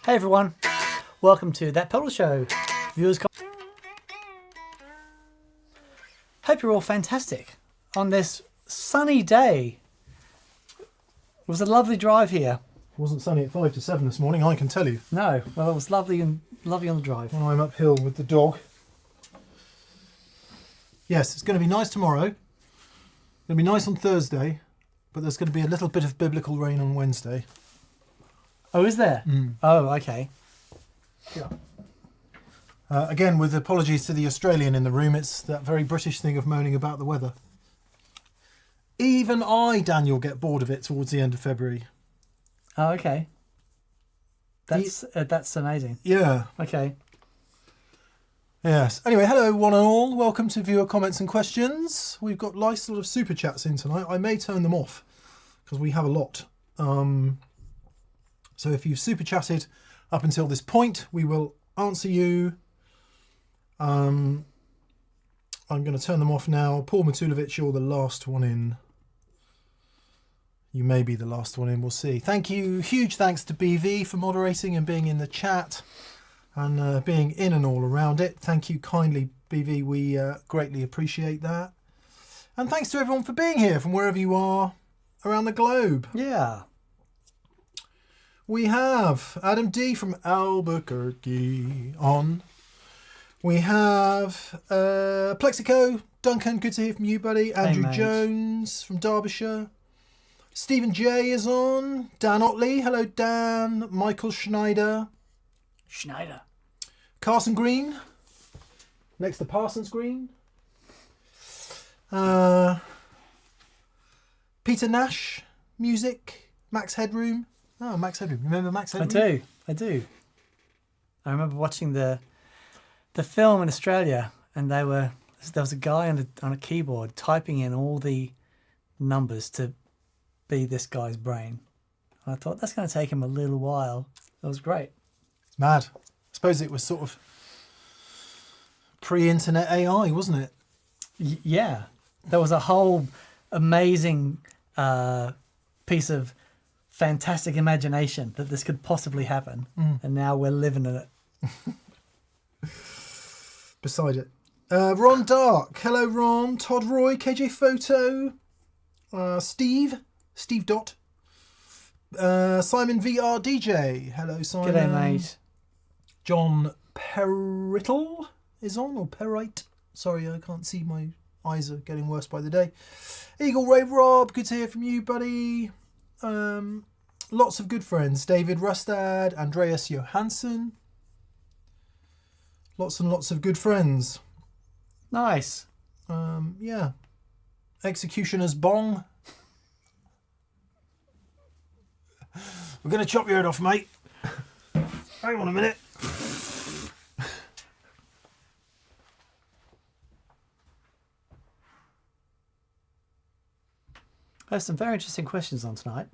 Hey everyone, welcome to That Pedal Show. Viewers, hope you're all fantastic on this sunny day. It was a lovely drive here. It wasn't sunny at 5 to 7 this morning, I can tell you. No, well, it was lovely on the drive. When I'm uphill with the dog. Yes, it's going to be nice tomorrow. It's going to be nice on Thursday, but there's going to be a little bit of biblical rain on Wednesday. Oh, is there? Oh, okay. Yeah. Again, with apologies to the Australian in the room, it's that very British thing of moaning about the weather. Even I, Daniel, get bored of it towards the end of February. Oh, okay. That's amazing. Yeah. Okay. Yes. Anyway, hello one and all. Welcome to viewer comments and questions. We've got nice sort of super chats in tonight. I may turn them off because we have a lot. So if you've super chatted up until this point, we will answer you. I'm going to turn them off now. Paul Matulovic, you're the last one in. You may be the last one in, we'll see. Thank you. Huge thanks to BV for moderating and being in the chat and being in and all around it. Thank you kindly, BV. We greatly appreciate that. And thanks to everyone for being here from wherever you are around the globe. Yeah. We have Adam D from Albuquerque on. We have Plexico, Duncan, good to hear from you, buddy. Andrew Jones from Derbyshire. Stephen J is on. Dan Otley, hello Dan. Michael Schneider. Carson Green, next to Parsons Green. Peter Nash, music. Max Headroom. Oh, Max Headroom. Remember Max Headroom? I do. I remember watching the film in Australia, and there was a guy on a keyboard typing in all the numbers to be this guy's brain. And I thought that's going to take him a little while. It was great. It's mad. I suppose it was sort of pre-internet AI, wasn't it? Yeah. There was a whole amazing piece of fantastic imagination that this could possibly happen, and now we're living in it. Beside it. Ron Dark. Hello, Ron. Todd Roy. KJ Photo. Steve Dot. Simon VR DJ. Hello, Simon. G'day, mate. John Perrittle is on, or Perrite. Sorry, I can't see. My eyes are getting worse by the day. Eagle Ray Rob. Good to hear from you, buddy. Lots of good friends. David Rustad. Andreas Johansson. Lots and lots of good friends. Nice. Yeah. Executioner's Bong. We're going to chop your head off, mate. Hang on a minute. There's some very interesting questions on tonight.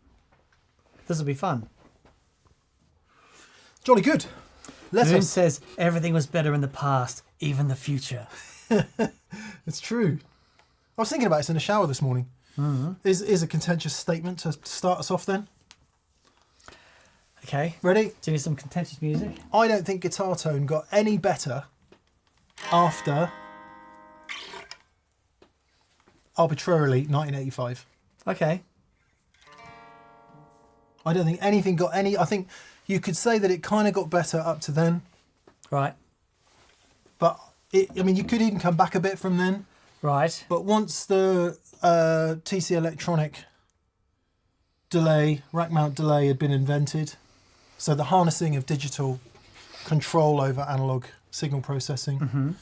This will be fun. Jolly good. Moon says everything was better in the past, even the future. It's true. I was thinking about this in the shower this morning. Is a contentious statement to start us off then. Okay. Ready? Do you need some contentious music? I don't think guitar tone got any better after, arbitrarily, 1985. Okay. I don't think anything got any... I think you could say that it kind of got better up to then. Right. But, you could even come back a bit from then. Right. But once the TC Electronic delay, rack mount delay had been invented, so the harnessing of digital control over analog signal processing,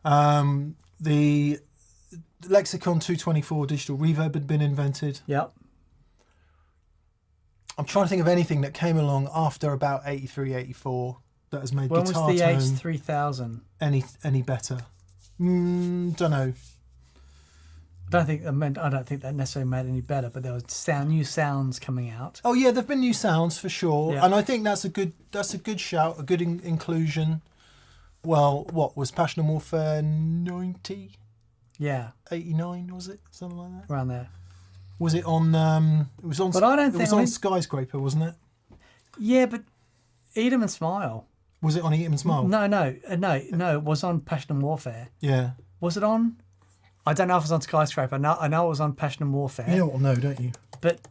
the Lexicon 224 digital reverb had been invented. Yep. I'm trying to think of anything that came along after about 83, 84 that has made guitar tone... When was the H3000? Any better? Don't know. I don't think that necessarily made any better, but there was new sounds coming out. Oh yeah, there've been new sounds for sure, yeah. And I think that's a good shout, a good inclusion. Well, what was Passion and Warfare 90? Yeah. 89 was it? Something like that. Around there. Was it on? It was on. But I don't think it was on Skyscraper, wasn't it? Yeah, but Eat 'em and Smile. Was it on Eat 'em and Smile? No. It was on Passion and Warfare. Yeah. Was it on? I don't know if it was on Skyscraper. I know it was on Passion and Warfare. You know what? No, don't you? But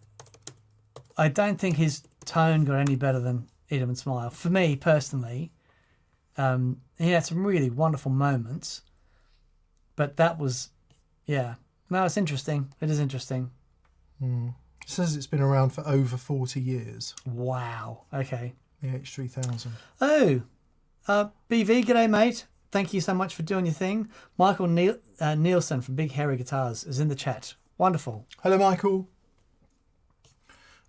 I don't think his tone got any better than Eat 'em and Smile. For me, personally, he had some really wonderful moments. But that was, yeah. No, it's interesting. It is interesting. It says it's been around for over 40 years. Wow. Okay. The H3000. Oh, BV, g'day, mate. Thank you so much for doing your thing. Michael Nielsen from Big Hairy Guitars is in the chat. Wonderful. Hello, Michael.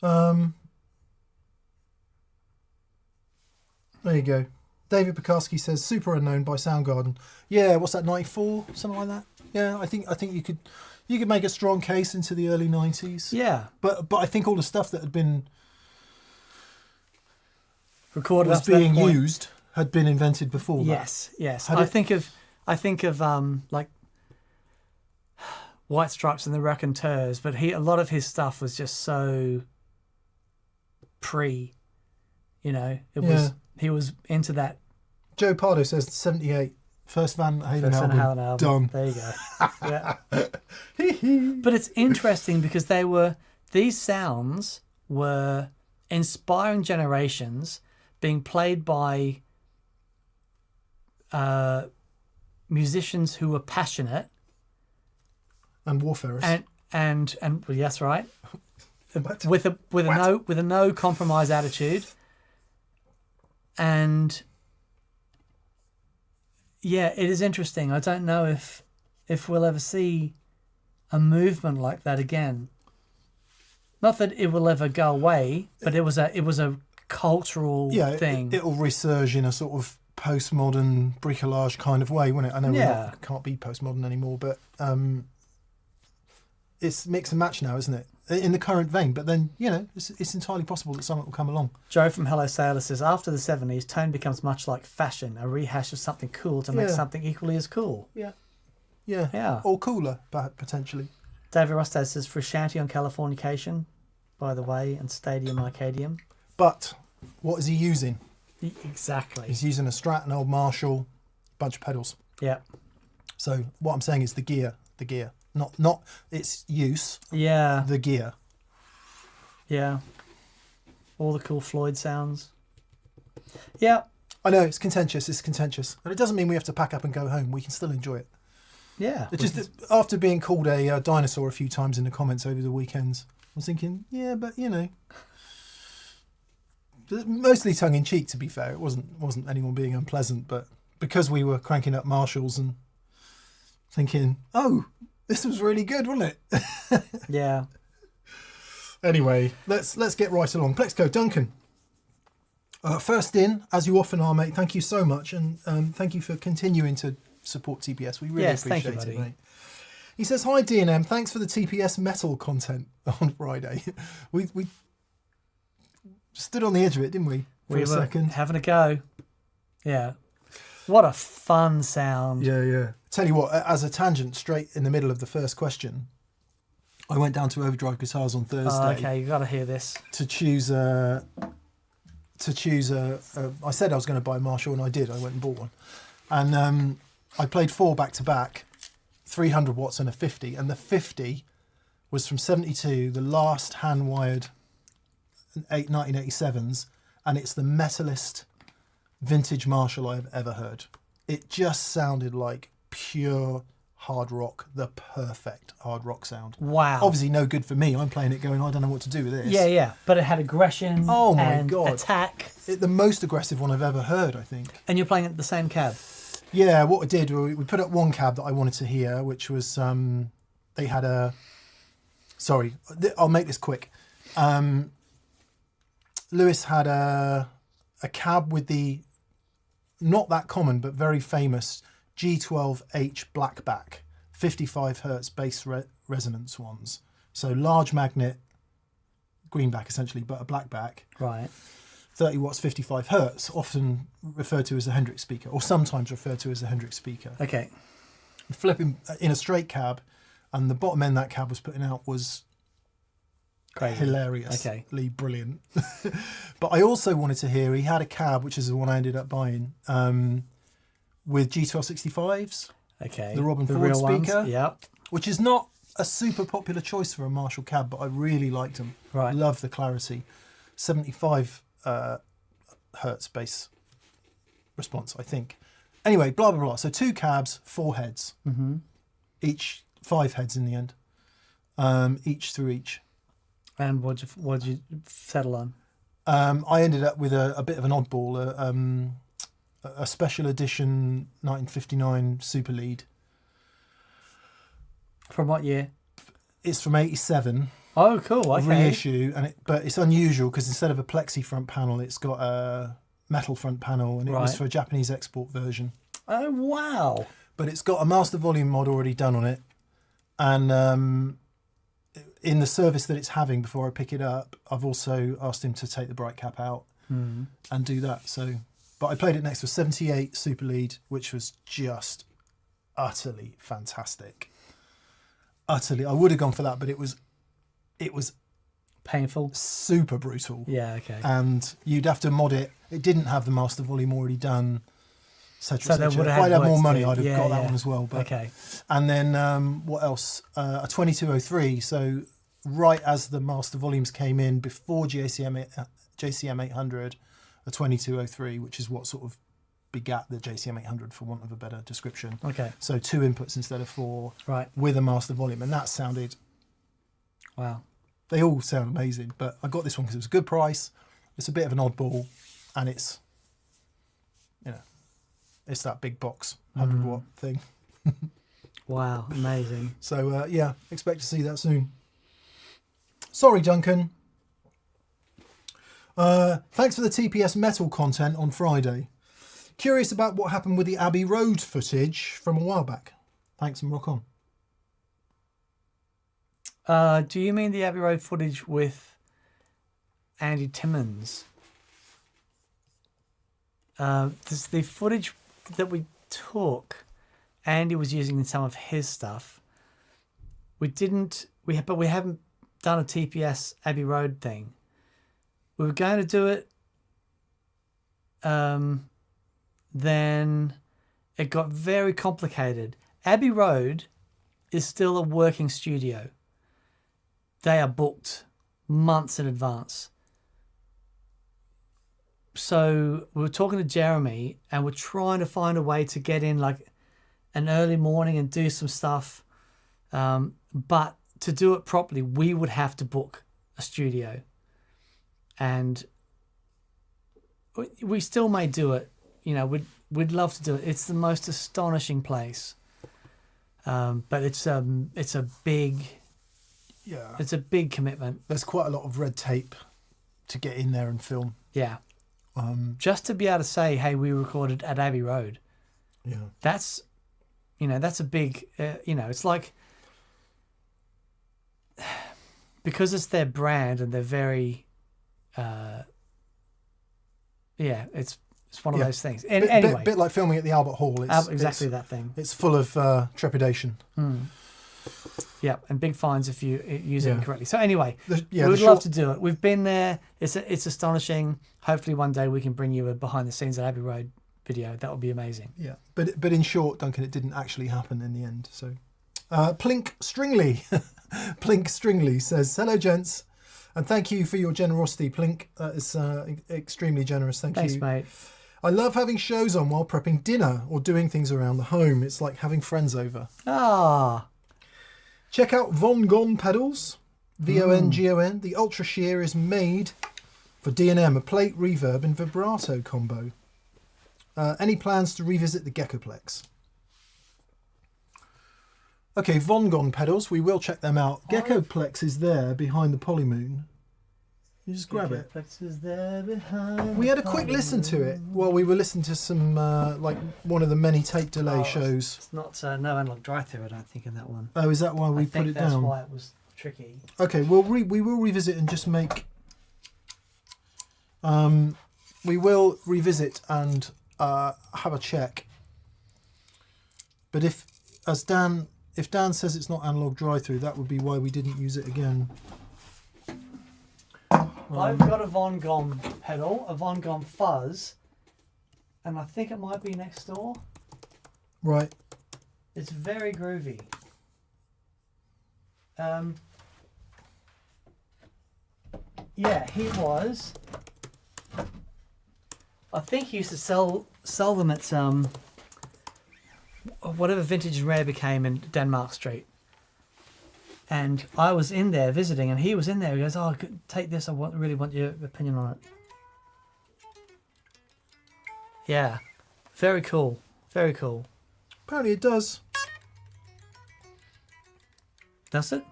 There you go. David Pekarski says Super Unknown by Soundgarden. Yeah, what's that, 94? Something like that? Yeah, I think you could make a strong case into the early 90s. Yeah. But I think all the stuff that had been recorded was up to that being point. used had been invented before that. Yes. Had I it- think of like White Stripes and the Raconteurs, but a lot of his stuff was just so he was into that. Joe Pardo says 78, first Van Halen First Van album. Halen album. Done. There you go. Yeah. But it's interesting because these sounds were inspiring generations, being played by musicians who were passionate And Warfarers. and well, yes, right, What? with a no compromise attitude, and yeah, it is interesting. I don't know if we'll ever see a movement like that again. Not that it will ever go away, but it was a cultural thing. It'll resurge in a sort of postmodern bricolage kind of way, won't it? I know can't be postmodern anymore, but it's mix and match now, isn't it? In the current vein, but then it's entirely possible that something will come along. Joe from Hello Sailor says, after the 70s, tone becomes much like fashion, a rehash of something cool to make something equally as cool. Yeah, or cooler, potentially. David Rostad says, Frusciante on Californication, by the way, and Stadium Arcadium. But what is he using? Exactly. He's using a Strat, an old Marshall, bunch of pedals. Yeah. So what I'm saying is the gear, not its use. Yeah. The gear. Yeah. All the cool Floyd sounds. Yeah. I know it's contentious, but it doesn't mean we have to pack up and go home. We can still enjoy it. Yeah. It's just that after being called a dinosaur a few times in the comments over the weekends, I was thinking, yeah, but mostly tongue in cheek. To be fair, it wasn't anyone being unpleasant, but because we were cranking up Marshalls and thinking, oh, this was really good, wasn't it? Yeah. Anyway, let's get right along. Plexco Duncan. First in, as you often are, mate. Thank you so much, and thank you for continuing to support TPS. We really appreciate thank you, it, buddy. mate. He says, "Hi D&M, thanks for the TPS metal content on Friday. we stood on the edge of it, didn't we? For We a were second. having a go. Yeah. What a fun sound. Yeah. Tell you what, as a tangent, straight in the middle of the first question, I went down to Overdrive Guitars on Thursday. Oh, okay, you got to hear this. To choose a. I said I was going to buy a Marshall, and I did. I went and bought one, and I played 4 back to back, 300 watts and a 50, and the 50 was from 72, the last hand wired 1987s, and it's the metalist vintage Marshall I've ever heard. It just sounded like pure hard rock, the perfect hard rock sound. Wow. Obviously no good for me. I'm playing it going, I don't know what to do with this. Yeah. But it had aggression. Oh my and God. attack. The most aggressive one I've ever heard, I think. And you're playing it the same cab. Yeah, what I did, we put up one cab that I wanted to hear, which was, they had a... Sorry, I'll make this quick. Lewis had a cab with the, not that common, but very famous G12H blackback, 55 hertz bass resonance ones. So large magnet, greenback essentially, but a blackback. Right. 30 watts, 55 hertz, often referred to as a Hendrix speaker, or sometimes referred to as a Hendrix speaker. Okay. Flipping in a straight cab, and the bottom end that cab was putting out was Crazy. hilariously brilliant. But I also wanted to hear, he had a cab, which is the one I ended up buying, with G1265s, Okay. the Robin Ford real speaker, ones. Yep. which is not a super popular choice for a Marshall cab, but I really liked them. Right. Love the clarity. 75 hertz bass response, I think. Anyway, blah, blah, blah. So 2 cabs, 4 heads. Mm-hmm. Each 5 heads in the end. Each through each. And what'd you settle on? I ended up with a bit of an oddball, a special edition 1959 Super Lead. From what year? It's from 87. Oh, cool. Okay. Reissue, but it's unusual because instead of a plexi front panel, it's got a metal front panel, and it was Right. for a Japanese export version. Oh, wow. But it's got a master volume mod already done on it, and in the service that it's having before I pick it up, I've also asked him to take the bright cap out and do that. So, but I played it next to a 78 Super Lead, which was just utterly fantastic. Utterly, I would have gone for that, but it was Painful. super brutal. Yeah, okay. And you'd have to mod it. It didn't have the master volume already done. So Etc. they etc. would If have I'd had had more work to money, do. I'd have Yeah, got that yeah. one as well. But, Okay. and then what else? A 2203. So right as the master volumes came in before JCM 800, a 2203, which is what sort of begat the JCM 800 for want of a better description. Okay. So 2 inputs instead of 4 Right. with a master volume, and that sounded. Wow. They all sound amazing, but I got this one because it was a good price. It's a bit of an oddball, and it's, it's that big box 100 watt thing. Wow. Amazing. So yeah, expect to see that soon. Sorry, Duncan. Thanks for the TPS metal content on Friday. Curious about what happened with the Abbey Road footage from a while back. Thanks and rock on. Do you mean the Abbey Road footage with Andy Timmons? This the footage that we took. Andy was using in some of his stuff. We haven't done a TPS Abbey Road thing. We were going to do it. Then it got very complicated. Abbey Road is still a working studio. They are booked months in advance. So we were talking to Jeremy and we're trying to find a way to get in like an early morning and do some stuff. But to do it properly, we would have to book a studio. And we still may do it. We'd love to do it. It's the most astonishing place. But it's a big commitment. There's quite a lot of red tape to get in there and film. Yeah. Just to be able to say, hey, we recorded at Abbey Road. Yeah. That's a big, it's like, because it's their brand and they're very, it's one of those things. And anyway. Bit like filming at the Albert Hall. Exactly that thing. It's full of trepidation. Yeah, and big fines if you use it incorrectly. So anyway, we'd love to do it. We've been there. It's astonishing. Hopefully one day we can bring you a behind the scenes at Abbey Road video. That would be amazing. Yeah, but in short, Duncan, it didn't actually happen in the end. So, Plink Stringley, Plink Stringley says, "Hello, gents, and thank you for your generosity, Plink. It's extremely generous. Thanks, you, mate. I love having shows on while prepping dinner or doing things around the home. It's like having friends over. Check out Von Gon pedals, VONGON. The Ultra Shear is made for D&M, a plate, reverb and vibrato combo. Any plans to revisit the Geckoplex? Okay, Von Gon pedals, we will check them out. Geckoplex is there behind the Polymoon. You just grab it. Is there behind We had a quick listen to it while we were listening to some, like one of the many tape delay shows. It's not no analog drive-through, I don't think, in that one. Oh, is that why we put it down? That's why it was tricky. Okay, well, we will revisit and just make... we will revisit and have a check. But if Dan says it's not analog drive-through, that would be why we didn't use it again. I've got a Von Gogh pedal, a Von Gogh fuzz, and I think it might be next door. Right. It's very groovy. Yeah, he was. I think he used to sell them at whatever Vintage and Rare became in Denmark Street. And I was in there visiting, and he was in there. He goes, "Oh, take this. I really want your opinion on it." Yeah, very cool. Very cool. Apparently it does. Does it?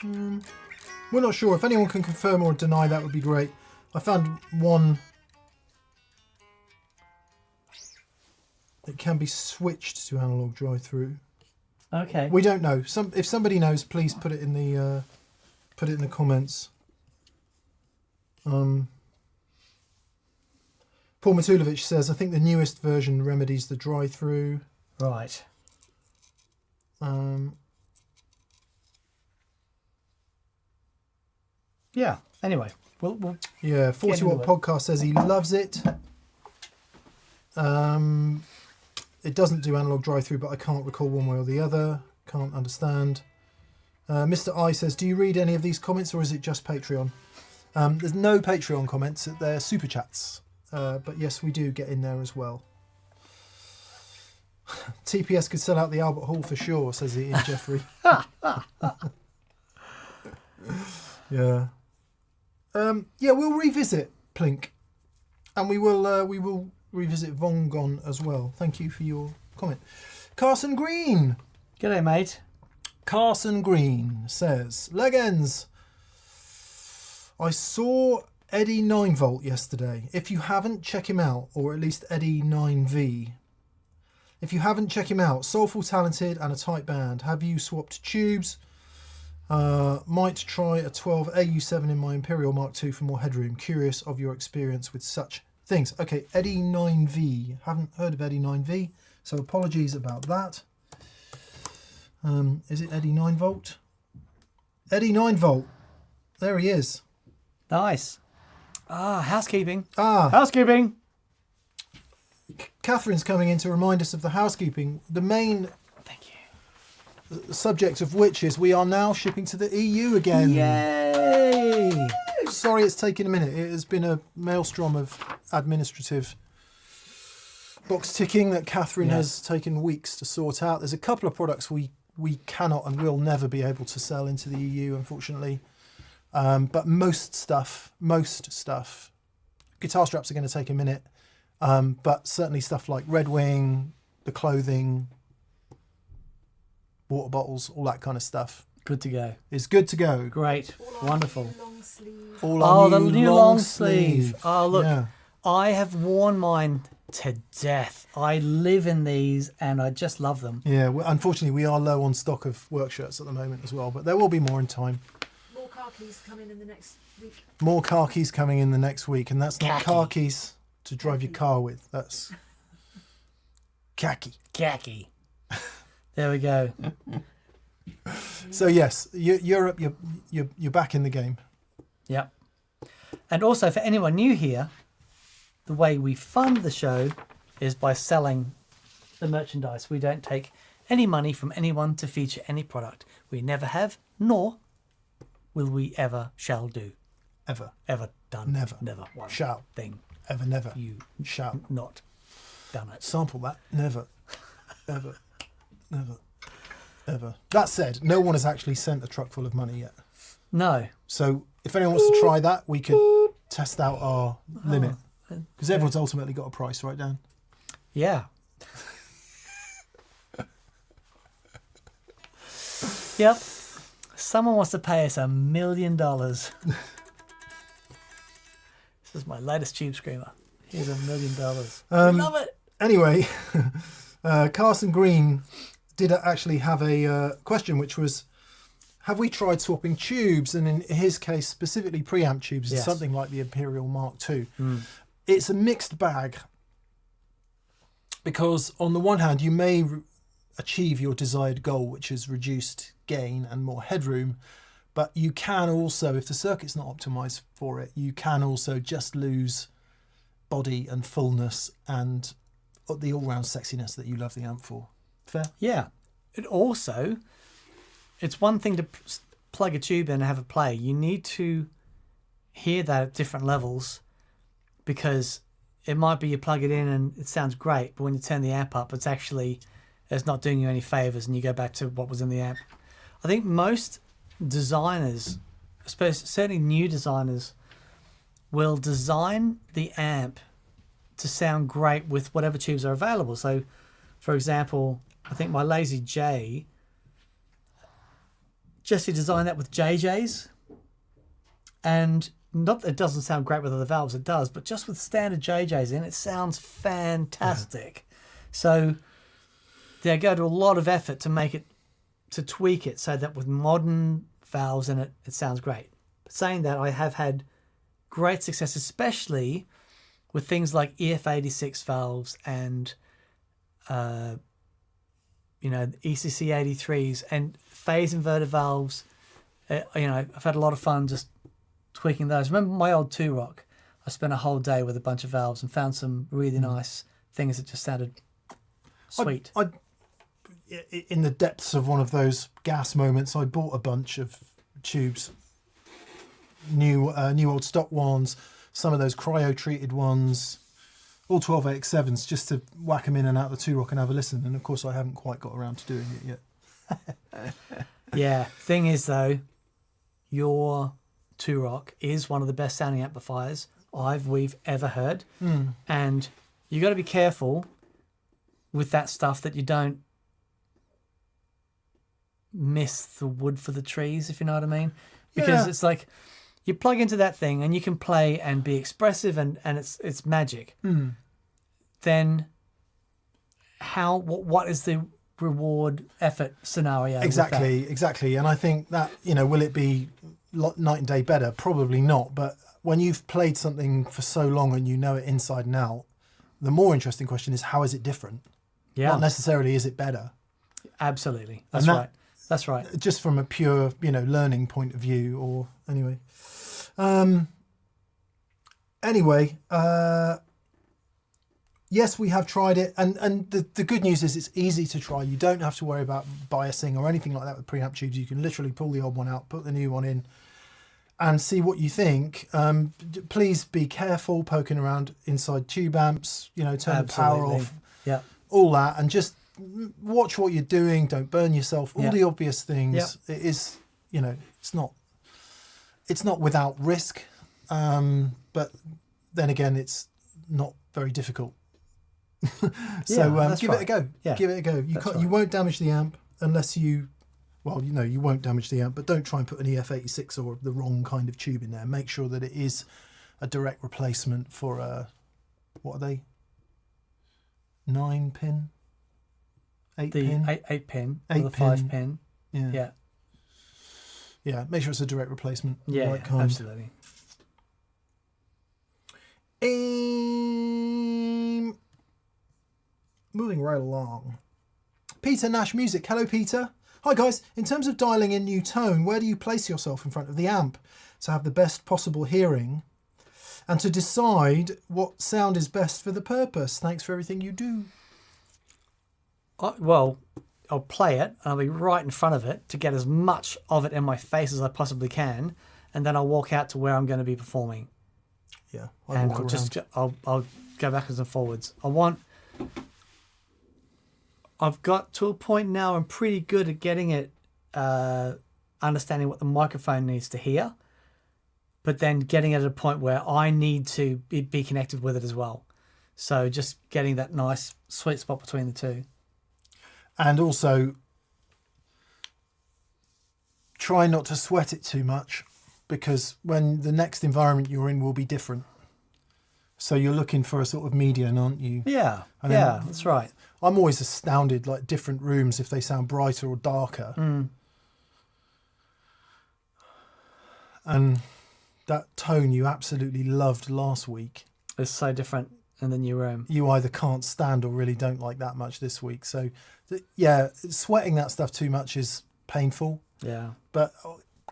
We're not sure. If anyone can confirm or deny, that would be great. I found one that can be switched to analog drive-through. Okay. We don't know. If somebody knows, please put it in the comments. Paul Matulovic says, "I think the newest version remedies the drive-through." Right. Yeah. Anyway, we'll Yeah, 40 Watt Podcast says he loves it. It doesn't do analog drive-through, but I can't recall one way or the other. Can't understand. Mr. I says, "Do you read any of these comments, or is it just Patreon?" There's no Patreon comments. They're super chats. But yes, we do get in there as well. TPS could sell out the Albert Hall for sure, says Ian Jeffrey. Yeah. Yeah, we'll revisit Plink, and we will revisit Von Gogh as well. Thank you for your comment. Carson Green. G'day, mate. Carson Green says, "Legends, I saw Eddie 9V yesterday. If you haven't, check him out, or at least Eddie 9V. If you haven't, check him out. Soulful, talented, and a tight band. Have you swapped tubes? Might try a 12 AU7 in my Imperial Mark II for more headroom. Curious of your experience with such things." Okay, Eddie 9V. Haven't heard of Eddie 9V, so apologies about that. Is it Eddie 9V? Eddie 9V. There he is. Nice. Housekeeping. Housekeeping. Catherine's coming in to remind us of the housekeeping. The main subject of which is we are now shipping to the EU again. Yay! Sorry it's taken a minute. It has been a maelstrom of administrative box ticking that Catherine has taken weeks to sort out. There's a couple of products we cannot and will never be able to sell into the EU, unfortunately. But most stuff, guitar straps are going to take a minute. But certainly stuff like Red Wing, the clothing, water bottles, all that kind of stuff. Good to go. Is good to go. Great. Wonderful. The new long sleeve. Oh, look. Yeah. I have worn mine to death. I live in these and I just love them. Yeah, unfortunately we are low on stock of work shirts at the moment as well, but there will be more in time. More car keys coming in the next week. More car keys coming in the next week, and that's not car keys to drive your car with. That's khaki. There we go. So yes, Europe, you're back in the game. Yep. And also for anyone new here, the way we fund the show is by selling the merchandise. We don't take any money from anyone to feature any product. We never have, nor will we ever shall do. Ever done. Never. One shall thing. Ever never. You shall not done it. Sample that. Never. Ever. That said, no one has actually sent a truck full of money yet. No. So if anyone wants to try that, we could test out our limit. Because everyone's ultimately got a price, right, Dan? Yeah. Yep. Someone wants to pay us $1 million. This is my latest tube screamer. Here's $1 million. Love it. Anyway, Carson Green did actually have a question, which was, have we tried swapping tubes? And in his case, specifically preamp tubes, yes. Something like the Imperial Mark II. It's a mixed bag, because on the one hand, you may achieve your desired goal, which is reduced gain and more headroom, But you can also, if the circuit's not optimized for it, you can also just lose body and fullness and the all-round sexiness that you love the amp for. Fair? Yeah. It's one thing to plug a tube in and have a play. You need to hear that at different levels, because it might be you plug it in and it sounds great, but when you turn the amp up, it's not doing you any favors, and you go back to what was in the amp. I think most designers, certainly new designers, will design the amp to sound great with whatever tubes are available. So, for example, I think my Lazy J, Jesse designed that with JJs, and not that it doesn't sound great with other valves, it does, but just with standard JJs in, it sounds fantastic. Yeah. So they go to a lot of effort to tweak it so that with modern valves in it, it sounds great. But saying that, I have had great success, especially with things like EF86 valves and ECC 83s and phase inverter valves. I've had a lot of fun just tweaking those. Remember my old 2-Rock? I spent a whole day with a bunch of valves and found some really nice things that just sounded sweet. In the depths of one of those gas moments, I bought a bunch of tubes, new old stock ones, some of those cryo-treated ones, all 12AX7s, just to whack them in and out of the 2-Rock and have a listen. And of course, I haven't quite got around to doing it yet. Yeah. Thing is, though, your 2-Rock is one of the best sounding amplifiers we've ever heard. And you got to be careful with that stuff that you don't miss the wood for the trees, if you know what I mean. Because it's like you plug into that thing and you can play and be expressive and it's magic. Then what is the reward effort scenario? Exactly. And I think that, will it be night and day better? Probably not. But when you've played something for so long and you know it inside and out, the more interesting question is, how is it different? Not necessarily is it better. Absolutely. That's right. Just from a pure, learning point of view, or anyway. Yes, we have tried it, and the good news is it's easy to try. You don't have to worry about biasing or anything like that with preamp tubes. You can literally pull the old one out, put the new one in, and see what you think. Please be careful poking around inside tube amps, turn the power off, all that, and just watch what you're doing. Don't burn yourself, all the obvious things. It is, it's not without risk, but then again, it's not very difficult. So give it a go. Give it a go. You won't damage the amp unless you won't damage the amp, but don't try and put an EF86 or the wrong kind of tube in there. Make sure that it is a direct replacement for what are they? 9-pin? 8-pin? 8-pin. Or the 5-pin. Yeah. Yeah, make sure it's a direct replacement. Yeah, right kind. Absolutely. Moving right along. Peter Nash Music. Hello, Peter. Hi, guys. In terms of dialing in new tone, where do you place yourself in front of the amp to have the best possible hearing and to decide what sound is best for the purpose? Thanks for everything you do. I'll play it and I'll be right in front of it to get as much of it in my face as I possibly can, and then I'll walk out to where I'm going to be performing. Yeah, I'll go backwards and forwards. I've got to a point now I'm pretty good at getting it, understanding what the microphone needs to hear, but then getting it at a point where I need to be connected with it as well. So just getting that nice sweet spot between the two. And also try not to sweat it too much, because when the next environment you're in will be different. So you're looking for a sort of median, aren't you? Yeah, that's right. I'm always astounded, like different rooms, if they sound brighter or darker. And that tone you absolutely loved last week. It's so different in the new room. You either can't stand or really don't like that much this week. So, sweating that stuff too much is painful. Yeah. But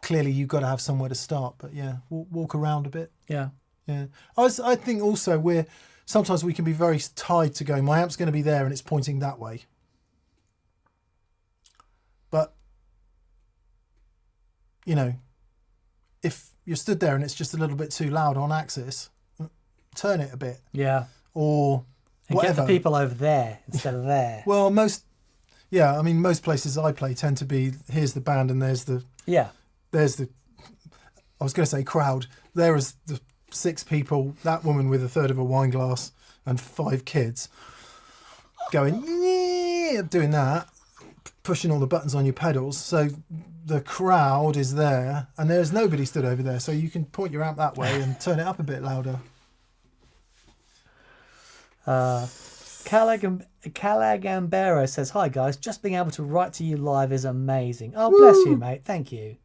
clearly you've got to have somewhere to start. But yeah, walk around a bit. Yeah. Yeah, I think also sometimes we can be very tied to going, my amp's going to be there and it's pointing that way. But, you know, if you're stood there and it's just a little bit too loud on axis, turn it a bit. Yeah. Or and whatever. get the people over there instead of there. Well, most places I play tend to be, here's the band and there's the I was going to say crowd. There is the 6 people, that woman with a third of a wine glass and 5 kids going, yeah, doing that, pushing all the buttons on your pedals. So the crowd is there and there's nobody stood over there. So you can point your amp that way and turn it up a bit louder. Calagambero says, hi guys, just being able to write to you live is amazing. Oh, bless you, mate. Thank you.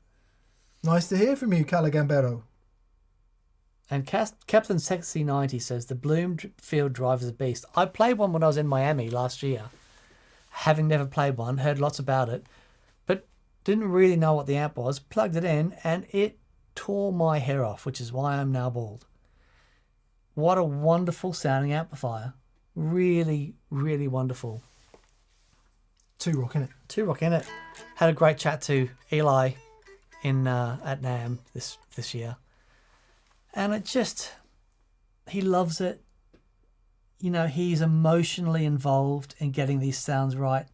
Nice to hear from you, Calagambero. And Captain Sexy 90 says, the Bloomfield Drive is a beast. I played one when I was in Miami last year. Having never played one, heard lots about it, but didn't really know what the amp was. Plugged it in and it tore my hair off, which is why I'm now bald. What a wonderful sounding amplifier. Really, really wonderful. 2-rock, innit? 2-rock, innit? Had a great chat to Eli in at NAMM this year. And it just, he loves it. You know, he's emotionally involved in getting these sounds right,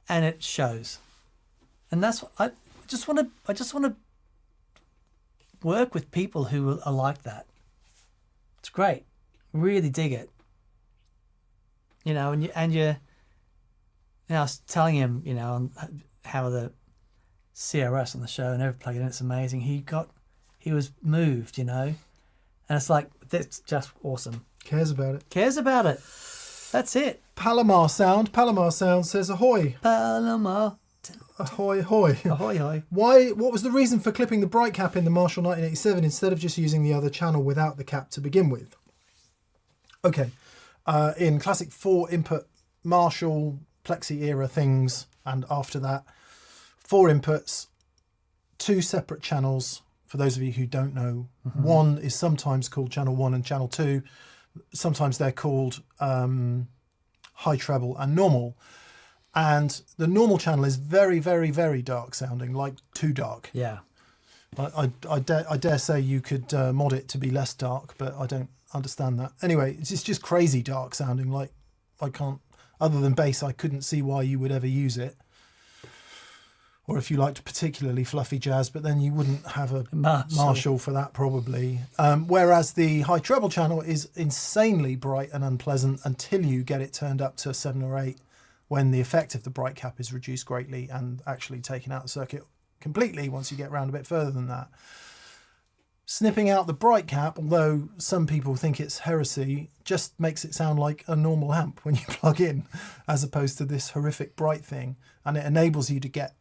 and it shows. And that's what I just want to work with people who are like that. It's great. Really dig it. You know, I was telling him, you know, on how the CRS on the show and every plug-in, it's amazing. He was moved, you know, and it's like, that's just awesome. Cares about it. That's it. Palomar Sound says ahoy. Palomar. Ahoy, ahoy. Ahoy, ahoy. What was the reason for clipping the bright cap in the Marshall 1987 instead of just using the other channel without the cap to begin with? Okay. In classic 4-input Marshall Plexi era things, and after that, 4 inputs, 2 separate channels. For those of you who don't know, one is sometimes called channel 1 and channel 2. Sometimes they're called high treble and normal. And the normal channel is very, very, very dark sounding, like too dark. Yeah. I dare say you could mod it to be less dark, but I don't understand that. Anyway, it's just crazy dark sounding. Like, I can't, other than bass, I couldn't see why you would ever use it. Or if you liked particularly fluffy jazz, but then you wouldn't have a Marshall for that probably. Whereas the high treble channel is insanely bright and unpleasant until you get it turned up to 7 or 8, when the effect of the bright cap is reduced greatly and actually taken out of the circuit completely once you get around a bit further than that. Snipping out the bright cap, although some people think it's heresy, just makes it sound like a normal amp when you plug in, as opposed to this horrific bright thing. And it enables you to get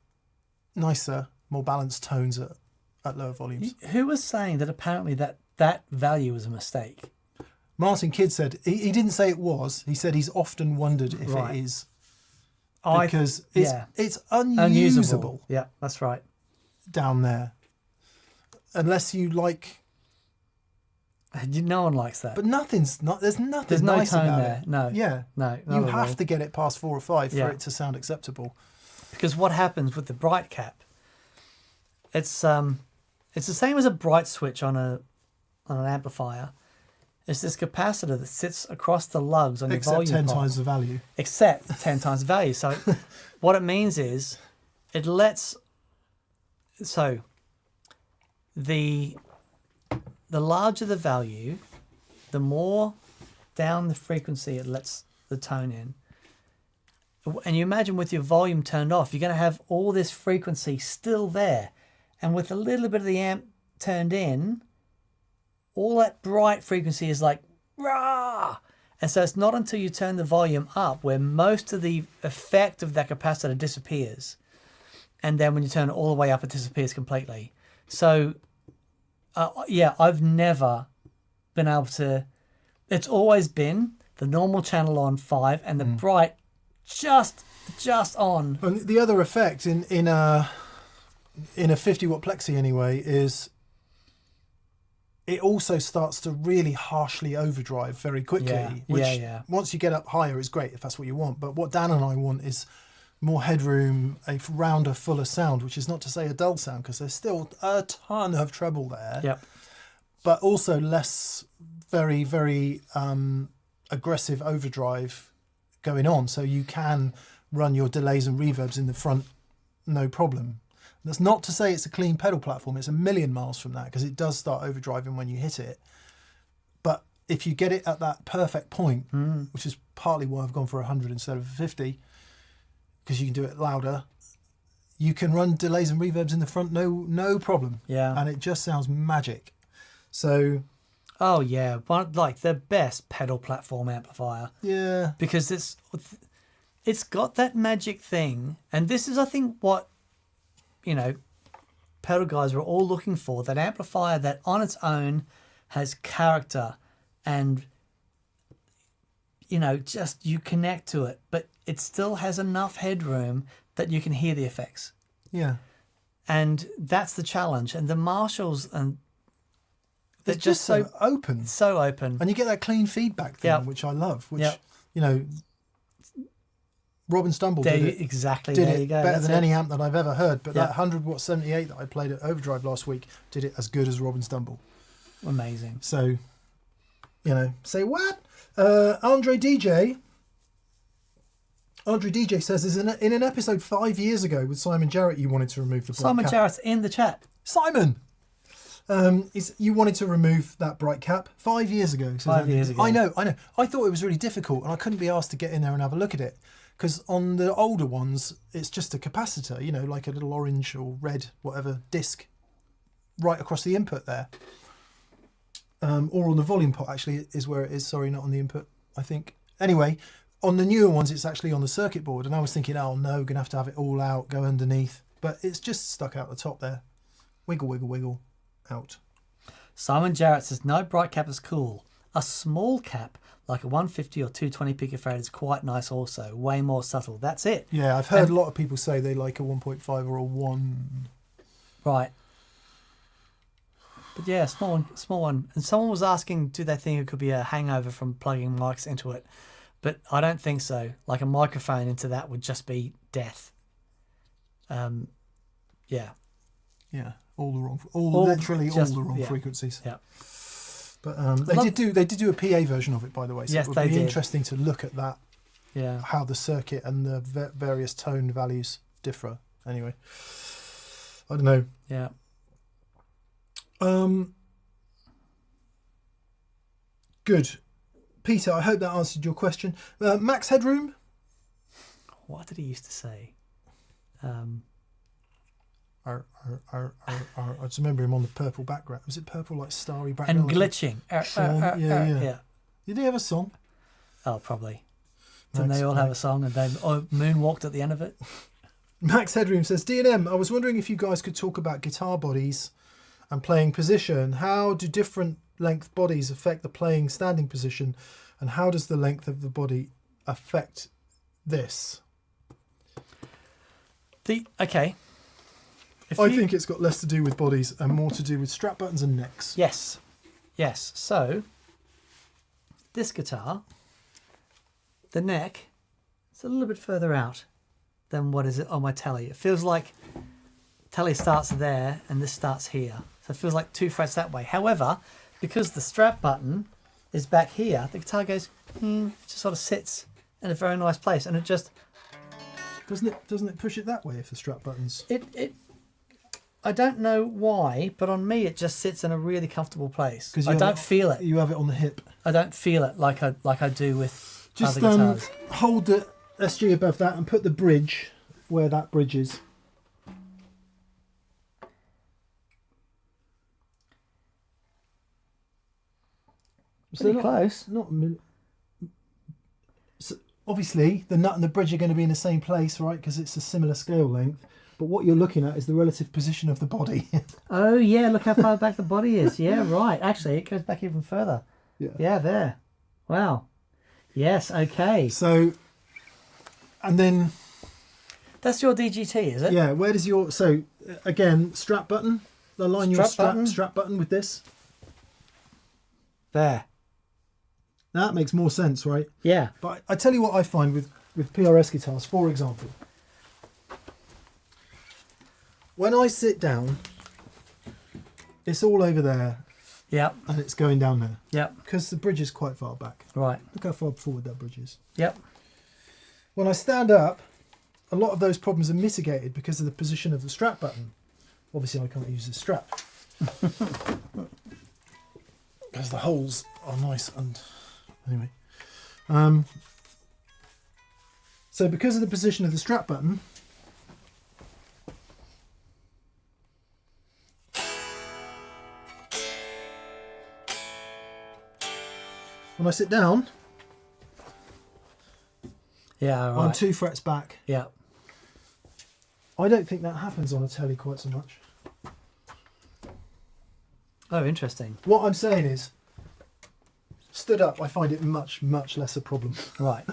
nicer, more balanced tones at lower volumes. Who was saying that apparently that value was a mistake? Martin Kidd said, he didn't say it was, he said he's often wondered if it is. Because it's unusable. Yeah, that's right. Down there. Unless you like... No one likes that. But there's nothing There's no nice tone about there. it. No. Yeah. No. You have to get it past 4 or 5 for it to sound acceptable. Because what happens with the bright cap, it's the same as a bright switch on an amplifier. It's this capacitor that sits across the lugs on your volume Except 10 pot. times the value. Except 10 times the value. So what it means is it lets... So the larger the value, the more down the frequency it lets the tone in. And you imagine with your volume turned off, you're going to have all this frequency still there. And with a little bit of the amp turned in, all that bright frequency is like, rah! And so it's not until you turn the volume up where most of the effect of that capacitor disappears. And then when you turn it all the way up, it disappears completely. So, I've never been able to... It's always been the normal channel on 5 and the bright just on. And the other effect in a in a 50-watt plexi anyway, is it also starts to really harshly overdrive very quickly. Yeah, Which yeah. once you get up higher is great if that's what you want. But what Dan and I want is more headroom, a rounder, fuller sound, which is not to say a dull sound, because there's still a ton of treble there. Yep. But also less very, very aggressive overdrive going on. So you can run your delays and reverbs in the front, no problem. That's not to say it's a clean pedal platform. It's a million miles from that, because it does start overdriving when you hit it. But if you get it at that perfect point, which is partly why I've gone for 100 instead of 50, because you can do it louder, you can run delays and reverbs in the front, no problem. Yeah. And it just sounds magic. So Oh yeah, like the best pedal platform amplifier, yeah, because it's got that magic thing, and this is, I think, what pedal guys are all looking for, that amplifier that on its own has character, and just you connect to it, but it still has enough headroom that you can hear the effects. yeah. And that's the challenge. And the Marshalls, and they're It's just so open. so open. And you get that clean feedback thing, Yep. which I love, which, Yep. Robin Stumble There did you, it, exactly. did there it you go. better That's than it. any amp that I've ever heard. But Yep. that 100-watt 78 that I played at Overdrive last week did it as good as Robin Stumble. Amazing. So, say what? Andre DJ says, in an episode 5 years ago with Simon Jarrett, you wanted to remove the bright Simon cap. Jarrett's in the chat. Simon! You wanted to remove that bright cap 5 years ago. says 5 Andy. years ago. I know. I thought it was really difficult, and I couldn't be asked to get in there and have a look at it. Because on the older ones, it's just a capacitor, like a little orange or red, whatever, disc right across the input there. Or on the volume pot, actually, is where it is. Sorry, not on the input, I think. Anyway, on the newer ones, it's actually on the circuit board. And I was thinking, oh no, going to have it all out, go underneath. But it's just stuck out the top there. Wiggle, wiggle, wiggle, out. Simon Jarrett says, no, bright cap is cool. A small cap, like a 150 or 220 picofarad, is quite nice also. Way more subtle. That's it. Yeah, I've heard a lot of people say they like a 1.5 or a 1. Right. But yeah, small one. And someone was asking, do they think it could be a hangover from plugging mics into it? But I don't think so. Like a microphone into that would just be death. Yeah. Yeah, literally all the wrong yeah. frequencies. Yeah. But they did do a PA version of it, by the way. So Yes, it would they be did. interesting to look at that, Yeah. how the circuit and the various tone values differ. Anyway, I don't know. Yeah. Good. Peter, I hope that answered your question. Max headroom? What did he used to say? I just remember him on the purple background. Was it purple, like starry background? And glitching. Song? Yeah. Yeah. Did he have a song? Oh, probably. Didn't Max- they all have a song and they moonwalked at the end of it? Max Headroom says, D&M, I was wondering if you guys could talk about guitar bodies and playing position. How do different length bodies affect the playing standing position? And how does the length of the body affect this? Okay. I think it's got less to do with bodies and more to do with strap buttons and necks. Yes. So, this guitar, the neck, it's a little bit further out than what is it on my telly. It feels like telly starts there and this starts here. So it feels like 2 frets that way. However, because the strap button is back here, the guitar goes, it just sort of sits in a very nice place. And it just... Doesn't it push it that way if the strap buttons? I don't know why, but on me it just sits in a really comfortable place. Because I don't feel it. You have it on the hip. I don't feel it like I do with Just other guitars. hold the SG above that and put the bridge where that bridge is. Pretty close. So obviously, the nut and the bridge are going to be in the same place, right? Because it's a similar scale length. But what you're looking at is the relative position of the body. Oh yeah, look how far back the body is. Yeah, right. Actually, it goes back even further. Yeah, there. Wow. Yes. Okay. So, and then That's your DGT, is it? yeah, where does your again, strap button. Align your strap button with this. There. That makes more sense, right? Yeah. But I tell you what I find with PRS guitars, for example. When I sit down, it's all over there. Yep. And it's going down there. Yep. Because the bridge is quite far back. Right. Look how far forward that bridge is. Yep. When I stand up, a lot of those problems are mitigated because of the position of the strap button. Obviously, I can't use the strap. Because the holes are nice and... Anyway. So because of the position of the strap button... When I sit down... Yeah, right. I'm 2 frets back. Yeah. I don't think that happens on a telly quite so much. Oh, interesting. What I'm saying is, stood up, I find it much, much less a problem. Right.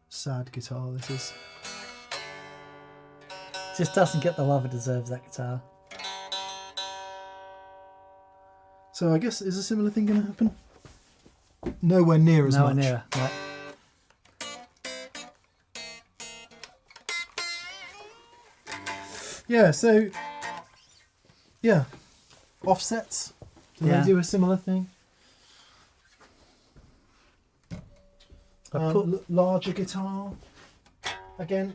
Sad guitar, this is. Just doesn't get the love it deserves, that guitar. So I guess, is a similar thing going to happen? Nowhere near as Nowhere much. near. Right. Yeah, so... Yeah. Offsets. Do Yeah. they do a similar thing? Larger guitar. Again,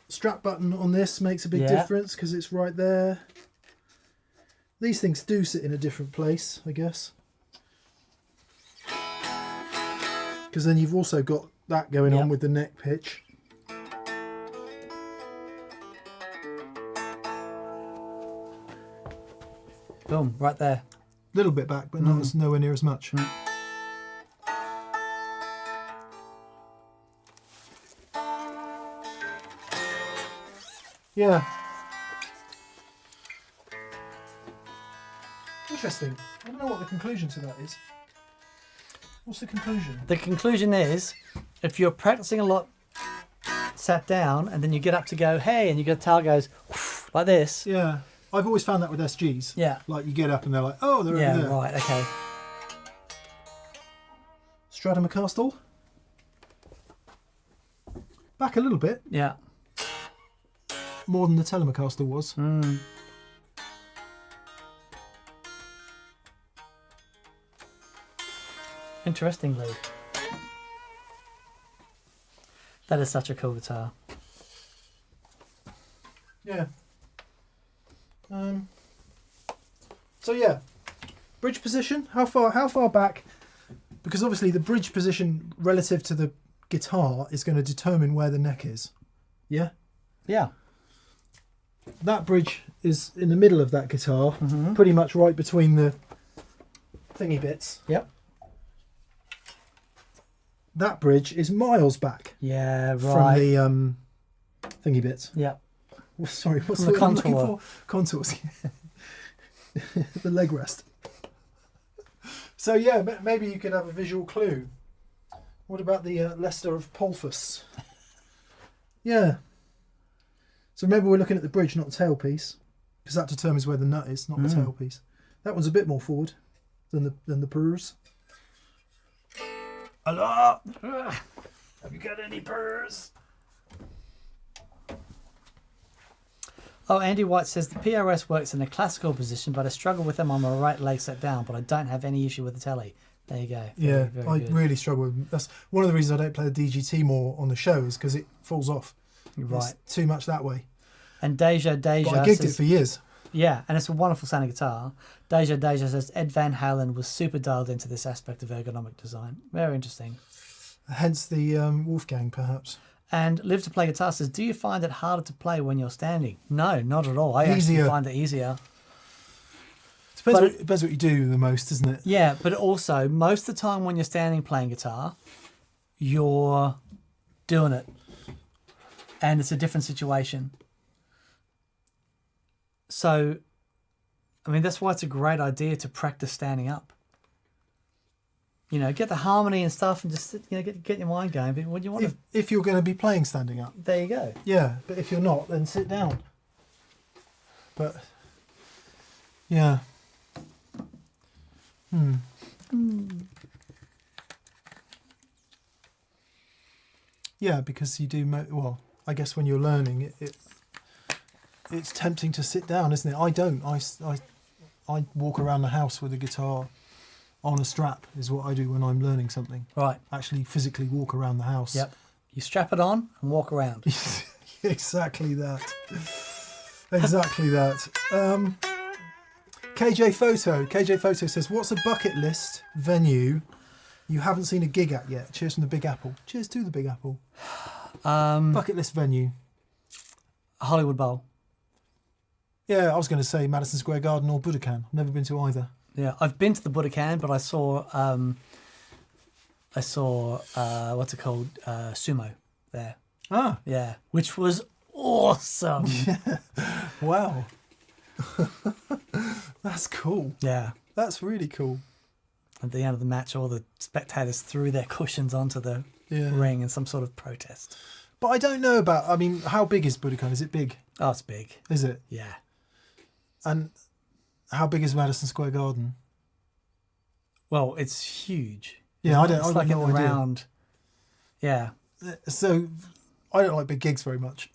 strap button on this makes a big difference because it's right there. These things do sit in a different place, I guess. Because then you've also got that going on with the neck pitch. Boom, right there. A little bit back, but not as nowhere near as much. Yeah. Interesting. I don't know what the conclusion to that is. What's the conclusion? The conclusion is, if you're practicing a lot sat down and then you get up to go, hey, and your guitar goes like this. Yeah. I've always found that with SGs. Yeah. Like you get up and they're like, oh, they're over there. Yeah, right, okay. Stratocaster. Back a little bit. Yeah. More than the Telecaster was. Interestingly. That is such a cool guitar. Yeah. So yeah, bridge position. How far back? Because obviously the bridge position relative to the guitar is going to determine where the neck is. Yeah. Yeah. That bridge is in the middle of that guitar, pretty much right between the thingy bits. Yep. That bridge is miles back. Yeah, right. From the thingy bits. Yep. Sorry, what's From the the word I'm looking contour. for? Contours. The leg rest. So yeah, maybe you could have a visual clue. What about the Leicester of Polphus? Yeah. So maybe we're looking at the bridge, not the tailpiece, because that determines where the nut is, not the tailpiece. That one's a bit more forward than the purrs. Hello? Have you got any purrs? Oh, Andy White says the PRS works in a classical position, but I struggle with them on my right leg set down, but I don't have any issue with the telly. There you go. Yeah, Very I good. really struggle with. That's one of the reasons I don't play the DGT more on the show is because it falls off. You're right. It's too much that way. And Deja But I gigged says, it for years. yeah, and it's a wonderful sounding guitar. Deja says Ed Van Halen was super dialed into this aspect of ergonomic design. Very interesting. Hence the Wolfgang, perhaps. And Live to Play Guitar says, do you find it harder to play when you're standing? No, not at all. I Easier. actually find it easier. Depends what you do the most, isn't it? Yeah, but also, most of the time when you're standing playing guitar, you're doing it. And it's a different situation. So, I mean, that's why it's a great idea to practice standing up. get the harmony and stuff, and just get your mind going. But when you want If you're going to be playing standing up. there you go. Yeah, but if you're not, then sit down. But, yeah. Yeah, because you do, well, I guess when you're learning, it's tempting to sit down, isn't it? I don't. I walk around the house with a guitar on a strap is what I do when I'm learning something. Right. Actually physically walk around the house. Yep. You strap it on and walk around. Exactly that. Exactly that. KJ Photo says, what's a bucket list venue you haven't seen a gig at yet? Cheers from the Big Apple. Cheers to the Big Apple. Bucket list venue. Hollywood Bowl. Yeah, I was going to say Madison Square Garden or Budokan. I've never been to either. Yeah, I've been to the Budokan, but I saw what's it called, sumo there. Ah, Yeah, which was awesome. wow. That's cool. Yeah. That's really cool. At the end of the match, all the spectators threw their cushions onto the ring in some sort of protest. But I don't know about, I mean, how big is Budokan? Is it big? Oh, it's big. Is it? Yeah. And how big is Madison Square Garden? Well, it's huge. Yeah, It's I like don't know. in the round. Yeah. So I don't like big gigs very much.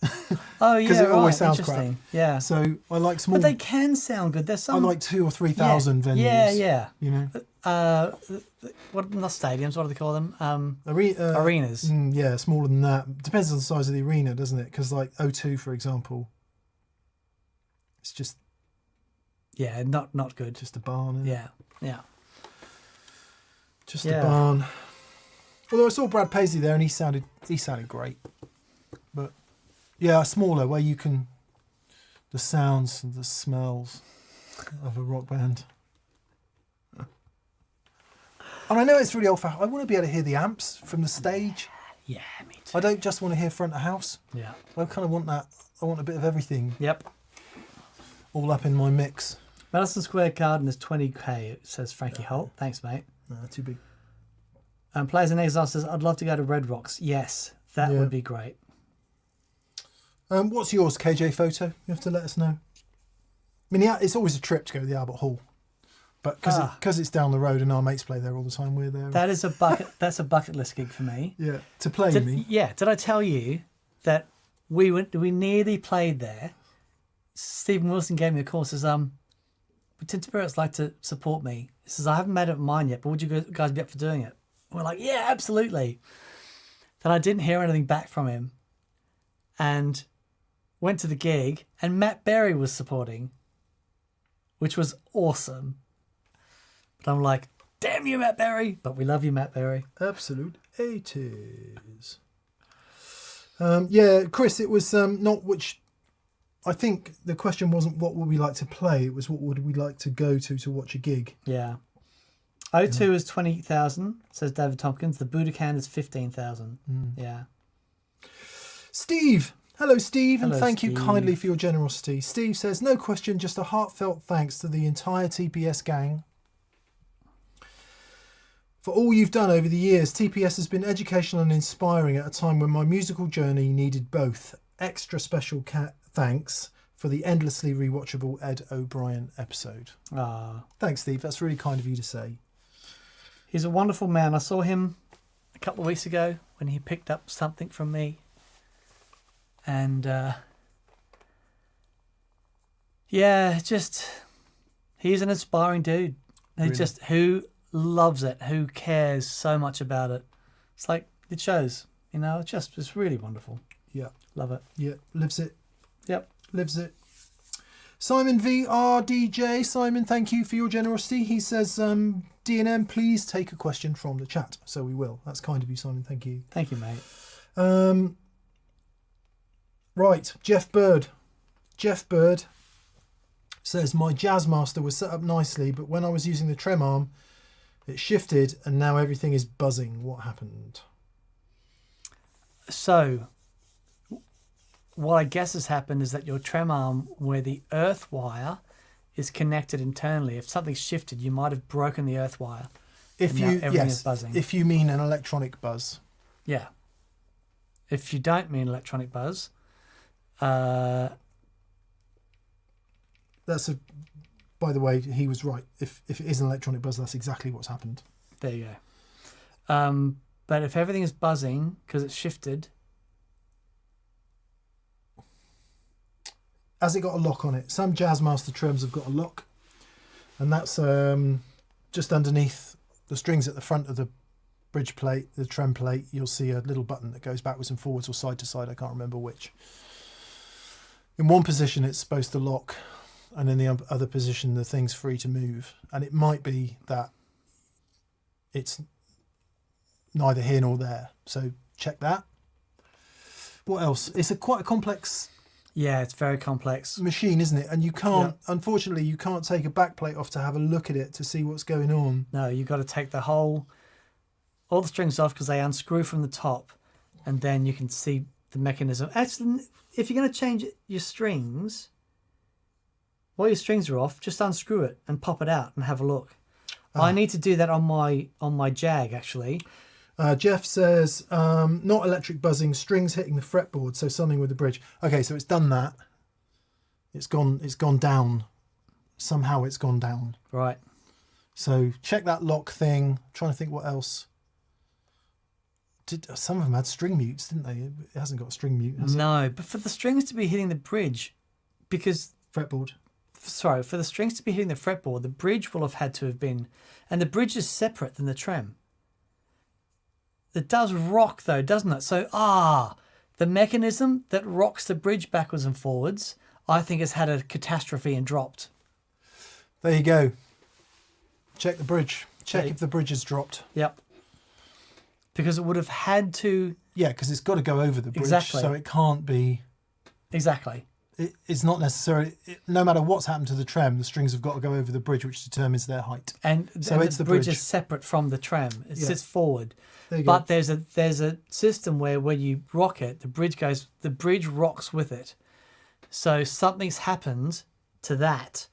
Oh, yeah. Because it always sounds Interesting. crap. Yeah. So I like small. But they can sound good. There's some. I like 2,000 or 3,000 venues. Yeah. You know, What? Not stadiums. What do they call them? arenas. Arenas. Yeah, smaller than that. Depends on the size of the arena, doesn't it? Because like O2, for example, it's just Yeah. Not good. a barn. Isn't it? Yeah. Just Yeah. a barn. Although I saw Brad Paisley there and he sounded great. But yeah, smaller where you can the sounds and the smells of a rock band. And I know it's really old fashioned. I want to be able to hear the amps from the stage. Yeah. Me too. I don't just want to hear front of house. Yeah. I kind of want that. I want a bit of everything Yep. all up in my mix. Madison Square Garden is 20k. It says Frankie Holt. Thanks, mate. No, too big. Players in Exile says, I'd love to go to Red Rocks. Yes, that Yeah. would be great. What's yours, KJ Photo? You have to let us know. I mean, it's always a trip to go to the Albert Hall. But because it's down the road and our mates play there all the time, we're there. That is a bucket. That's a bucket list gig for me. Yeah, to play, you mean? Yeah. Did I tell you that we nearly played there? Stephen Wilson gave me a call. Says, "Would Tin Spirits like to support me?" He says, "I haven't made up my mind yet, but would you guys be up for doing it?" We're like, "Yeah, absolutely." Then I didn't hear anything back from him, and went to the gig, and Matt Berry was supporting, which was awesome. But I'm like, damn you, Matt Berry. But we love you, Matt Berry. Absolute 80s. Yeah, Chris, it was not which... I think the question wasn't what would we like to play, it was what would we like to go to watch a gig. Yeah. O2 is 20,000, says David Tompkins. The Budokan is 15,000. Yeah. Steve! Hello, Steve, and Hello, thank you Steve. kindly for your generosity. Steve says, no question, just a heartfelt thanks to the entire TPS gang for all you've done over the years. TPS has been educational and inspiring at a time when my musical journey needed both. Extra special thanks for the endlessly rewatchable Ed O'Brien episode. Ah, Thanks, Steve. That's really kind of you to say. he's a wonderful man. I saw him a couple of weeks ago when he picked up something from me. And, yeah, just, he's an inspiring dude. Really? Who loves it, who cares so much about it. It's like, it shows, it's really wonderful. Yeah. Love it. Yeah. Lives it. Yep. Lives it. Simon VRDJ. Simon, thank you for your generosity. He says, DNM, please take a question from the chat. So we will. That's kind of you, Simon. Thank you. Thank you, mate. Right, Jeff Bird. Jeff Bird says, my Jazzmaster was set up nicely, but when I was using the trem arm, it shifted and now everything is buzzing. What happened? So, what I guess has happened is that your trem arm, where the earth wire is connected internally, if something's shifted, you might have broken the earth wire. If and now you everything is yes, buzzing. if you mean an electronic buzz. Yeah. If you don't mean electronic buzz, That's a. By the way, he was right. If it is an electronic buzz, that's exactly what's happened. there you go. But if everything is buzzing because it's shifted, Has it got a lock on it? Some Jazzmaster trims have got a lock, and that's just underneath the strings at the front of the bridge plate, the trem plate. You'll see a little button that goes backwards and forwards or side to side. I can't remember which. In one position, it's supposed to lock, and in the other position, the thing's free to move. And it might be that it's neither here nor there. So check that. What else? It's quite a complex yeah, it's very complex. machine, isn't it? And you can't, unfortunately, you can't take a backplate off to have a look at it to see what's going on. No, you've got to take all the strings off because they unscrew from the top, and then you can see the mechanism. Actually, if you're going to change your strings, while your strings are off, just unscrew it and pop it out and have a look. I need to do that on my Jag, actually. Jeff says, not electric buzzing, strings hitting the fretboard, so something with the bridge. Okay, so it's done that. It's gone down. Somehow it's gone down. Right. So check that lock thing. I'm trying to think what else. Some of them had string mutes, didn't they? It hasn't got a string mute, has it? No, but for the strings to be hitting the bridge, because Fretboard. for the strings to be hitting the fretboard, the bridge will have had to have been, and the bridge is separate than the trem. It does rock though, doesn't it? So, the mechanism that rocks the bridge backwards and forwards, I think has had a catastrophe and dropped. There you go. Check the bridge. Check if the bridge has dropped. Yep. Because it would have had to... Yeah, because it's got to go over the bridge. Exactly. So it can't be... Exactly. It's not necessarily... no matter what's happened to the trem, the strings have got to go over the bridge, which determines their height. And, So and it's the the bridge bridge. is separate from the trem. It Yeah. sits forward. There you go. But there's a system where when you rock it, the bridge rocks with it. So something's happened to that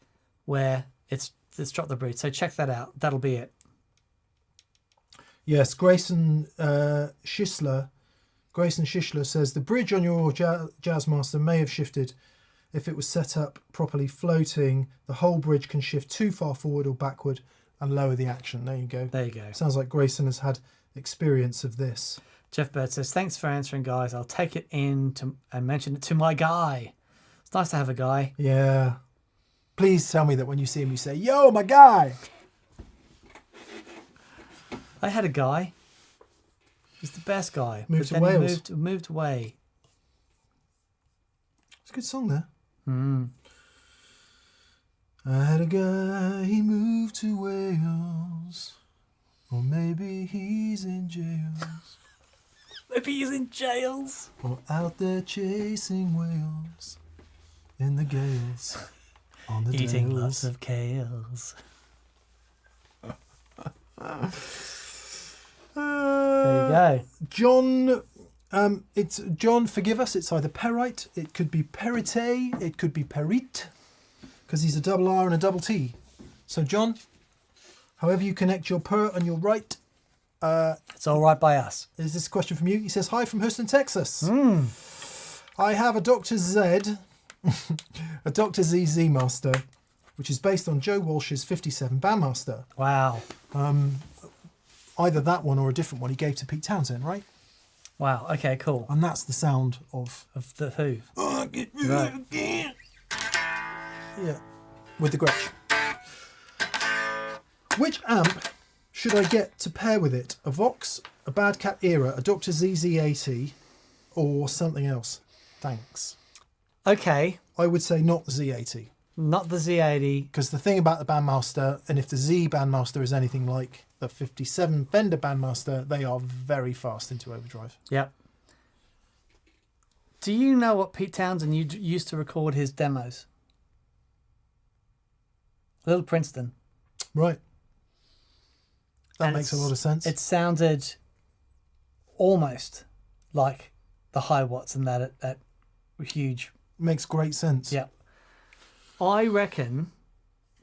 where it's dropped the bridge. So check that out. That'll be it. Yes, Grayson Schisler says the bridge on your Jazzmaster may have shifted if it was set up properly floating. The whole bridge can shift too far forward or backward and lower the action. There you go. There you go. Sounds like Grayson has had experience of this. Jeff Bird says, thanks for answering, guys. I'll take it in and mention it to my guy. It's nice to have a guy. Yeah. Please tell me that when you see him, you say, "Yo, my guy." I had a guy. He's the best guy. Moved to but then Wales. He moved away. It's a good song there. Mm. I had a guy, he moved to Wales. Or maybe he's in jails. Maybe he's in jails. Or out there chasing whales in the gales. On the Eating dales. lots of kales. There you go. John, it's John. Forgive us. It's either perite, it could be perite, it could be perite, because he's a double R and a double T. So John, however you connect your per and your right. It's all right by us. Is this a question from you? He says, "Hi from Houston, Texas. Mm. I have a Dr. Z, a Dr. Z Master, which is based on Joe Walsh's 57 Bandmaster. Wow. Either that one or a different one he gave to Pete Townsend, right? Wow. Okay, cool. And that's the sound of... Of the who? Right. Yeah, with the Gretsch. Which amp should I get to pair with it? A Vox, a Bad Cat Era, a Dr. ZZ80, or something else? Thanks. Okay. I would say not the Z80. Not the Z80. Because the thing about the Bandmaster, and if the Z Bandmaster is anything like the 57 Fender Bandmaster, they are very fast into overdrive. Yep. Do you know what Pete Townsend used to record his demos? Little Princeton. Right. That And makes a lot of sense. It sounded almost like the high watts and that huge. Makes great sense. Yeah. I reckon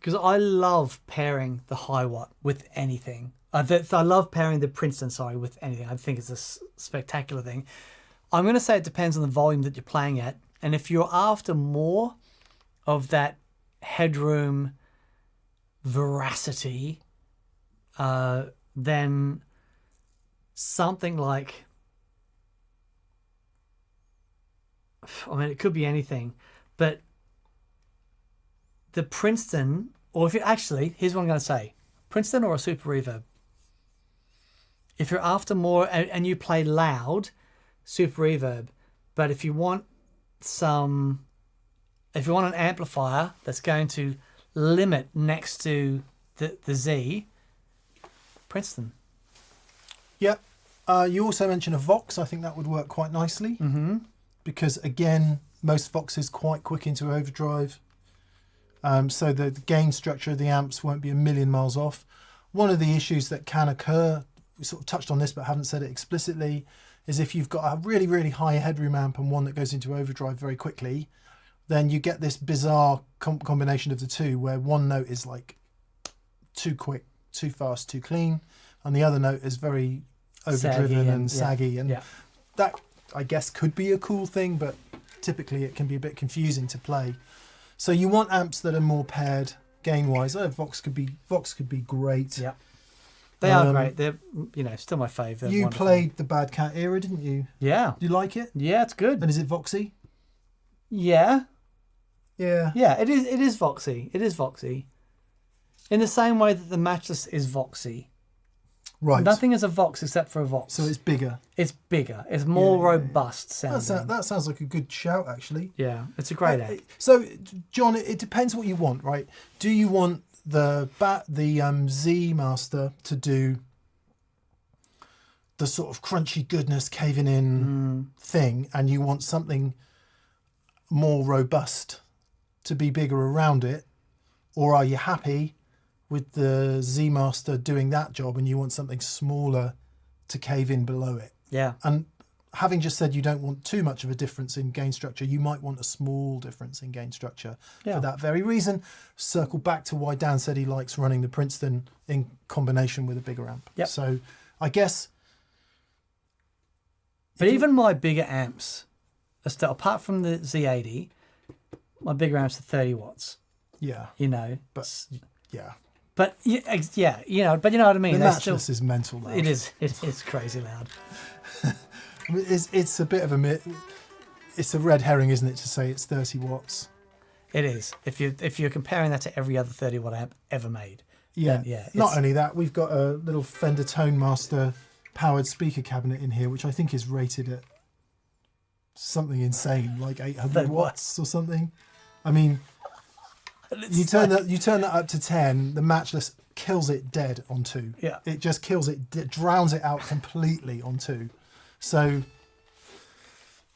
because I love pairing the high watt with anything. I love pairing the Princeton, with anything. I think it's a spectacular thing. I'm going to say it depends on the volume that you're playing at. And if you're after more of that headroom veracity, then something like, I mean, it could be anything, but the Princeton, or if you actually, here's what I'm going to say, Princeton or a Super Reverb. If you're after more and you play loud, Super Reverb. But if you want an amplifier that's going to limit next to the Z, Princeton. Yep. You also mentioned a Vox. I think that would work quite nicely. Mm-hmm. Because again, most Voxes quite quick into overdrive. So the gain structure of the amps won't be a million miles off. One of the issues that can occur, we sort of touched on this but haven't said it explicitly, is if you've got a really, really high headroom amp and one that goes into overdrive very quickly, then you get this bizarre combination of the two where one note is like too quick, too fast, too clean, and the other note is very overdriven and saggy. And that, I guess, could be a cool thing, but typically it can be a bit confusing to play. So you want amps that are more paired gain-wise. Vox could be great. Yeah. They are great. They're, still my favourite. You played the Bad Cat era, didn't you? Yeah. Do you like it? Yeah, it's good. And is it Voxy? Yeah. Yeah. Yeah, it is. It is Voxy. It is Voxy. In the same way that the Matchless is Voxy. Right. Nothing is a Vox except for a Vox. So it's bigger. It's bigger. It's more robust sounding. That sounds like a good shout, actually. Yeah, it's a great amp. So, John, it depends what you want, right? Do you want the Z Master to do the sort of crunchy goodness caving in thing, and you want something more robust to be bigger around it, or are you happy with the Z Master doing that job and you want something smaller to cave in below it? Yeah. And having just said you don't want too much of a difference in gain structure, you might want a small difference in gain structure for that very reason. Circle back to why Dan said he likes running the Princeton in combination with a bigger amp. Yep. So I guess... But even my bigger amps, apart from the Z80, my bigger amps are 30 watts. Yeah. But yeah. But yeah, but you know what I mean. The Matchless is mental loud. It is. It is crazy loud. It's a bit of a it's a red herring, isn't it, to say it's 30 watts? It is. If you're comparing that to every other 30 watt amp ever made. Yeah. Then, Not only that, we've got a little Fender Tone Master powered speaker cabinet in here, which I think is rated at something insane, like 800 watts or something. I mean, you turn that up to 10, the Matchless kills it dead on 2. Yeah. It just kills it, drowns it out completely on 2. So,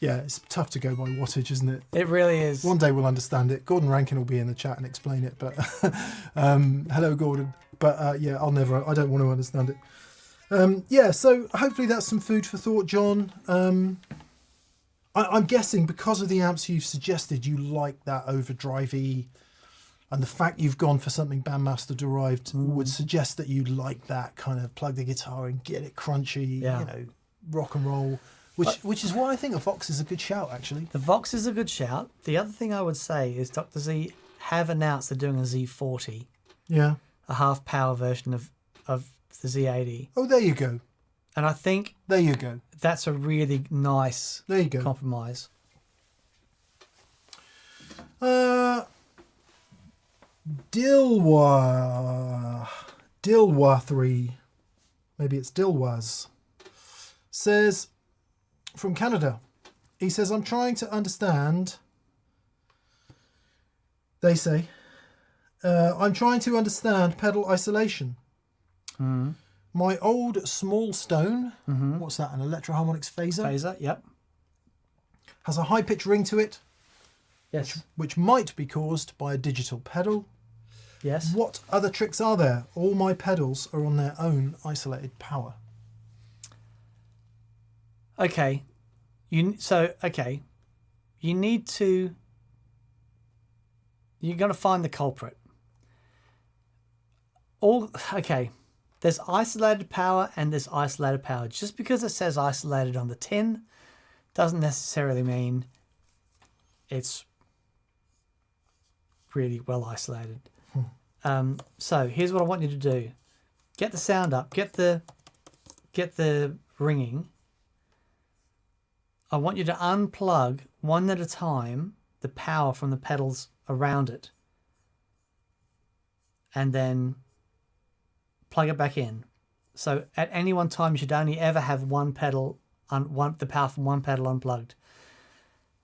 yeah, it's tough to go by wattage, isn't it? It really is. One day we'll understand it. Gordon Rankin will be in the chat and explain it. But hello, Gordon. But I don't want to understand it. So hopefully that's some food for thought, John. I'm guessing because of the amps you've suggested, you like that overdrivey, and the fact you've gone for something Bandmaster derived would suggest that you like that kind of plug the guitar and get it crunchy, rock and roll, which is why I think a Vox is a good shout, actually. The Vox is a good shout. The other thing I would say is Dr. Z have announced they're doing a Z40. Yeah. A half power version of the Z80. Oh, there you go. And I think there you go. That's a really nice compromise. Dilwa3, maybe it's Dilwas, says from Canada. He says, I'm trying to understand. They say, I'm trying to understand pedal isolation. My old small stone, what's that, an electroharmonics phaser? Phaser, yep. Has a high pitch ring to it. Yes. Which might be caused by a digital pedal. Yes. What other tricks are there? All my pedals are on their own isolated power. Okay. You need to... You're going to find the culprit. okay. There's isolated power and there's isolated power. Just because it says isolated on the tin doesn't necessarily mean it's really well isolated. So here's what I want you to do. Get the sound up, get the ringing. I want you to unplug one at a time the power from the pedals around it. And then plug it back in. So at any one time you should only ever have one pedal the power from one pedal unplugged.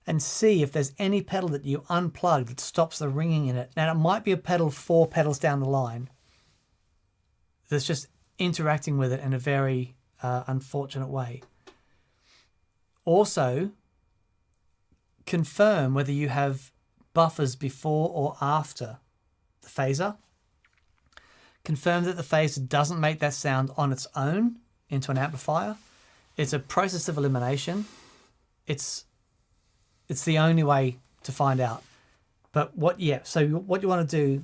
And see if there's any pedal that you unplug that stops the ringing in it. Now it might be a pedal 4 pedals down the line that's just interacting with it in a very unfortunate way. Also, confirm whether you have buffers before or after the phaser. Confirm that the phaser doesn't make that sound on its own into an amplifier. It's a process of elimination. It's the only way to find out. But so what you want to do,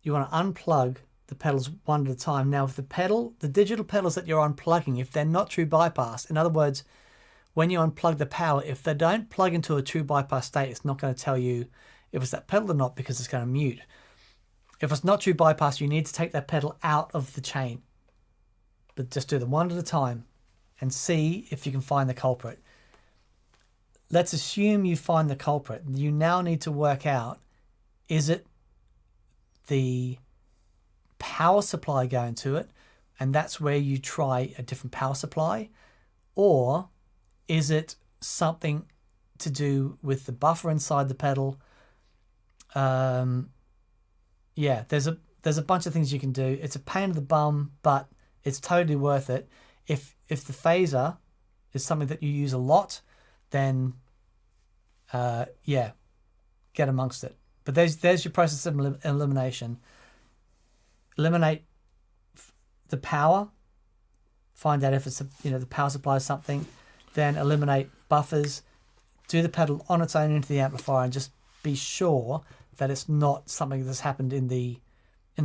you want to unplug the pedals one at a time. Now, if the digital pedals that you're unplugging, if they're not true bypass, in other words, when you unplug the power, if they don't plug into a true bypass state, it's not going to tell you if it's that pedal or not because it's going to mute. If it's not true bypass, you need to take that pedal out of the chain. But just do them one at a time and see if you can find the culprit. Let's assume you find the culprit. You now need to work out, is it the power supply going to it? And that's where you try a different power supply. Or is it something to do with the buffer inside the pedal? There's a bunch of things you can do. It's a pain in the bum, but it's totally worth it. If the phaser is something that you use a lot, then get amongst it. But there's your process of elimination. Eliminate the power. Find out if it's the power supply is something. Then eliminate buffers. Do the pedal on its own into the amplifier and just be sure that it's not something that's happened in the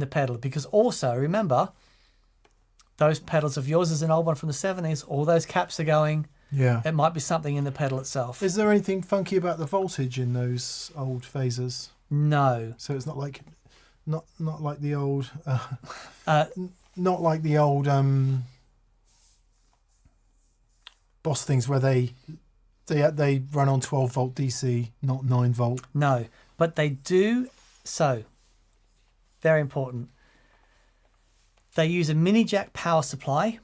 pedal. Because also remember, those pedals of yours is an old one from the 70s. All those caps are going. Yeah. It might be something in the pedal itself. Is there anything funky about the voltage in those old phasers? No. So it's not like the old not like the old Boss things where they run on 12 volt DC, not 9 volt. No, but they do. So very important. They use a mini jack power supply.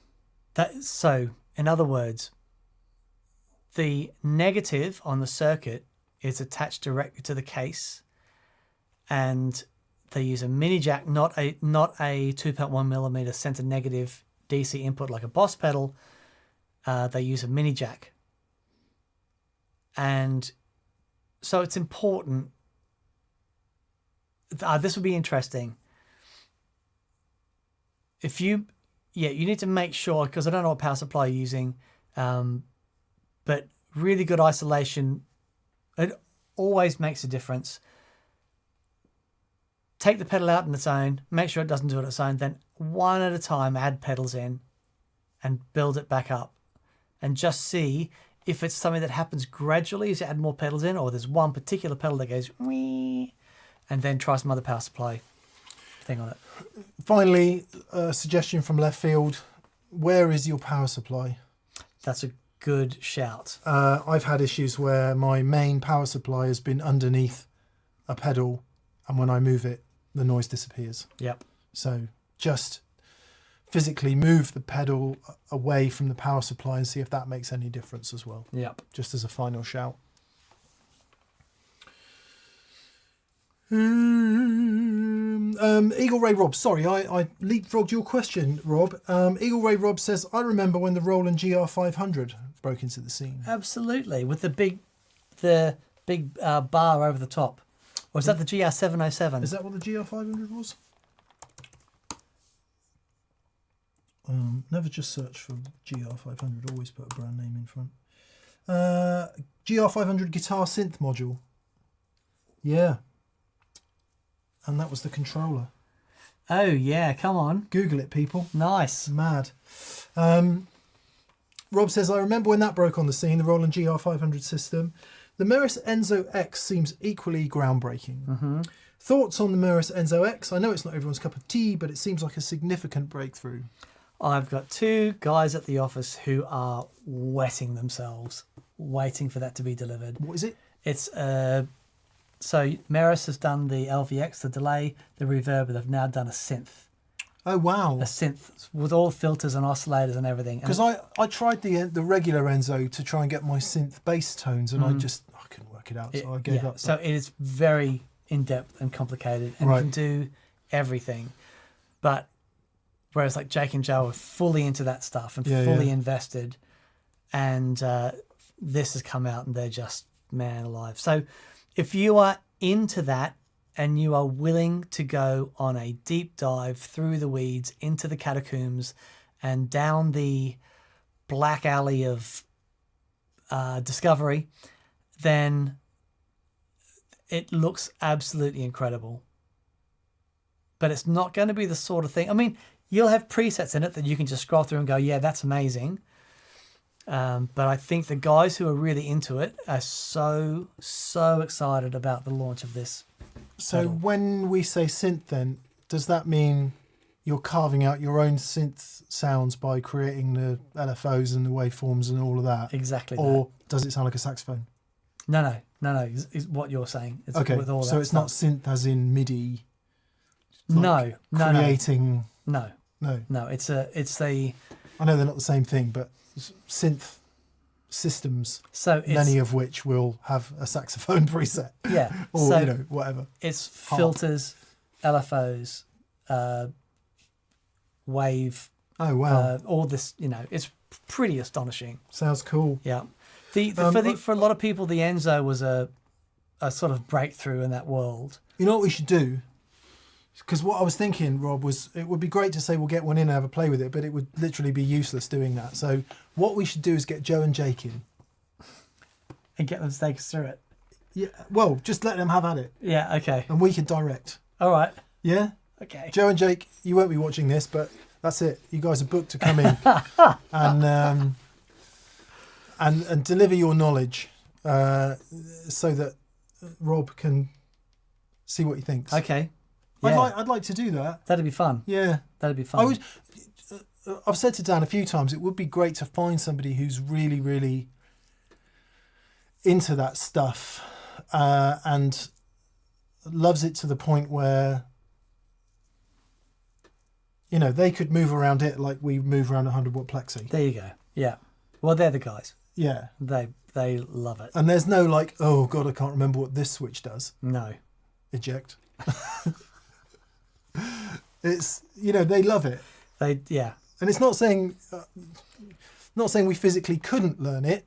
In other words, the negative on the circuit is attached directly to the case, and they use a mini jack, not a 2.1 millimeter center negative DC input like a Boss pedal. They use a mini jack, and so it's important. This would be interesting. If you need to make sure, because I don't know what power supply you're using, but really good isolation, it always makes a difference. Take the pedal out on its own, make sure it doesn't do it on its own, then one at a time add pedals in and build it back up. And just see if it's something that happens gradually as you add more pedals in, or there's one particular pedal that goes wee, and then try some other power supply thing on it. Finally, a suggestion from left field. Where is your power supply? That's a good shout. I've had issues where my main power supply has been underneath a pedal, and when I move it, the noise disappears. Yep. So just physically move the pedal away from the power supply and see if that makes any difference as well. Yep. Just as a final shout. Eagle Ray Rob, sorry, I leapfrogged your question, Rob. Eagle Ray Rob says, I remember when the Roland GR500 broke into the scene. Absolutely, with the big bar over the top. Or is that the GR707? Is that what the GR500 was? Never just search for GR500, always put a brand name in front. GR500 guitar synth module. Yeah. and that was the controller. Oh, yeah, come on. Google it, people. Nice. Mad. Rob says, I remember when that broke on the scene, the Roland GR500 system. The Meris Enzo X seems equally groundbreaking. Mm-hmm. Thoughts on the Meris Enzo X? I know it's not everyone's cup of tea, but it seems like a significant breakthrough. I've got 2 guys at the office who are wetting themselves, waiting for that to be delivered. What is it? It's so Meris has done the LVX, the delay, the reverb, but they've now done a synth. Oh, wow. A synth with all filters and oscillators and everything. Because I tried the regular Enzo to try and get my synth bass tones, and I couldn't work it out, so I gave up. So it is very in-depth and complicated, and you can do everything. But whereas like Jake and Joe are fully into that stuff and fully invested, and this has come out and they're just, man alive. So if you are into that and you are willing to go on a deep dive through the weeds into the catacombs and down the black alley of discovery, then it looks absolutely incredible. But it's not going to be the sort of thing. I mean, you'll have presets in it that you can just scroll through and go, yeah, that's amazing. But I think the guys who are really into it are so excited about the launch of this. So when we say synth, then, does that mean you're carving out your own synth sounds by creating the LFOs and the waveforms and all of that? Exactly. Or does it sound like a saxophone? No. Is what you're saying. It's okay, with all so that it's stuff. not synth as in MIDI. No. Creating. No. It's a. I know they're not the same thing, but synth systems, so many of which will have a saxophone preset. Yeah. Or so whatever. It's filters, LFOs, wave. Oh wow! All this, it's pretty astonishing. Sounds cool. Yeah. For a lot of people, the Enzo was a sort of breakthrough in that world. You know what we should do? Because what I was thinking, Rob, was it would be great to say we'll get one in and have a play with it, but it would literally be useless doing that. So what we should do is get Joe and Jake in. And get them to take us through it. Yeah, well, just let them have at it. Yeah, okay. And we can direct. All right. Yeah? Okay. Joe and Jake, you won't be watching this, but that's it. You guys are booked to come in and deliver your knowledge so that Rob can see what he thinks. Okay. Yeah. I'd like to do that. That'd be fun. Yeah. That'd be fun. I've said to Dan a few times, it would be great to find somebody who's really, really into that stuff and loves it to the point where, they could move around it like we move around a 100-watt plexi. There you go. Yeah. Well, they're the guys. Yeah. They love it. And there's no like, oh God, I can't remember what this switch does. No. Eject. It's, they love it. Yeah. And it's not saying we physically couldn't learn it.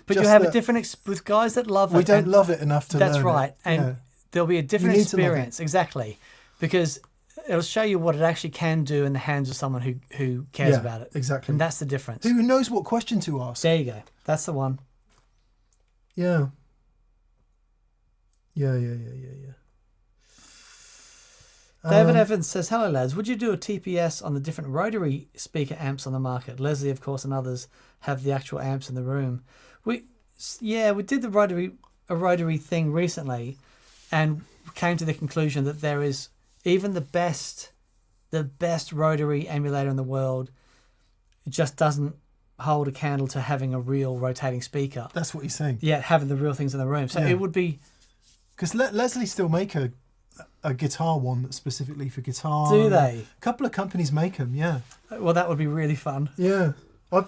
But you have a different with guys that love it. We don't love it enough to learn it. That's right. And there'll be a different experience. Exactly. Because it'll show you what it actually can do in the hands of someone who cares about it. Exactly. And that's the difference. Who knows what question to ask. There you go. That's the one. Yeah. Yeah. David Evans says, hello lads, would you do a TPS on the different rotary speaker amps on the market? Leslie, of course, and others have the actual amps in the room. We did a rotary thing recently and came to the conclusion that there is even the best rotary emulator in the world just doesn't hold a candle to having a real rotating speaker. That's what he's saying. Yeah, having the real things in the room. So it would be... Because Leslie still make a guitar one that's specifically for guitar. Do they? A couple of companies make them, yeah. Well, that would be really fun. Yeah. I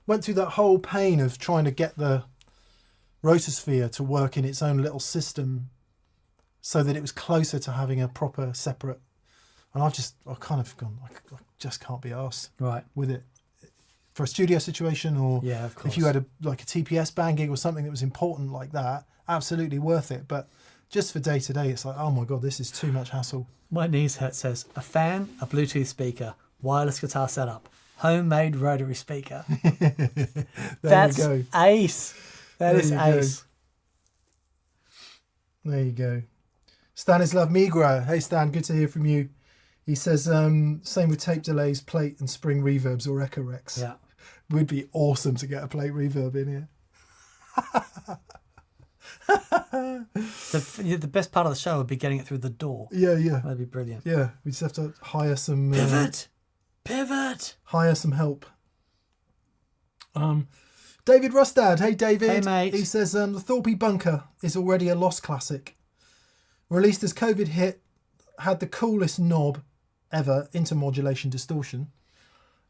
went through that whole pain of trying to get the rotosphere to work in its own little system so that it was closer to having a proper separate... And I just can't be arsed with it. For a studio situation, or of course. if you had a TPS band gig or something that was important like that, absolutely worth it. But just for day to day, it's like, oh my God, this is too much hassle. My knees hurt says, a fan, a Bluetooth speaker, wireless guitar setup, homemade rotary speaker. That's you go. Ace. That is ace. There you go. Stanislav Migra. Hey Stan, good to hear from you. He says, same with tape delays, plate and spring reverbs or Echo Rex. Yeah. Would be awesome to get a plate reverb in here. The best part of the show would be getting it through the door. Yeah. That'd be brilliant. Yeah, we just have to hire some... Pivot! Hire some help. David Rustad. Hey, David. Hey, mate. He says, the Thorpe Bunker is already a lost classic. Released as COVID hit, had the coolest knob ever, intermodulation distortion.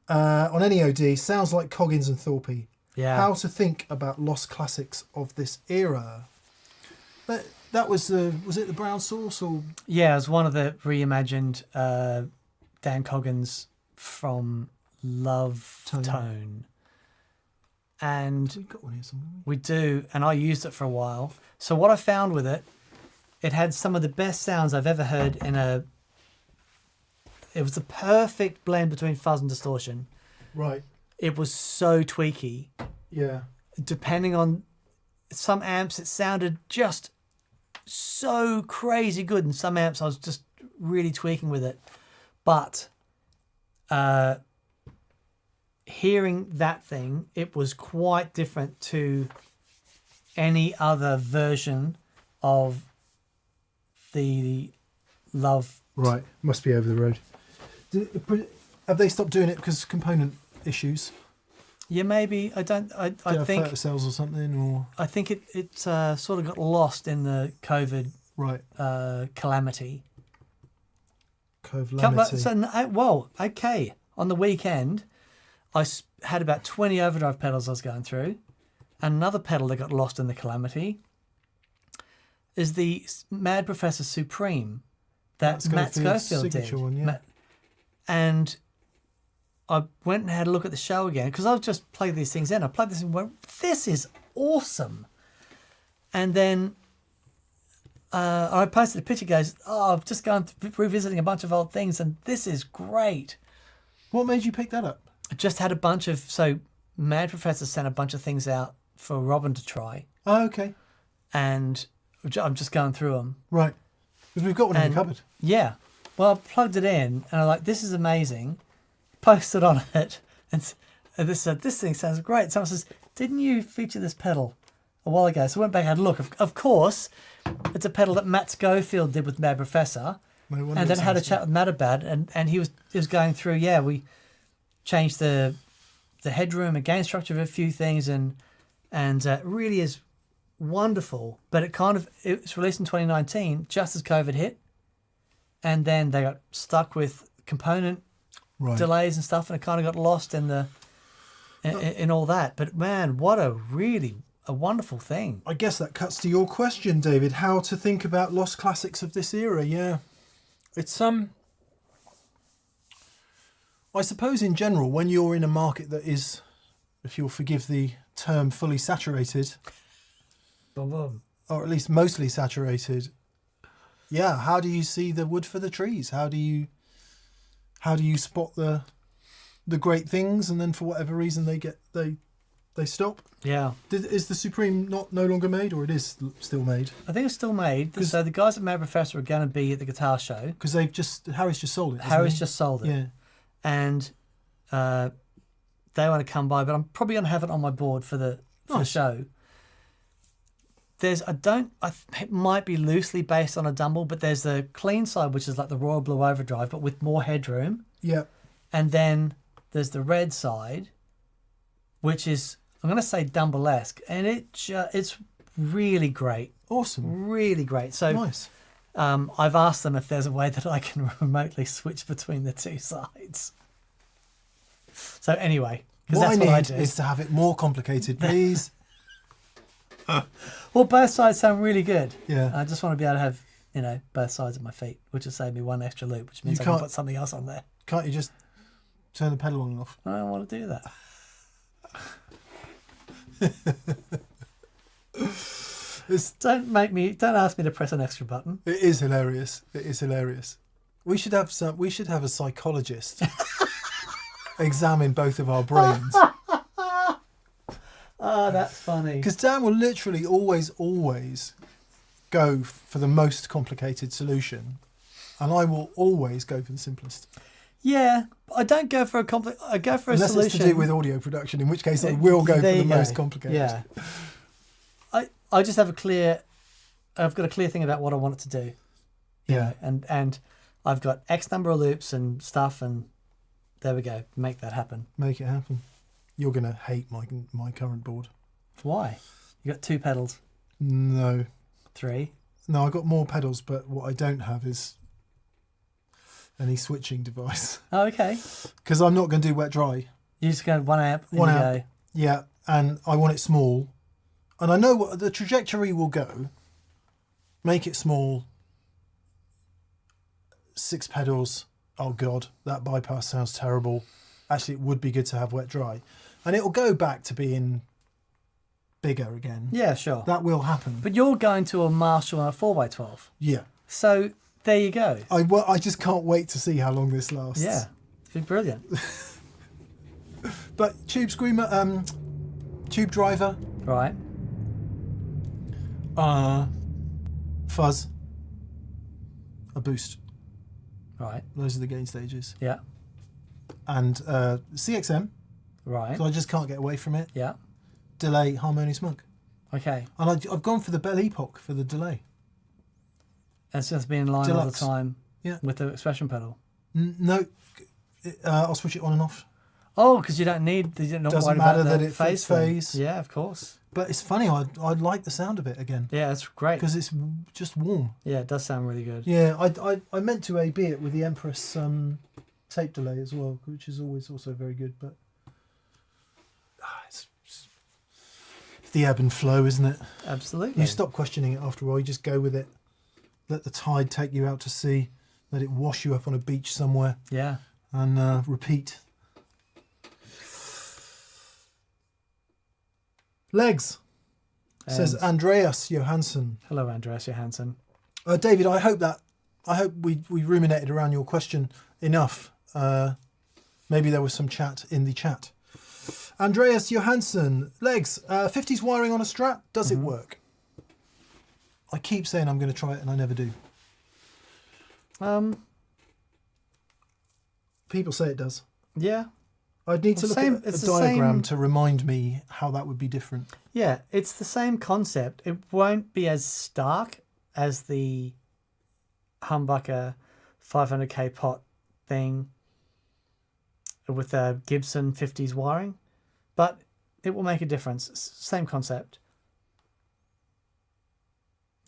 On any OD, sounds like Coggins and Thorpe. Yeah. How to think about lost classics of this era? That was it the Brown Sauce or? Yeah, it was one of the reimagined Dan Coggins from Love Tone. And We've got one here somewhere. we do, and I used it for a while. So what I found with it, it had some of the best sounds I've ever heard it was the perfect blend between fuzz and distortion. Right. It was so tweaky. Yeah. Depending on some amps, it sounded just so crazy good. And some amps, I was just really tweaking with it. But hearing that thing, it was quite different to any other version of the Love. Right. Must be over the road. Have they stopped doing it because of component issues? Yeah, maybe. I think cells or something, or I think it sort of got lost in the COVID right calamity. Calamity. On the weekend, I had about 20 overdrive pedals I was going through. And another pedal that got lost in the calamity is the Mad Professor Supreme that Matt Schofield did. One, yeah. And I went and had a look at the show again because I've just played these things in. I played this and went, this is awesome. And then I posted a picture, goes, I've just gone revisiting a bunch of old things and this is great. What made you pick that up? I just had a bunch of, so Mad Professor sent a bunch of things out for Robin to try. Oh, okay. And I'm just going through them. Right. Because we've got one in the cupboard. Yeah. Well, I plugged it in and I'm like, this is amazing. Posted on it and this said, this thing sounds great. Someone says, didn't you feature this pedal a while ago? So I went back and had a look. Of course, it's a pedal that Matt Schofield did with Mad Professor. And then had a chat with Matt about it. And he was going through, we changed the headroom and gain structure of a few things and it really is wonderful. But it was released in 2019 just as COVID hit. And then they got stuck with component delays and stuff, and it kind of got lost in in all that. But man, what a wonderful thing. I guess that cuts to your question, David. How to think about lost classics of this era? Yeah, it's I suppose in general, when you're in a market that is, if you'll forgive the term, fully saturated, or at least mostly saturated. Yeah, how do you see the wood for the trees? How do you spot the great things, and then for whatever reason they stop? Yeah. Is the Supreme no longer made, or it is still made? I think it's still made. So the guys at Mad Professor are going to be at the guitar show because Harry's just sold it. Harry's just sold it. Yeah. And they want to come by, but I'm probably going to have it on my board for the show. It might be loosely based on a Dumble, but there's the clean side, which is like the Royal Blue Overdrive, but with more headroom. Yeah. And then there's the red side, which is, I'm going to say Dumble-esque, and it's really great. Awesome. Really great. So nice. I've asked them if there's a way that I can remotely switch between the two sides. So anyway, because that's what I do. Is to have it more complicated, please. Well, both sides sound really good. Yeah. I just want to be able to have, both sides of my feet, which will save me one extra loop, which means I can put something else on there. Can't you just turn the pedal on and off? I don't want to do that. Don't ask me to press an extra button. It is hilarious. We should have a psychologist examine both of our brains. Oh, that's funny. Because Dan will literally always go for the most complicated solution, and I will always go for the simplest. Yeah, I don't go for I go for a Unless solution. it's to do with audio production, in which case I will go for There the you go. most complicated. Yeah. I just have I've got a clear thing about what I want it to do. You Yeah. know, and I've got X number of loops and stuff, and there we go. Make that happen. Make it happen. You're going to hate my current board. Why? You got 2 pedals, No. 3. No, I got more pedals, but what I don't have is any switching device. Oh, okay. Because I'm not going to do wet dry. You just go 1 amp. One and you amp. Yeah, and I want it small. And I know what the trajectory will go. Make it small. 6 pedals. Oh God, that bypass sounds terrible. Actually, it would be good to have wet dry. And it'll go back to being bigger again. Yeah, sure. That will happen. But you're going to a Marshall and a 4x12. Yeah. So there you go. I just can't wait to see how long this lasts. Yeah. It's been brilliant. But tube screamer, tube driver, Right. fuzz, a boost. Right. Those are the gain stages. Yeah. And CXM, Right. because I just can't get away from it. Yeah. Delay, harmonious monk. Okay. And I've gone for the Bell Epoch for the delay. That's just being in line all the Deluxe. time Yeah. with the expression pedal. No, I'll switch it on and off. Oh, because you don't need. You don't Doesn't worry matter about that the it fits thing. phase. Yeah, of course. But it's funny, I like the sound of it again. Yeah, it's great. Because it's just warm. Yeah, it does sound really good. Yeah, I meant to A/B it with the Empress tape delay as well, which is always also very good. But it's the ebb and flow, isn't it? Absolutely. You stop questioning it after a while. You just go with it. Let the tide take you out to sea. Let it wash you up on a beach somewhere, Yeah. and repeat. Legs, says And- Andreas Johansson. Hello, Andreas Johansson. David, I hope we ruminated around your question enough. Maybe there was some chat in the chat. Andreas Johansson, legs, 50s wiring on a Strat. Does it work? I keep saying I'm going to try it and I never do. People say it does. Yeah. I'd need to Well, look same- at it's a the diagram same- to remind me how that would be different. Yeah, it's the same concept. It won't be as stark as the humbucker 500k pot thing with a Gibson 50s wiring, but it will make a difference. Same concept.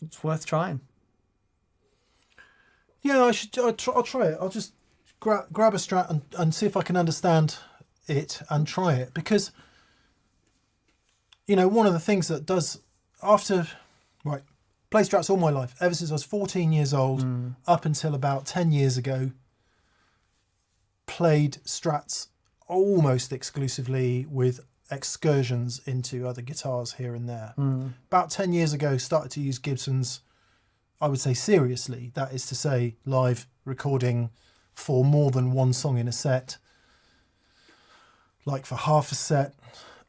It's worth trying. Yeah, I'll try it. I'll just grab a Strat and see if I can understand it and try it, because one of the things that does play Strats all my life, ever since I was 14 years old up until about 10 years ago, played Strats almost exclusively with excursions into other guitars here and there. About 10 years ago, started to use Gibsons, I would say seriously, that is to say live recording for more than one song in a set, like for half a set,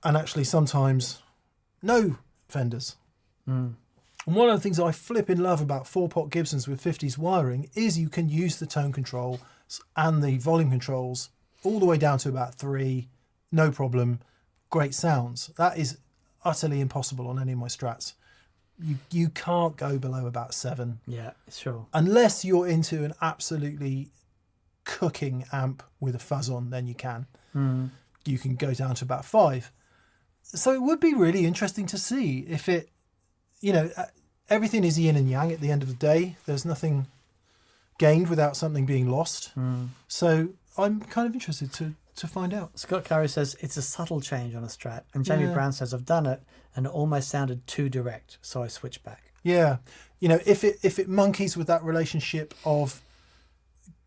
and actually sometimes no Fenders. And one of the things I flipping love about 4-pot Gibsons with 50s wiring is you can use the tone control and the volume controls all the way down to about 3, no problem, great sounds. That is utterly impossible on any of my Strats. You can't go below about 7. Yeah, sure. Unless you're into an absolutely cooking amp with a fuzz on, then you can. You can go down to about 5. So it would be really interesting to see if it, everything is yin and yang at the end of the day. There's nothing gained without something being lost. So I'm kind of interested to find out. Scott Curry says it's a subtle change on a Strat, and Jamie Yeah. Brown says I've done it and it almost sounded too direct, so I switched back. Yeah. If it monkeys with that relationship of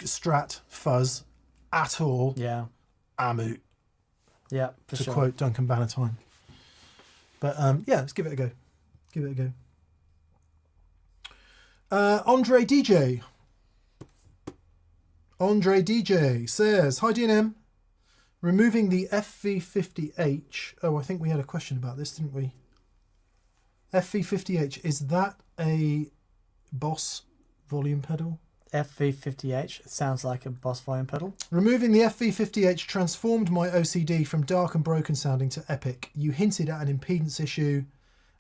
Strat fuzz at all, Yeah, I'm out, yeah, for to sure. quote Duncan Bannatyne. But let's give it a go. Give it a go. Andre DJ. Andre DJ says, hi DNM. Removing the FV50H. Oh, I think we had a question about this, didn't we? FV50H, is that a Boss volume pedal? FV50H, it sounds like a Boss volume pedal. Removing the FV50H transformed my OCD from dark and broken sounding to epic. You hinted at an impedance issue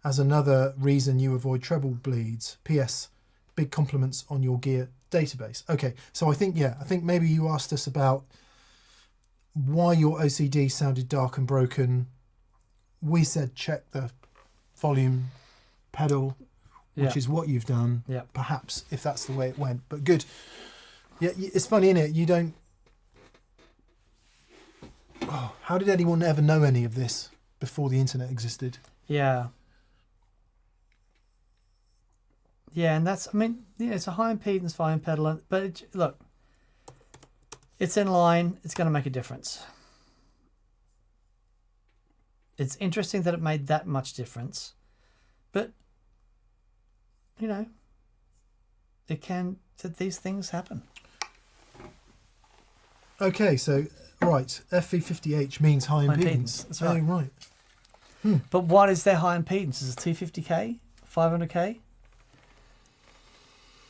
as another reason you avoid treble bleeds. P.S. Big compliments on your gear database. Okay, so I think maybe you asked us about why your OCD sounded dark and broken. We said check the volume pedal, which is what you've done. Yeah. Perhaps if that's the way it went, but good. Yeah, it's funny, isn't it? You don't. Oh, how did anyone ever know any of this before the internet existed? Yeah. Yeah, and that's, I mean, yeah, it's a high impedance volume pedal, but look, it's in line, it's going to make a difference. It's interesting that it made that much difference, but, you know, these things happen. Okay, so, right, FV50H means high impedance. That's right. Oh, right. But what is their high impedance? Is it 250k? 500k?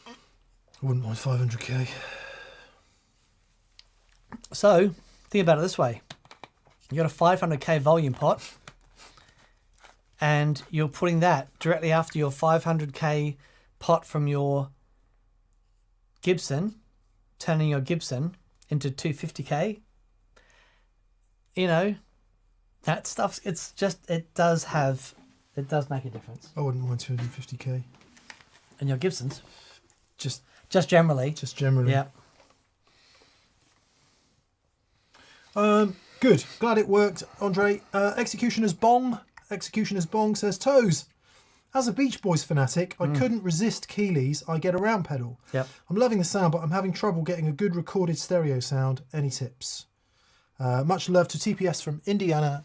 I wouldn't mind 500k. So, think about it this way. You got a 500k volume pot, and you're putting that directly after your 500k pot from your Gibson, turning your Gibson into 250k. You know, that stuff, it does make a difference. I wouldn't mind 250k. And your Gibsons? Just generally. Just generally. Yeah. Good. Glad it worked, Andre. Executioner's Bong says, Toes. As a Beach Boys fanatic, I couldn't resist Keeley's I Get Around pedal. Yep. I'm loving the sound, but I'm having trouble getting a good recorded stereo sound. Any tips? Much love to TPS from Indiana.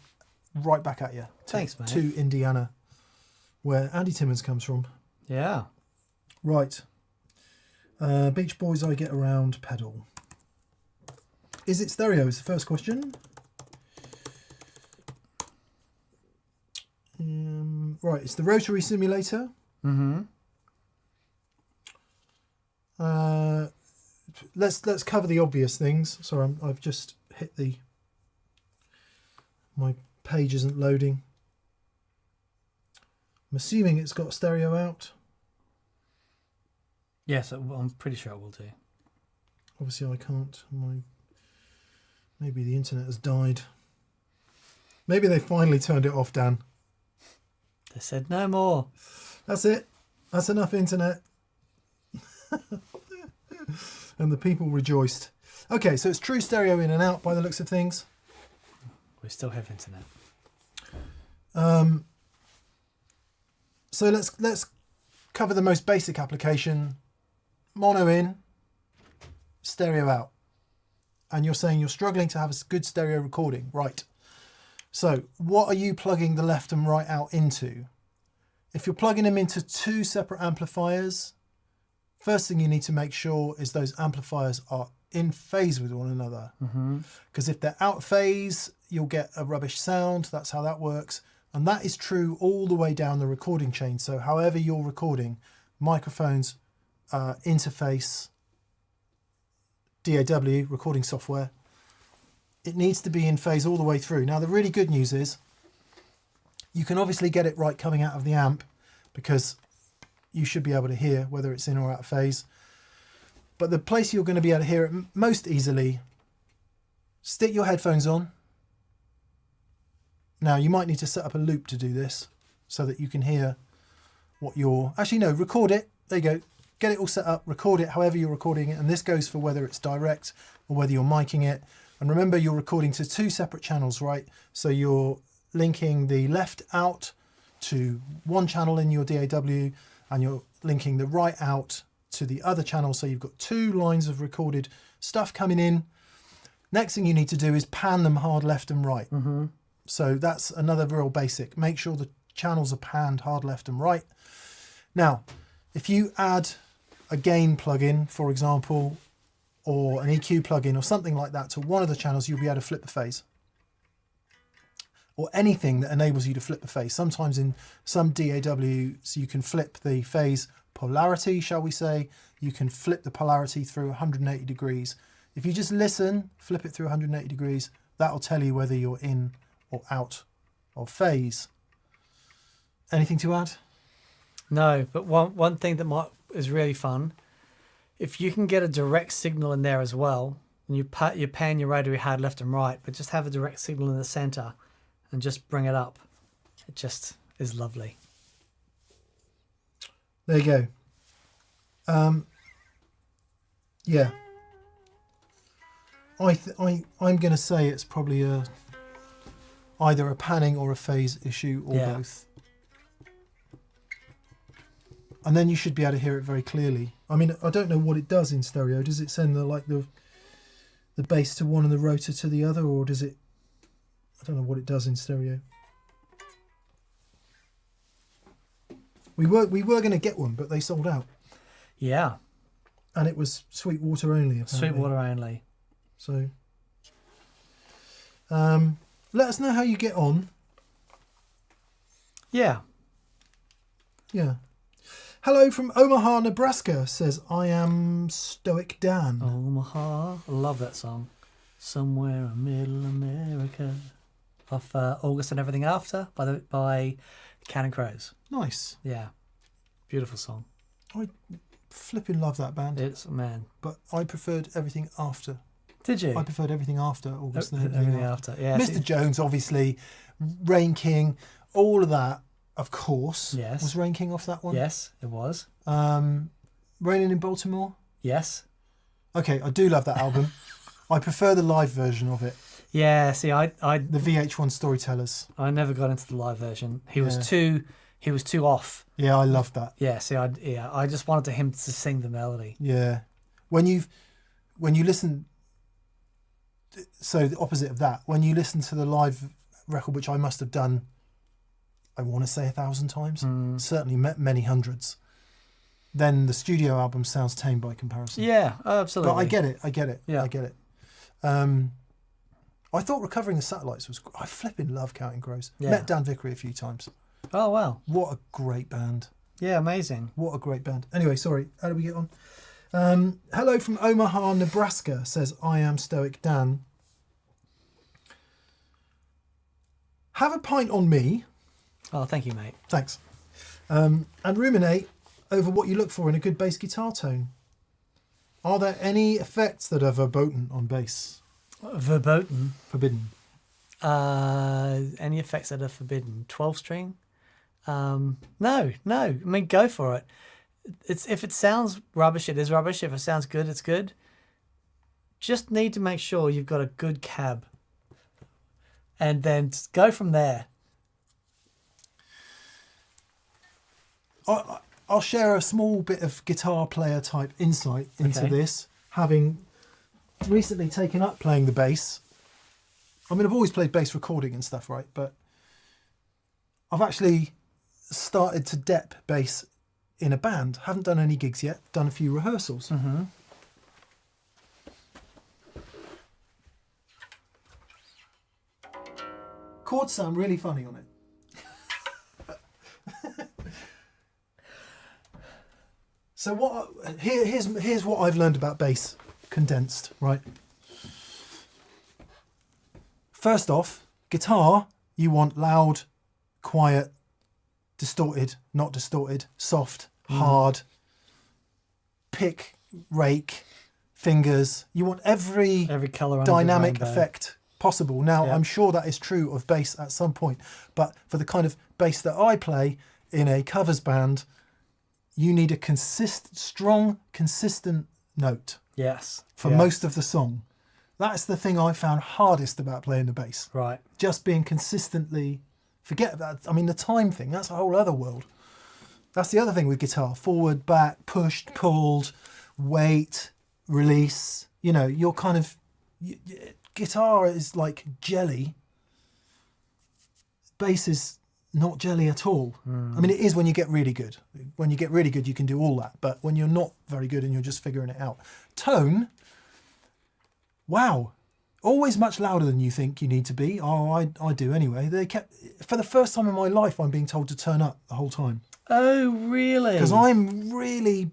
Right back at you. Thanks, mate. To Indiana, where Andy Timmons comes from. Yeah. Right. Beach Boys I Get Around pedal. Is it stereo is the first question. Right, it's the rotary simulator. Mm-hmm. Let's cover the obvious things. Sorry, I've just hit my page isn't loading. I'm assuming it's got stereo out. Yes, I'm pretty sure it will do. Obviously I can't. Maybe the internet has died. Maybe they finally turned it off, Dan. They said no more. That's it. That's enough internet. And the people rejoiced. Okay, so it's true stereo in and out by the looks of things. We still have internet. So let's cover the most basic application. Mono in, stereo out. And you're saying you're struggling to have a good stereo recording, right? So what are you plugging the left and right out into? If you're plugging them into two separate amplifiers, first thing you need to make sure is those amplifiers are in phase with one another. Because if they're out of phase, you'll get a rubbish sound. That's how that works. And that is true all the way down the recording chain. So however you're recording, microphones, interface, DAW, recording software, it needs to be in phase all the way through. Now, the really good news is you can obviously get it right coming out of the amp because you should be able to hear whether it's in or out of phase. But the place you're going to be able to hear it most easily, stick your headphones on. Now, you might need to set up a loop to do this so that you can hear what you're... Actually, no, record it. There you go. Get it all set up, record it however you're recording it. And this goes for whether it's direct or whether you're miking it. And remember, you're recording to two separate channels, right? So you're linking the left out to one channel in your DAW and you're linking the right out to the other channel. So you've got two lines of recorded stuff coming in. Next thing you need to do is pan them hard left and right. So that's another real basic. Make sure the channels are panned hard left and right. Now, if you add a gain plugin, for example, or an EQ plugin or something like that to one of the channels, you'll be able to flip the phase. or anything that enables you to flip the phase. Sometimes in some DAWs you can flip the phase polarity, shall we say. You can flip the polarity through 180 degrees. If you just listen, flip it through 180 degrees, that'll tell you whether you're in or out of phase. Anything to add? No, but one thing that is really fun, if you can get a direct signal in there as well, and you pan your rotary hard left and right, but just have a direct signal in the center and just bring it up. It just is lovely. There you go. Yeah. I'm going to say it's probably either a panning or a phase issue or both. And then you should be able to hear it very clearly. I mean, I don't know what it does in stereo. Does it send the bass to one and the rotor to the other, or does it? I don't know what it does in stereo. We were going to get one, but they sold out. Yeah. And it was Sweetwater only. Apparently. Sweetwater only. So, let us know how you get on. Yeah. Yeah. Hello from Omaha, Nebraska, says, I am Stoic Dan. Omaha. I love that song. Somewhere in Middle America. Off August and Everything After by Counting Crows. Nice. Yeah. Beautiful song. I flipping love that band. It's, man. But I preferred Everything After. Did you? I preferred Everything After August and Everything After. Yeah. Mr. Jones, obviously. Rain King. All of that, of course. Yes. Was Rain King off that one? Yes, it was. Raining in Baltimore? Yes. Okay, I do love that album. I prefer the live version of it. Yeah, see, the VH1 Storytellers. I never got into the live version. He was too off. Yeah, I loved that. Yeah, see, I just wanted him to sing the melody. Yeah, when you listen, so the opposite of that, when you listen to the live record, which I must have done, I want to say 1,000 times, certainly many hundreds, then the studio album sounds tame by comparison. Yeah, absolutely. But I get it. Yeah. I get it. I thought Recovering the Satellites was... I flipping love Counting Crows. Yeah. Met Dan Vickery a few times. Oh, wow. What a great band. Yeah, amazing. What a great band. Anyway, sorry. How do we get on? Hello from Omaha, Nebraska, says, I am Stoic Dan. Have a pint on me. Oh, thank you, mate. Thanks. And ruminate over what you look for in a good bass guitar tone. Are there any effects that are verboten on bass? Verboten? Forbidden. Any effects that are forbidden? 12-string? No. I mean, go for it. If it sounds rubbish, it is rubbish. If it sounds good, it's good. Just need to make sure you've got a good cab. And then go from there. I'll share a small bit of guitar player type insight into this, having recently taken up playing the bass. I mean, I've always played bass recording and stuff, right? But I've actually started to dep bass in a band. Haven't done any gigs yet, done a few rehearsals. Mm-hmm. Chords sound really funny on it. So here's what I've learned about bass, condensed, right? First off, guitar, you want loud, quiet, distorted, not distorted, soft, hard, pick, rake, fingers. You want every colour dynamic effect possible. Now, I'm sure that is true of bass at some point, but for the kind of bass that I play in a covers band, you need a strong, consistent note. Yes. For most of the song. That's the thing I found hardest about playing the bass. Right. Just being consistently... Forget that. I mean, the time thing, that's a whole other world. That's the other thing with guitar. Forward, back, pushed, pulled, wait, release. You know, you're kind of... Guitar is like jelly. Bass is not jelly at all. I mean, it is when you get really good. When you get really good, you can do all that. But when you're not very good and you're just figuring it out. Tone, wow. always much louder than you think you need to be. Oh, I do anyway. They kept, for the first time in my life, I'm being told to turn up the whole time. Oh, really? Because I'm really,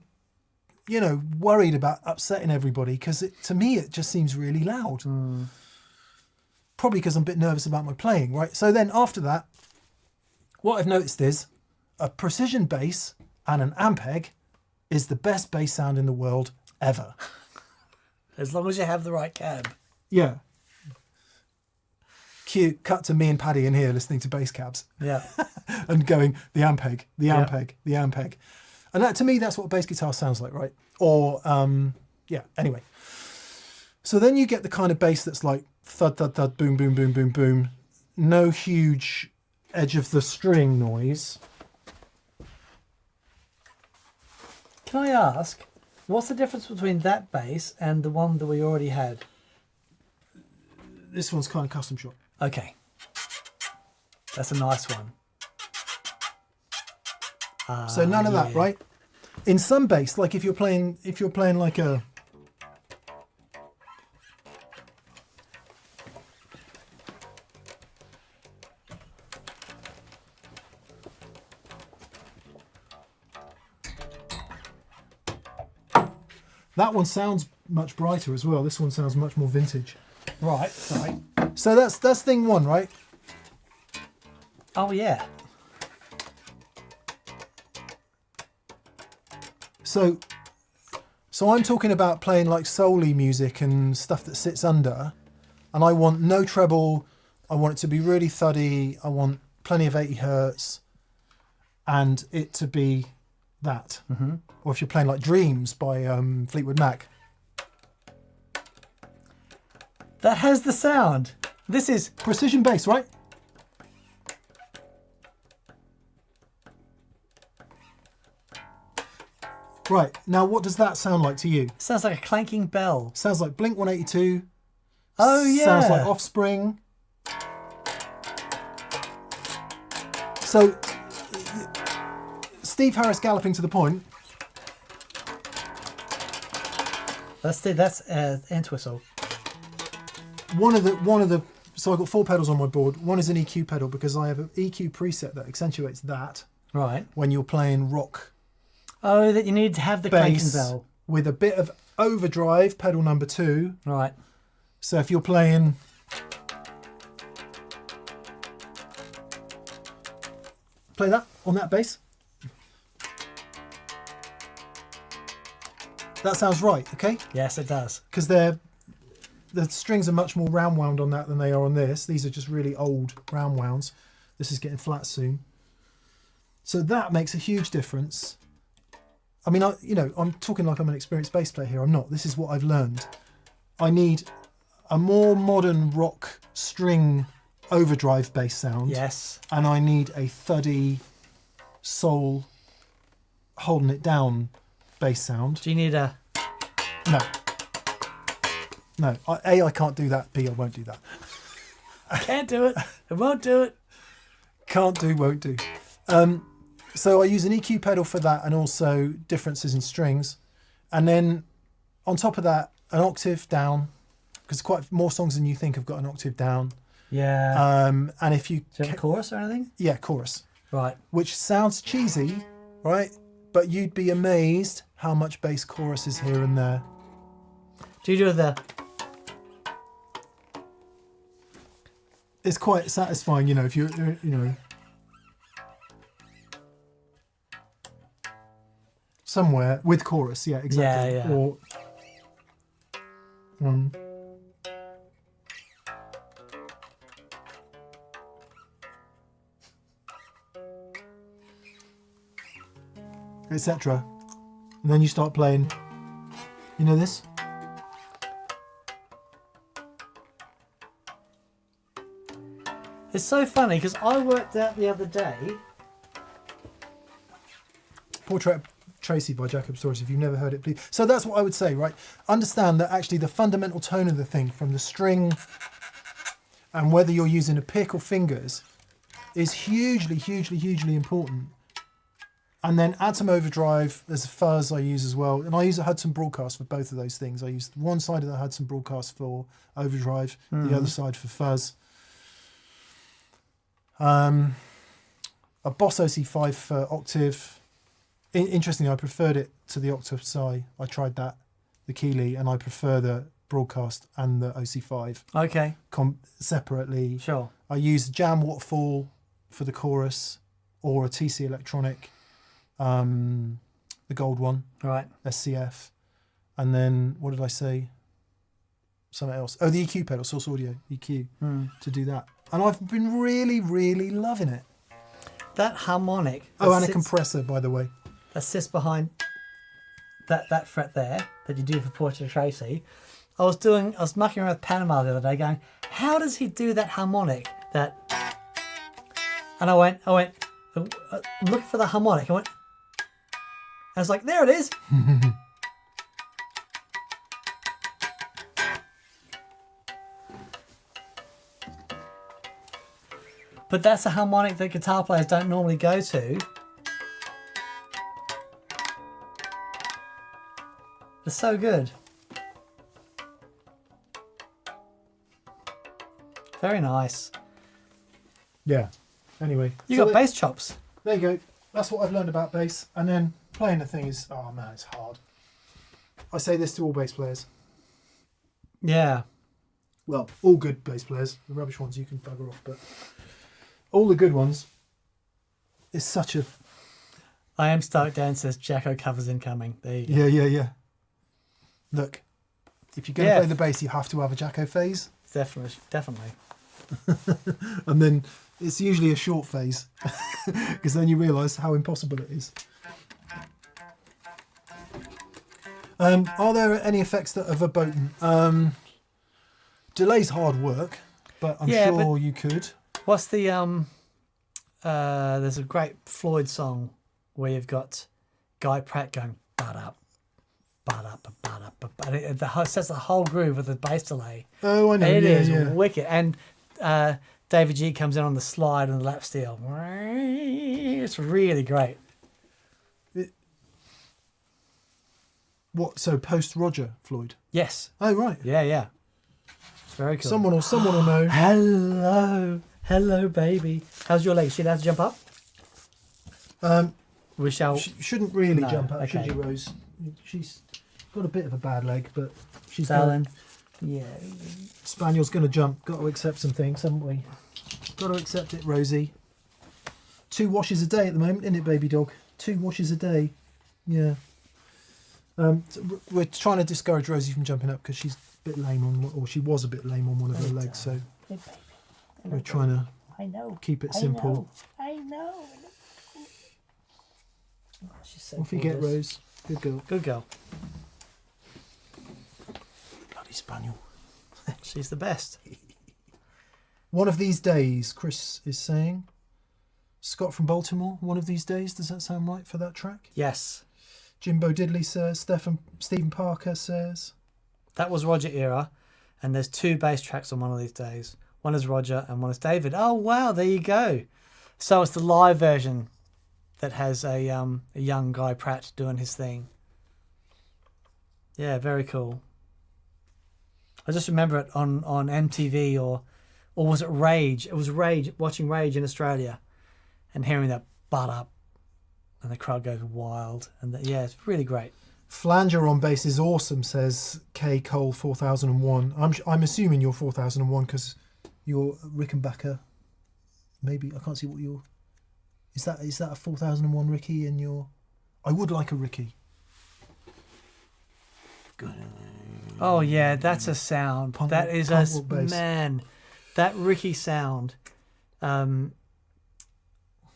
worried about upsetting everybody, because to me it just seems really loud. Probably because I'm a bit nervous about my playing, right? So then after that, what I've noticed is a precision bass and an ampeg is the best bass sound in the world ever. As long as you have the right cab. Yeah. Cute. Cut to me and Paddy in here listening to bass cabs Yeah. and going, the ampeg, the Yeah. ampeg, the ampeg. And that, to me, that's what a bass guitar sounds like, right? Or, anyway. So then you get the kind of bass that's like thud, thud, thud, boom, boom, boom, boom, boom. No huge edge of the string noise. Can I ask, what's the difference between that bass and the one that we already had? This one's kind of custom shop. Okay. That's a nice one. So none of that, yeah. right? In some bass, like if you're playing like a, that one sounds much brighter as well. This one sounds much more vintage. Right. So that's thing one, right? Oh, yeah. So I'm talking about playing like soul-y music and stuff that sits under, and I want no treble. I want it to be really thuddy. I want plenty of 80 hertz, and it to be that. Mm-hmm. Or if you're playing like Dreams by Fleetwood Mac. That has the sound. This is... Precision bass, right? Right, now what does that sound like to you? Sounds like a clanking bell. Sounds like Blink 182. Oh, yeah. Sounds like Offspring. So, Steve Harris galloping to the point. That's end whistle. One of the so I've got 4 pedals on my board. One is an EQ pedal because I have an EQ preset that accentuates that Right. when you're playing rock Oh, that you need to have the clanking bass bell. with a bit of overdrive, pedal number 2. Right. So if you're playing, play that on that bass. That sounds right, okay? Yes, it does. Because the strings are much more round wound on that than they are on this. These are just really old round wounds. This is getting flat soon. So that makes a huge difference. I mean, I'm talking like I'm an experienced bass player here. I'm not. This is what I've learned. I need a more modern rock string overdrive bass sound. Yes. And I need a thuddy soul holding it down bass sound. Do you need a... No. I can't do that. B, I won't do that. I can't do it. I won't do it. Can't do, won't do. So I use an EQ pedal for that, and also differences in strings. And then on top of that, an octave down, because quite more songs than you think have got an octave down. Yeah. And if you... Do you have a chorus or anything? Yeah, chorus. Right. Which sounds cheesy, right? But you'd be amazed how much bass chorus is here and there. Do you do the... It's quite satisfying, if you somewhere with chorus, yeah, exactly. Yeah. Or etc. And then you start playing. You know this? It's so funny because I worked out the other day. Portrait of Tracy by Jacob Stories. If you've never heard it, please. So that's what I would say, right? Understand that actually the fundamental tone of the thing, from the string and whether you're using a pick or fingers, is hugely, hugely, hugely important. And then add some overdrive. There's a fuzz I use as well. And I use a Hudson Broadcast for both of those things. I use one side of the Hudson Broadcast for overdrive, the other side for fuzz. A Boss OC5 for octave. Interestingly, I preferred it to the octave Psy. I tried that, the Keeley, and I prefer the Broadcast and the OC5 Okay. Separately. Sure. I use Jam Waterfall for the chorus, or a TC Electronic, the gold one, Right. SCF. And then, what did I say? Something else. Oh, the EQ pedal, Source Audio, EQ, to do that. And I've been really, really loving it. That harmonic. Oh, that and a sits- compressor, by the way. that sits behind that fret there that you do for Portrait of Tracy. I was mucking around with Panama the other day going, how does he do that harmonic? And I went, I'm looking for the harmonic. I was like, there it is. But that's a harmonic that guitar players don't normally go to. It's so good. Very nice. Yeah. Anyway. You so got bass chops. There you go. That's what I've learned about bass. And then playing the thing is, oh man, it's hard. I say this to all bass players. Yeah. Well, all good bass players. The rubbish ones you can bugger off, but all the good ones. It's such a... I am stoked Dan says Jacko covers incoming. There you go. Yeah. Look, if you're going to play the bass, you have to have a Jacko phase. Definitely. And then it's usually a short phase, because then you realise how impossible it is. Are there any effects that are verboten? Delay's hard work, but I'm sure you could. What's the there's a great Floyd song where you've got Guy Pratt going ba-da, ba-da, ba-da, ba-da, and it sets the whole groove with the bass delay. Oh, I know. It is yeah. wicked. And David G comes in on the slide and the lap steel. It's really great. What? So post Roger Floyd? Yes. Oh, right. Yeah. It's very cool. Someone will know. Hello, baby. How's your leg? She allowed to jump up? We shall. She shouldn't really No, jump up, should okay. you, Rose? She's got a bit of a bad leg, but she's Alan. Yeah. Spaniel's going to jump. Got to accept some things, haven't we? Got to accept it, Rosie. 2 washes a day at the moment, isn't it, baby dog? 2 washes a day. Yeah. So we're trying to discourage Rosie from jumping up because she's a bit lame on, or she was a bit lame on one of her legs. So we're trying to keep it simple. I know. Oh, she's so Off you get, gorgeous. Rose. Good girl. Good girl. Bloody Spaniel. She's the best. One of these days, Chris is saying. Scott from Baltimore, one of these days. Does that sound right for that track? Yes. Jimbo Diddley says. Stephen Parker says. That was Roger era, and there's 2 bass tracks on one of these days. One is Roger and one is David. Oh wow, there you go. So it's the live version that has a young Guy Pratt doing his thing. Yeah, very cool. I just remember it on MTV or was it Rage? It was Rage, watching Rage in Australia, and hearing that butt up, and the crowd goes wild. And yeah, it's really great. Flanger on bass is awesome, says K Cole 4001. I'm assuming you're 4001 because you're Rickenbacker. Maybe I can't see what you're. Is that a 4001 Ricky in your? I would like a Ricky. Oh yeah, that's a sound. That is a rock bass. man. That Ricky sound.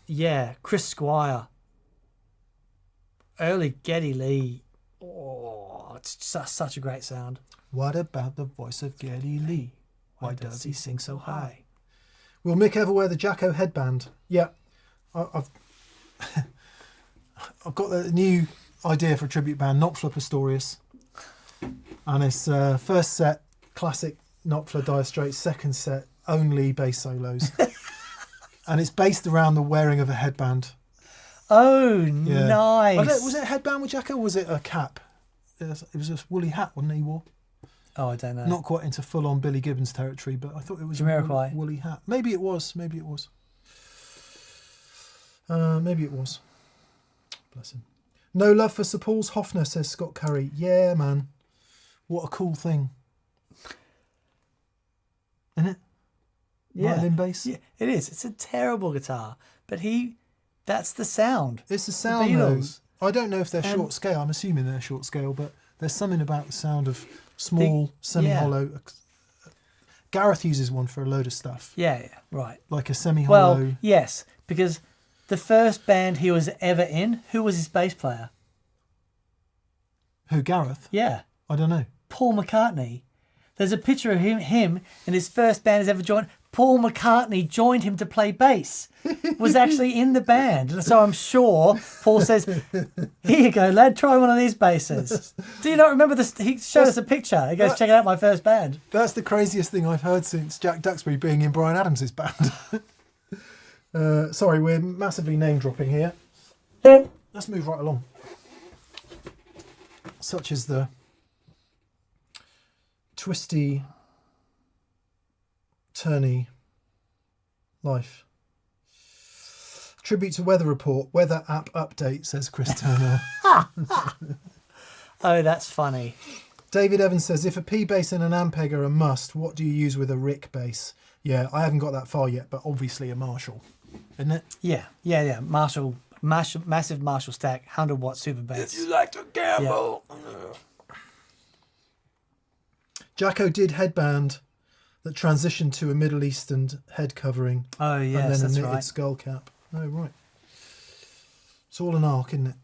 Yeah, Chris Squire. Early Geddy Lee. Oh, it's just such a great sound. What about the voice of Geddy Lee? Why does he sing so high? Will Mick ever wear the Jacko headband? Yeah, I've got a new idea for a tribute band, Knopfler Pistorius, and it's first set classic Knopfler Dire Straits, second set only bass solos, and it's based around the wearing of a headband. Oh, Yeah. nice. Was it a headband with Jacko or was it a cap? It was a woolly hat, wasn't it, he wore? Oh, I don't know. Not quite into full-on Billy Gibbons territory, but I thought it was a Jamiroquai. woolly hat. Maybe it was. Maybe it was. Bless him. No love for Sir Paul's Hoffner, says Scott Curry. Yeah, man. What a cool thing. Isn't it? Yeah. Violin bass. Yeah, it is. It's a terrible guitar, but that's the sound. It's the sound, though. Beatles. I don't know if they're short scale. I'm assuming they're short scale, but there's something about the sound of small, semi-hollow. Gareth uses one for a load of stuff. Yeah, right. Like a semi-hollow. Well, yes, because the first band he was ever in, who was his bass player? Who, Gareth? Yeah, I don't know. Paul McCartney. There's a picture of him in his first band he's ever joined. Paul McCartney joined him to play bass. Was actually in the band. And so I'm sure Paul says, here you go, lad, try one of these basses. Do you not remember this? He showed us a picture. He goes, check out my first band. That's the craziest thing I've heard since Jack Duxbury being in Bryan Adams' band. Sorry, we're massively name dropping here. Let's move right along. Such is the twisty, turny life. Tribute to Weather Report, weather app update, says Chris Turner. Oh, that's funny. David Evans says, if a P bass and an Ampeg are a must, what do you use with a Rick bass? Yeah, I haven't got that far yet, but obviously a Marshall, isn't it? Yeah. Marshall, massive Marshall stack, 100 watt super bass. You like to gamble. Yeah. Jacko did headband that transitioned to a Middle Eastern head covering. Oh, yes, and then that's a knitted right. skull cap. Oh, right. It's all an arc, isn't it?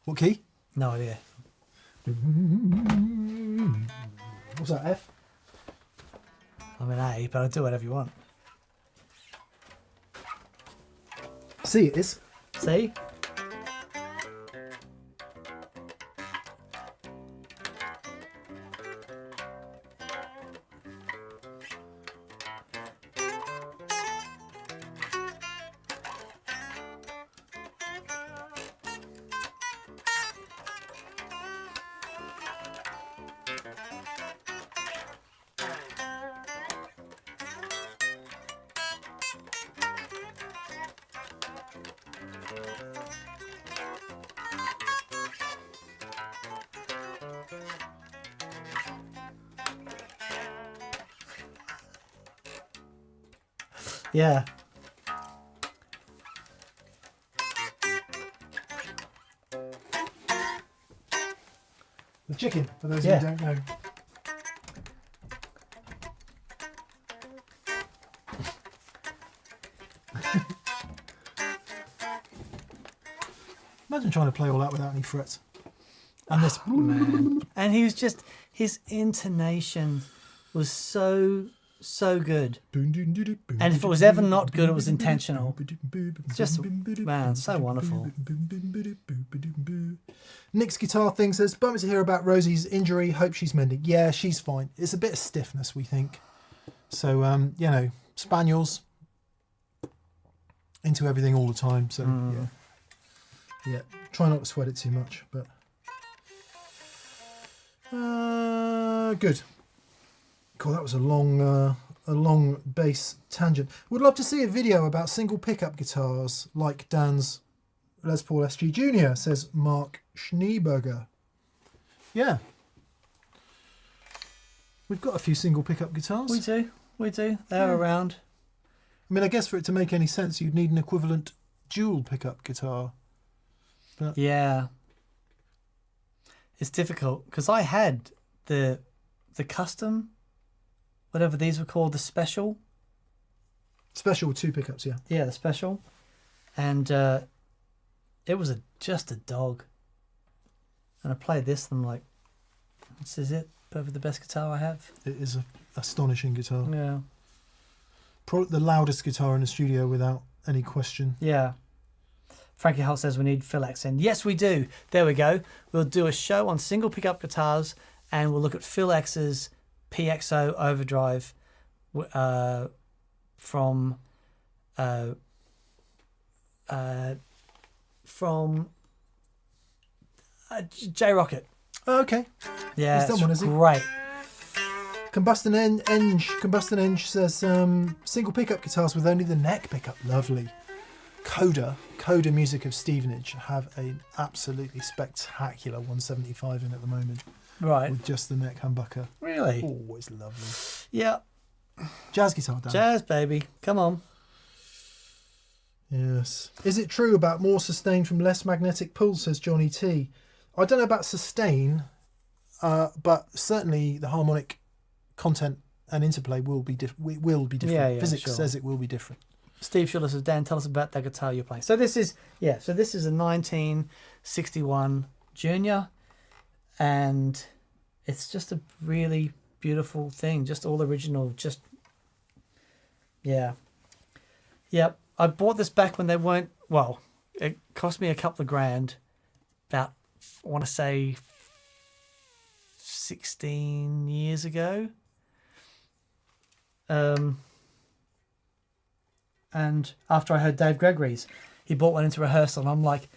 What key? No idea. What's that, F? I'm an A, but I'll do whatever you want. C it is. See? Yeah. The chicken, for those Yeah. who don't know. Imagine trying to play all that without any frets. And this, Man. And he was just, his intonation was so good. And if it was ever not good, it was intentional. Just, man, so wonderful. Nick's guitar thing says, bummed to hear about Rosie's injury. Hope she's mending. Yeah, she's fine. It's a bit of stiffness, we think. So, you know, spaniels into everything all the time. So, yeah. Try not to sweat it too much, but good. Cool. That was a long bass tangent. Would love to see a video about single pickup guitars like Dan's Les Paul SG Junior, says Mark Schneeberger. Yeah. We've got a few single pickup guitars. We do. They're around. I mean, I guess for it to make any sense, you'd need an equivalent dual pickup guitar. But Yeah. It's difficult because I had the custom, whatever these were called, the special. special with two pickups, yeah. Yeah, the special. And it was just a dog. And I played this and I'm like, this is it. Probably the best guitar I have. It is an astonishing guitar. Yeah. Probably the loudest guitar in the studio without any question. Yeah. Frankie Holt says we need Phil X in. Yes, we do. There we go. We'll do a show on single pickup guitars and we'll look at Phil X's PXO Overdrive from J Rocket. Oh, okay. Yeah, He's done it's one, has he? great. Combustion Eng says single pickup guitars with only the neck pickup. Lovely. Coda Music of Stevenage have an absolutely spectacular 175 in at the moment Right. with just the neck humbucker. Really? Oh, it's lovely. Yeah. Jazz guitar, Dan. Jazz, baby. Come on. Yes. Is it true about more sustain from less magnetic pull, says Johnny T? I don't know about sustain, but certainly the harmonic content and interplay will be different. Yeah, Physics sure. says it will be different. Steve Schuller says, Dan, tell us about that guitar you're playing. So this is a 1961 Junior, and it's just a really beautiful thing. Just all original. Just, yeah. Yep. I bought this back when they weren't, well, it cost me a couple of grand, about, I want to say 16 years ago. And after I heard Dave Gregory's, he bought one into rehearsal, and I'm like,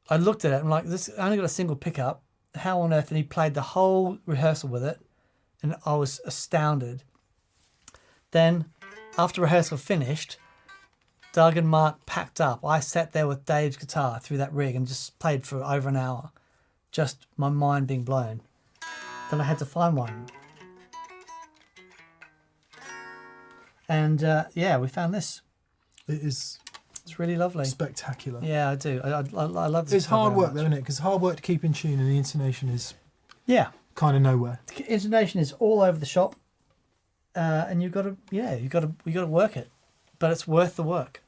I looked at it, I'm like, this I only got a single pickup. How on earth? And he played the whole rehearsal with it, and I was astounded. Then, after rehearsal finished, Doug and Mark packed up. I sat there with Dave's guitar through that rig and just played for over an hour. Just my mind being blown. Then I had to find one. And yeah, we found this. It is It's really lovely. spectacular. Yeah, I do. I love this. It's guitar hard very work much. though, isn't it? Because hard work to keep in tune, and the intonation is Yeah, kind of nowhere. the intonation is all over the shop, and you got to work it, but it's worth the work.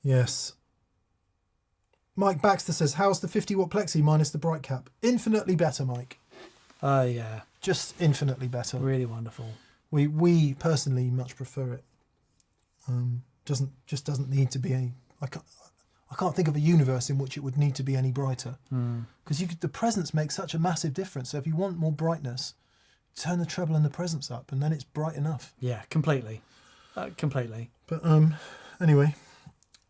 Yes. Mike Baxter says, how's the 50-watt plexi minus the bright cap? Infinitely better, Mike. Oh yeah, Just infinitely better. really wonderful. We personally much prefer it. Doesn't need to be any. I can't think of a universe in which it would need to be any brighter. Because the presence makes such a massive difference. So if you want more brightness, turn the treble and the presence up, and then it's bright enough. Yeah, completely, completely. But anyway,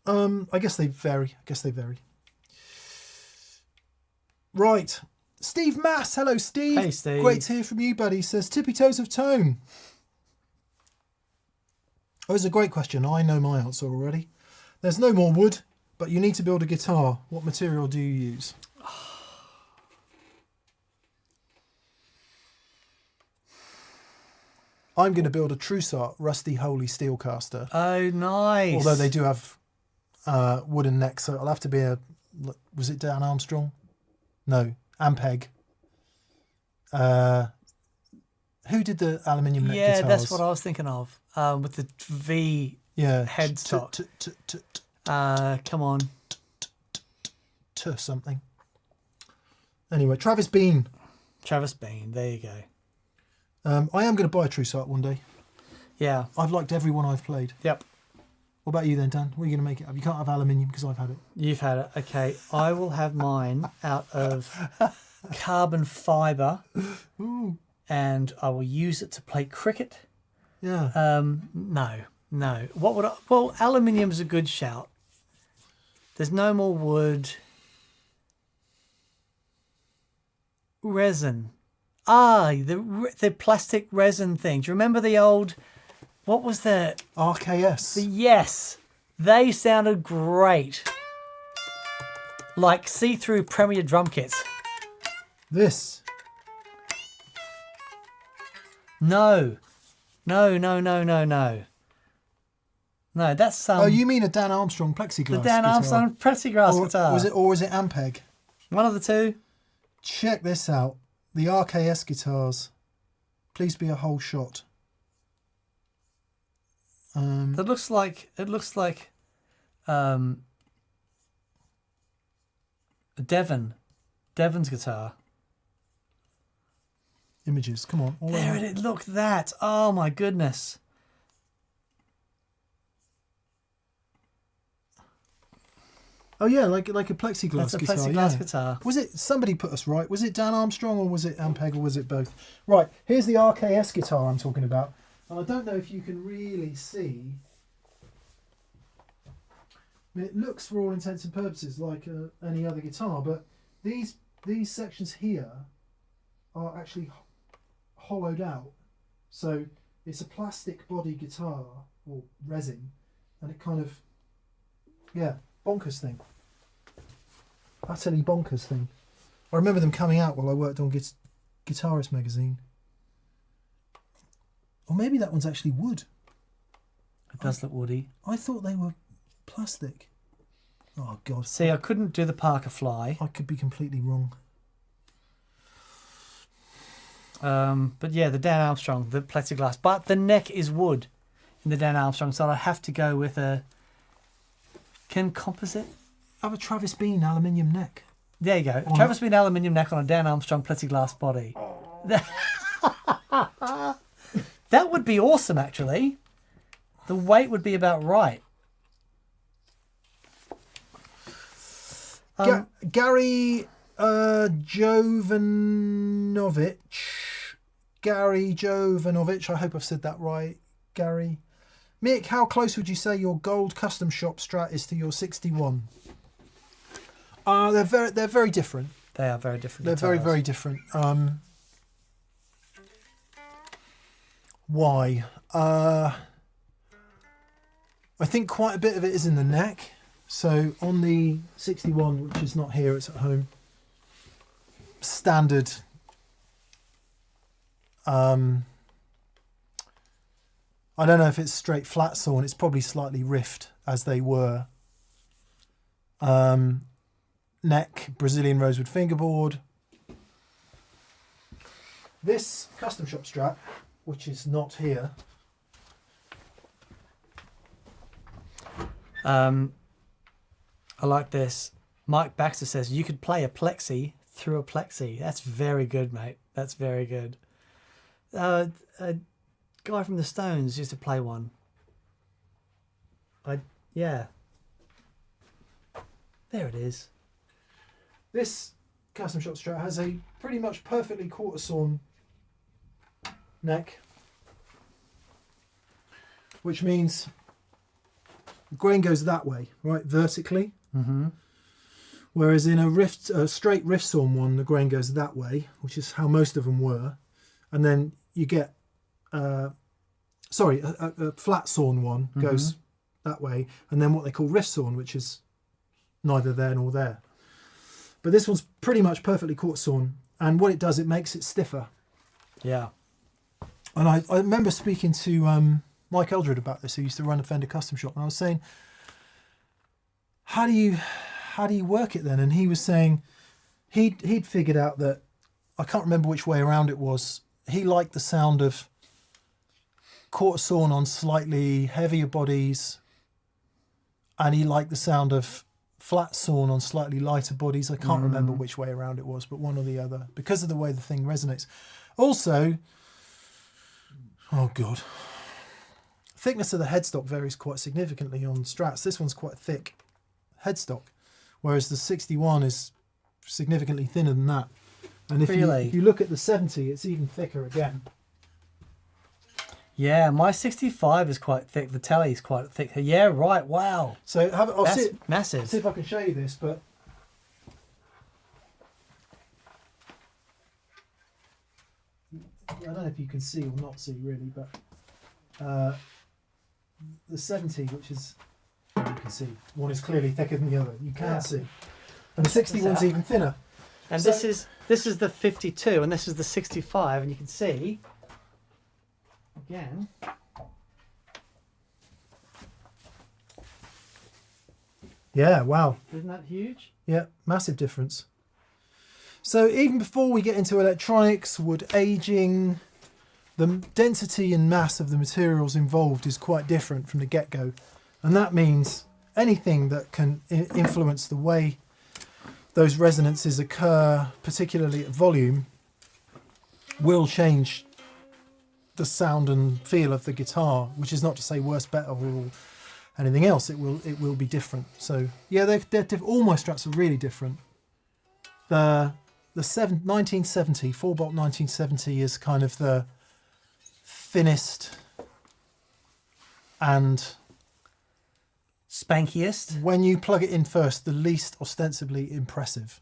I guess they vary. Right. Steve Mass. Hello, Steve. Hey, Steve. Great to hear from you, buddy. Says, tippy toes of tone. Oh, it's a great question. I know my answer already. There's no more wood, but you need to build a guitar. What material do you use? I'm going to build a Trussart Rusty Holy Steelcaster. Oh, nice. Although they do have wooden necks, so it'll have to be a... Was it Dan Armstrong? No, Ampeg. Who did the aluminium neck guitars? Yeah, that's what I was thinking of. With the V headstock. Come on. Something. Anyway, Travis Bean. Travis Bean. There you go. I am going to buy a Trussart one day. Yeah. I've liked every one I've played. Yep. What about you then, Dan? What are you going to make it of? You can't have aluminium because I've had it. You've had it. Okay. I will have mine out of carbon fibre. Ooh. And I will use it to play cricket. Yeah. No. What would I... Well, aluminium's a good shout. There's no more wood. Resin. The plastic resin thing. Do you remember the old... What was the... RKS. Yes. They sounded great. Like see-through Premier drum kits. This. No, that's Oh, you mean a Dan Armstrong plexiglass the Dan guitar? Armstrong plexiglass guitar. Was it Ampeg? One of the two. Check this out. The RKS guitars. Please be a whole shot. It looks like Devon's guitar. Images. Come on. All There over. it is. Look at that. Oh my goodness. Oh yeah, like a plexiglass That's a guitar. plexiglass yeah. guitar. Was it somebody put us right? Was it Dan Armstrong or was it Ampeg or was it both? Right, here's the RKS guitar I'm talking about. And I don't know if you can really see. I mean, it looks for all intents and purposes like any other guitar, but these sections here are actually hollowed out. So it's a plastic body guitar or resin, and it kind of, yeah, bonkers thing. Utterly bonkers thing. I remember them coming out while I worked on Guitarist magazine. Or maybe that one's actually wood. It does look woody. I thought they were plastic. Oh God. See, I couldn't do the Parker Fly. I could be completely wrong. But yeah, the Dan Armstrong, the plexiglass. But the neck is wood in the Dan Armstrong, so I have to go with a composite. Have a Travis Bean aluminium neck. There you go. Travis Bean aluminium neck on a Dan Armstrong plexiglass body. That would be awesome, actually. The weight would be about right. Gary Jovanovic. Gary Jovanovic. I hope I've said that right. Gary. Mick, how close would you say your gold custom shop Strat is to your 61? They're very different. They are very different. They're guitars. very different. Why? I think quite a bit of it is in the neck. So on the 61, which is not here, it's at home. Standard. I don't know if it's straight flat sawn. It's probably slightly riffed as they were. Neck, Brazilian rosewood fingerboard. This custom shop Strat, which is not here. I like this. Mike Baxter says you could play a plexi through a plexi. That's very good, mate. That's very good. A guy from the Stones used to play one. Yeah. There it is. This custom shop Strat has a pretty much perfectly quarter sawn neck, which means the grain goes that way, right, vertically. Mm-hmm. Whereas in a straight riff sawn one, the grain goes that way, which is how most of them were. And then you get, a flat sawn one goes that way, and then what they call riff sawn, which is neither there nor there. But this one's pretty much perfectly quarter sawn, and what it does, it makes it stiffer. Yeah. And I remember speaking to Mike Eldred about this, who used to run a Fender custom shop, and I was saying, how do you work it then? And he was saying he'd figured out that, I can't remember which way around it was, he liked the sound of quarter sawn on slightly heavier bodies, and he liked the sound of flat sawn on slightly lighter bodies. I can't remember which way around it was, but one or the other, because of the way the thing resonates. Also, oh God, thickness of the headstock varies quite significantly on Strats. This one's quite thick headstock, whereas the 61 is significantly thinner than that. And if you look at the 70, it's even thicker again. Yeah, my 65 is quite thick. The telly is quite thick. Yeah, right. Wow. So That's massive. See if I can show you this, but I don't know if you can see or not see really, but the 70, which is, you can see, one is clearly thicker than the other. You can see, and the 61's even thinner. And So- this is the 52, and this is the 65, and you can see again. Yeah, wow. Isn't that huge? Yeah, massive difference. So even before we get into electronics, wood aging, the density and mass of the materials involved is quite different from the get-go. And that means anything that can influence the way those resonances occur, particularly at volume, will change the sound and feel of the guitar, which is not to say worse, better, or anything else, it will be different. So yeah, all my Strats are really different. The 1970 4-bolt 1970 is kind of the thinnest and Spankiest. when you plug it in first, the least ostensibly impressive,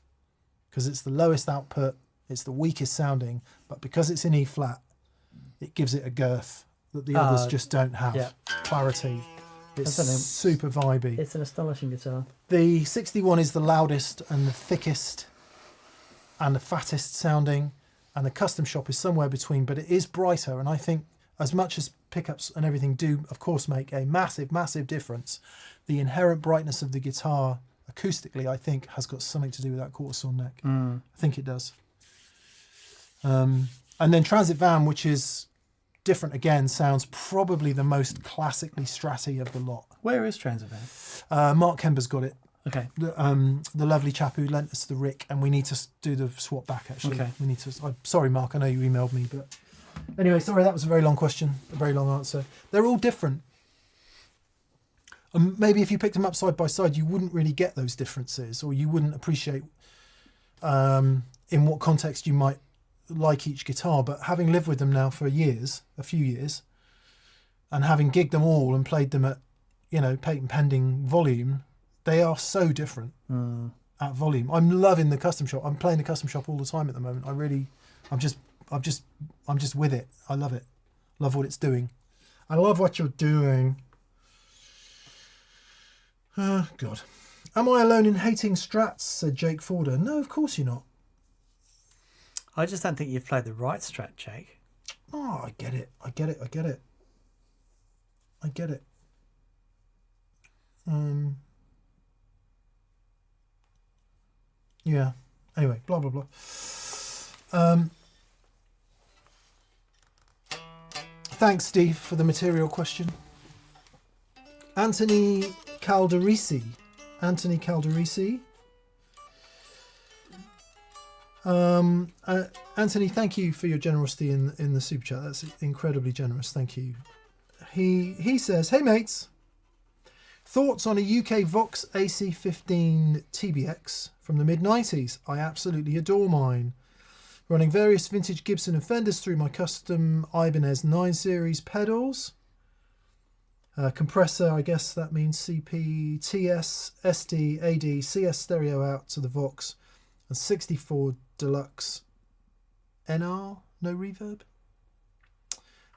because it's the lowest output, it's the weakest sounding, but because it's in E flat, it gives it a girth that the others just don't have. Yeah. Clarity. It's That's something. super vibey. It's an astonishing guitar. The 61 is the loudest and the thickest and the fattest sounding, and the Custom Shop is somewhere between, but it is brighter, and I think as much as pickups and everything do, of course, make a massive, massive difference, the inherent brightness of the guitar, acoustically, I think, has got something to do with that quarter saw neck. I think it does. And then Transit Van, which is different again, sounds probably the most classically Stratty of the lot. Where is Transit Van? Mark Kember's got it. Okay. The lovely chap who lent us the Rick, and we need to do the swap back, actually. Okay. We need to. Sorry, Mark, I know you emailed me, but anyway, sorry, that was a very long question, a very long answer. They're all different. Maybe if you picked them up side by side, you wouldn't really get those differences, or you wouldn't appreciate in what context you might like each guitar. But having lived with them now for a few years, and having gigged them all and played them at, patent pending volume, they are so different at volume. I'm loving the Custom Shop. I'm playing the Custom Shop all the time at the moment. I'm just with it. I love it. Love what it's doing. I love what you're doing. Oh, God. Am I alone in hating Strats? Said Jake Forder. No, of course you're not. I just don't think you've played the right Strat, Jake. Oh, I get it. Yeah. Anyway, blah, blah, blah. Thanks, Steve, for the material question. Anthony Calderisi. Anthony, thank you for your generosity in the super chat. That's incredibly generous. Thank you. He says, hey mates, thoughts on a UK Vox AC15 TBX from the mid-90s? I absolutely adore mine. Running various vintage Gibson and Fenders through my custom Ibanez 9 Series pedals. Compressor, I guess that means CP, TS, SD, AD, CS stereo out to the Vox, and 64 Deluxe NR, no reverb,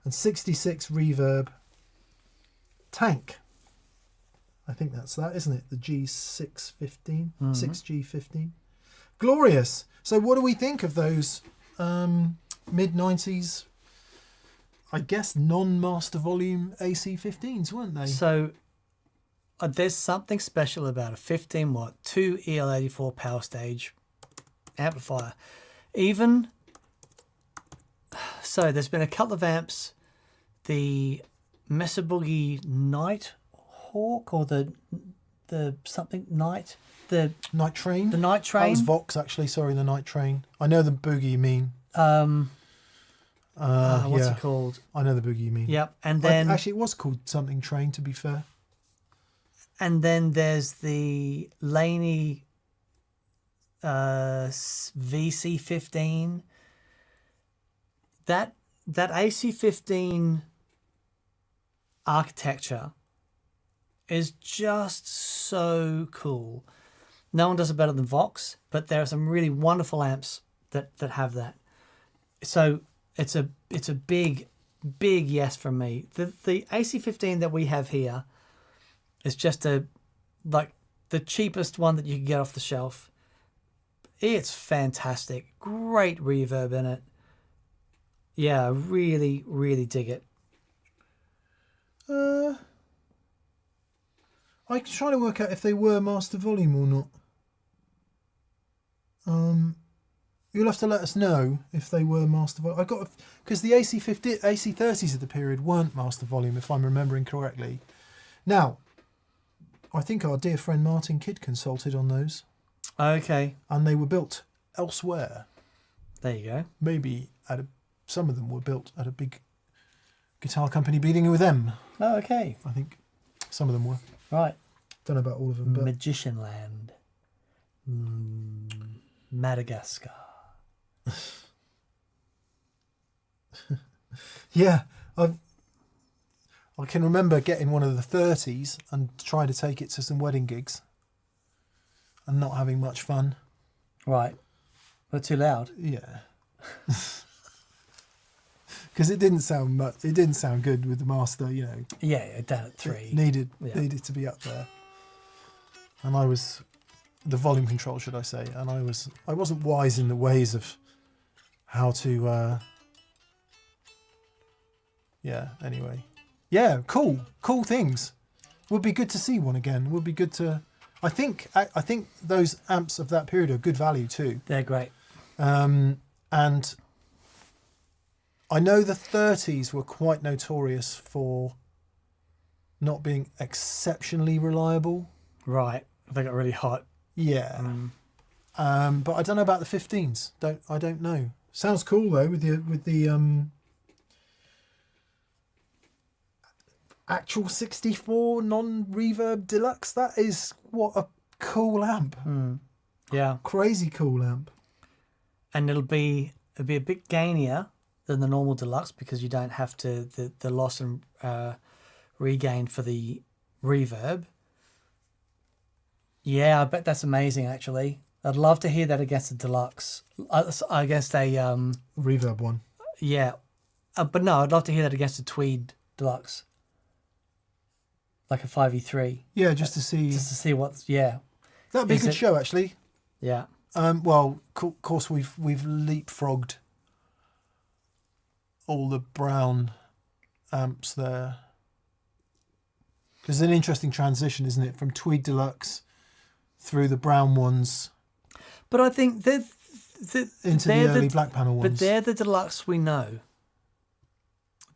and 66 reverb tank. I think that's that, isn't it? The G615, 6G15. Glorious. So what do we think of those mid-90s, I guess, non-master volume AC15s, weren't they? So there's something special about a 15 watt 2 EL84 power stage amplifier. Even so, there's been a couple of amps, the Mesa Boogie Nighthawk, or the something Night, the Night Train. The Night Train. That was Vox, actually. Sorry, the Night Train. I know the boogie you mean. What's yeah. it called? I know the boogie you mean. Yep. And then actually, it was called something Train, to be fair. And then there's the Laney VC15. That AC15 architecture is just so cool. No one does it better than Vox, but there are some really wonderful amps that have that. So it's a big yes from me. The AC15 that we have here is just the cheapest one that you can get off the shelf. It's fantastic. Great reverb in it. Yeah, I really, really dig it. I'm trying to work out if they were master volume or not. You'll have to let us know if they were master volume. Because the AC30s of the period weren't master volume, if I'm remembering correctly. Now, I think our dear friend Martin Kidd consulted on those. Okay. And they were built elsewhere. There you go. Maybe some of them were built at a big guitar company dealing with them. Oh, okay. I think. Some of them were. Right. Don't know about all of them, but Magician Land. Madagascar. yeah, I can remember getting one of the 30s and trying to take it to some wedding gigs and not having much fun. Right. But too loud. Yeah. Because it didn't sound much. It didn't sound good with the master, you know. Yeah, down at 3. It needed to be up there. And I was the volume control, should I say? And I wasn't wise in the ways of how to. Yeah. Anyway. Yeah. Cool things. Would be good to see one again. Would be good to. I think those amps of that period are good value too. They're great. And I know the 30s were quite notorious for not being exceptionally reliable. Right. They got really hot. Yeah. But I don't know about the 15s. I don't know. Sounds cool though with the actual 64 non-reverb deluxe. That is what a cool amp. Yeah. Crazy cool amp. And it'll be a bit gainier than the normal deluxe because you don't have to the loss and regain for the reverb. Yeah, I bet that's amazing actually. I'd love to hear that against a deluxe. I guess a reverb one. Yeah. But no, I'd love to hear that against a Tweed deluxe. Like a 5e3. Yeah, just to see what's That'd be a good show actually. Yeah. Well, of course we've leapfrogged all the brown amps there. Because it's an interesting transition, isn't it? From Tweed Deluxe through the brown ones. But I think into the early black panel ones. But they're the deluxe we know.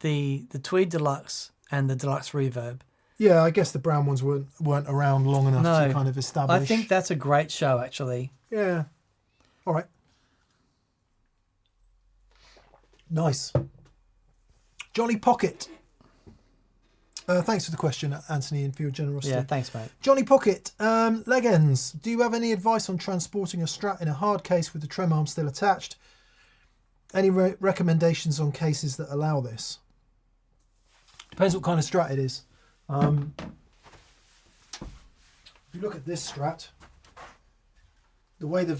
The Tweed Deluxe and the Deluxe Reverb. Yeah, I guess the brown ones weren't around long enough to kind of establish. I think that's a great show, actually. Yeah. All right. Nice. Johnny Pocket. Thanks for the question, Anthony, and for your generosity. Yeah, thanks, mate. Johnny Pocket. Leg ends. Do you have any advice on transporting a Strat in a hard case with the trem arm still attached? Any recommendations on cases that allow this? Depends what kind of Strat it is. If you look at this Strat, the way the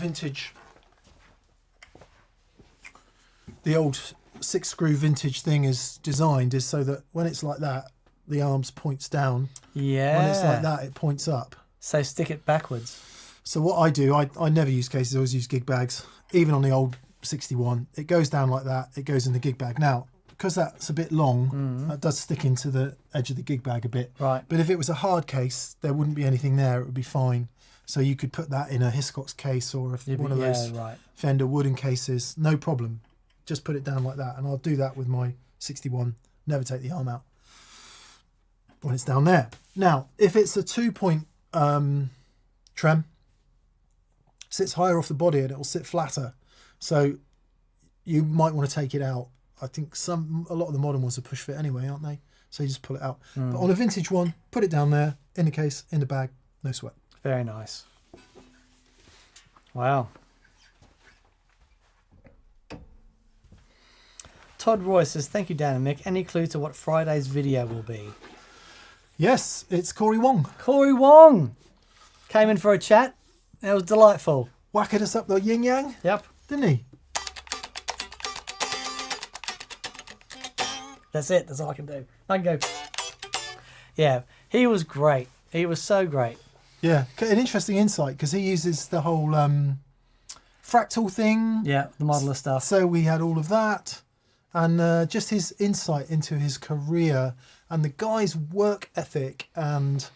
old 6-screw vintage thing is designed is so that when it's like that, the arms points down. Yeah. When it's like that, it points up. So stick it backwards. So what I do, I never use cases, I always use gig bags. Even on the old 61, it goes down like that, it goes in the gig bag. Now, because that's a bit long, that does stick into the edge of the gig bag a bit. Right. But if it was a hard case, there wouldn't be anything there, it would be fine. So you could put that in a Hiscox case or one of those Fender wooden cases, no problem. Just put it down like that, and I'll do that with my 61. Never take the arm out when it's down there. Now, if it's a 2-point trem, sits higher off the body and it will sit flatter. So you might want to take it out. I think a lot of the modern ones are push fit anyway, aren't they? So you just pull it out. But on a vintage one, put it down there, in the case, in the bag, no sweat. Very nice. Wow. Todd Roy says, thank you, Dan and Mick. Any clue to what Friday's video will be? Yes, it's Corey Wong. Corey Wong came in for a chat. It was delightful. Whacked us up the yin yang. Yep. Didn't he? That's it. That's all I can do. I can go. Yeah, he was great. He was so great. Yeah, an interesting insight because he uses the whole fractal thing. Yeah, the modeler stuff. So we had all of that. And just his insight into his career and the guy's work ethic and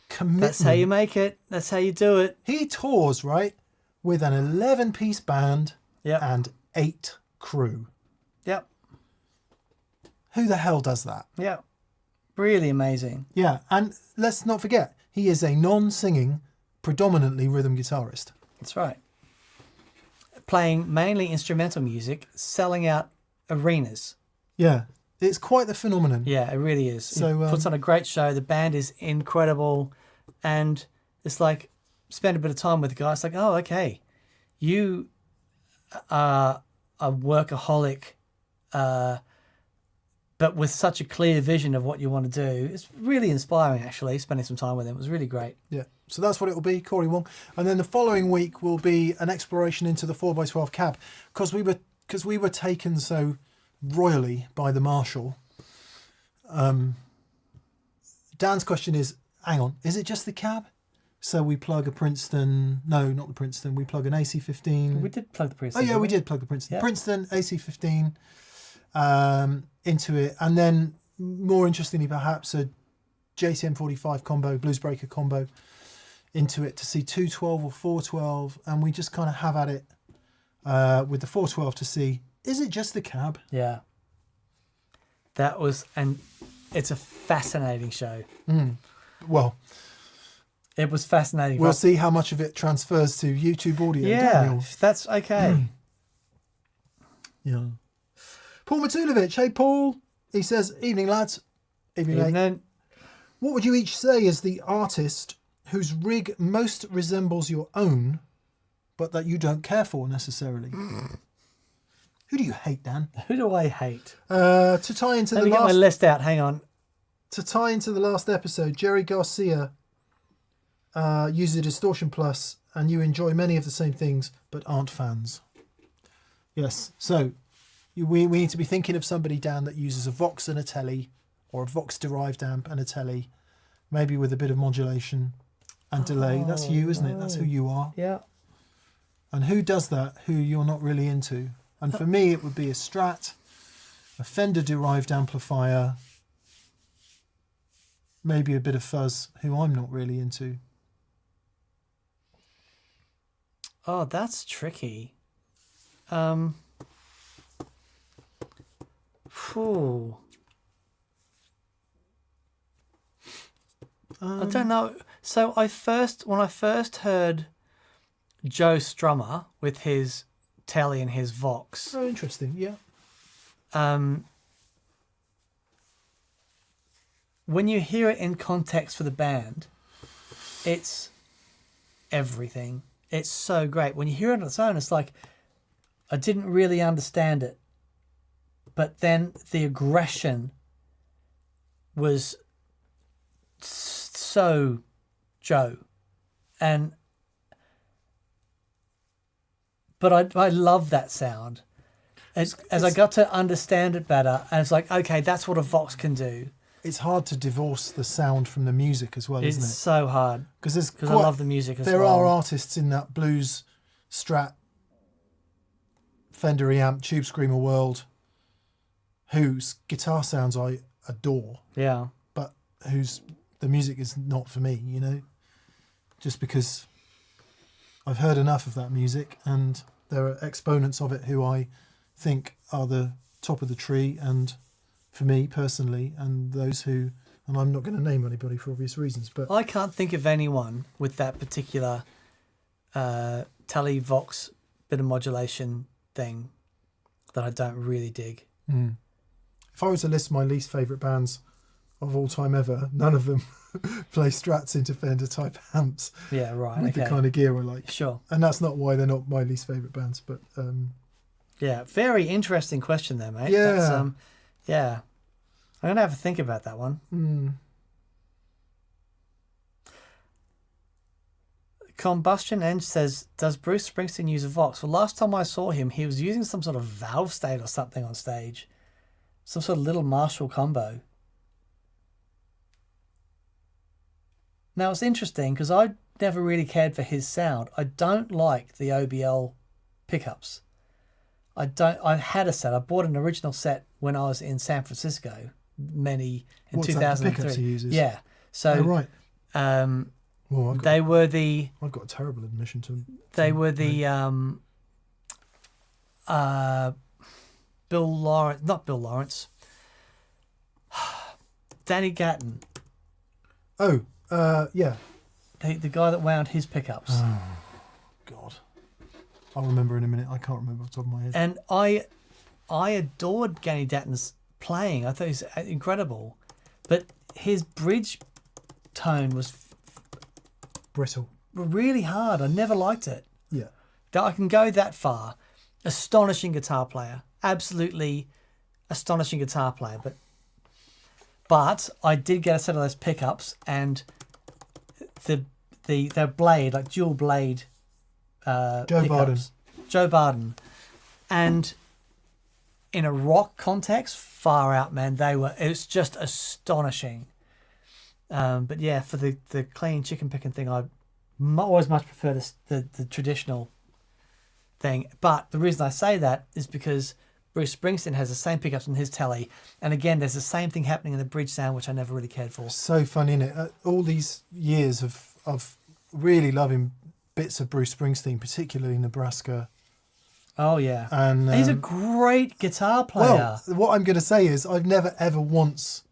commitment. That's how you make it. That's how you do it. He tours, right, with an 11-piece band and 8 crew. Yep. Who the hell does that? Yeah. Really amazing. Yeah, and let's not forget, he is a non-singing, predominantly rhythm guitarist. That's right. Playing mainly instrumental music, selling out arenas. Yeah. It's quite the phenomenon. Yeah, it really is. So, It puts on a great show. The band is incredible. And it's like, spend a bit of time with the guy. It's like, oh, okay. You are a workaholic, but with such a clear vision of what you want to do. It's really inspiring, actually, spending some time with him. It was really great. Yeah. So that's what it will be, Corey Wong. And then the following week will be an exploration into the 4x12 cab, because we were taken so royally by the Marshall. Dan's question is, hang on, is it just the cab? So we plug a Princeton. No, not the Princeton. We plug an AC15. We did plug the Princeton. Oh yeah, didn't we did plug the Princeton. Yeah. Princeton AC15 into it, and then more interestingly, perhaps a JCM45 combo, Bluesbreaker combo into it to see 212 or 412, and we just kind of have at it with the 412 to see, is it just the cab? Yeah. That was, and it's a fascinating show. Well, It was fascinating. we'll see how much of it transfers to YouTube audio. Yeah, Daniel. that's okay. Yeah. Paul Matulovic. Hey, Paul. He says, evening, lads. Evening, mate. Evening. What would you each say is the artist whose rig most resembles your own, but that you don't care for necessarily? Who do you hate, Dan? Who do I hate? To tie into Let the me get my last list out. Hang on. episode, Jerry Garcia uses a Distortion Plus, and you enjoy many of the same things, but aren't fans. Yes. So we need to be thinking of somebody, Dan, that uses a Vox and a Telly, or a Vox-derived amp and a Telly, maybe with a bit of modulation and delay. That's you, isn't it? That's who you are. Yeah. And who does that, who you're not really into? And for me, it would be a Strat, a Fender-derived amplifier, maybe a bit of fuzz, who I'm not really into. Oh, that's tricky. Phew. I don't know. So when I first heard Joe Strummer with his Telly and his Vox, Oh, interesting. Yeah. when you hear it in context for the band, it's everything. It's so great. When you hear it on its own, it's like, I didn't really understand it. But then the aggression was so Joe. But I love that sound. As I got to understand it better, and it's like, okay, that's what a Vox can do. It's hard to divorce the sound from the music as well, It's isn't it? so hard Because because I love the music as well. There are artists in that blues, Strat, Fender amp, Tube Screamer world whose guitar sounds I adore, Yeah. but whose the music is not for me, you know? Just because I've heard enough of that music, and there are exponents of it who I think are the top of the tree, and for me personally, and those who, and I'm not going to name anybody for obvious reasons, but I can't think of anyone with that particular Telly Vox bit of modulation thing that I don't really dig. if I was to list my least favourite bands of all time ever, none of them play Strats into Fender type amps Yeah, right. with Okay. the kind of gear I like. Sure. And that's not why they're not my least favourite bands, but Yeah. Very interesting question there, mate. Yeah. That's, yeah. I'm going to have to think about that one. Combustion End says, does Bruce Springsteen use a Vox? Well, last time I saw him, he was using some sort of valve state or something on stage. Some sort of little Marshall combo. Now, it's interesting because I never really cared for his sound. I don't like the OBL pickups. I had a set. I bought an original set when I was in San Francisco, in What's that, the 2003. pickups he uses? Yeah. So oh, right. Well, I've got a terrible admission to. They were the Bill Lawrence, not Bill Lawrence, Danny Gatton, Oh, yeah. the guy that wound his pickups. God. I'll remember in a minute. I can't remember off the top of my head. And I adored Danny Gatton's playing. I thought he was incredible, but his bridge tone was Brittle. really hard. I never liked it. Yeah. That I can go that far. Astonishing guitar player, absolutely astonishing guitar player. But I did get a set of those pickups, and the blade, like dual blade. Joe pickups. Joe Barden, and in a rock context, far out, man. It was just astonishing. But yeah, for the clean chicken picking thing, I always much prefer the traditional thing. But the reason I say that is because Bruce Springsteen has the same pickups on his telly, and again, there's the same thing happening in the bridge sound, which I never really cared for. So fun, innit? All these years of really loving bits of Bruce Springsteen, particularly Nebraska. Oh yeah, And he's a great guitar player. well, what I'm going to say is I've never ever once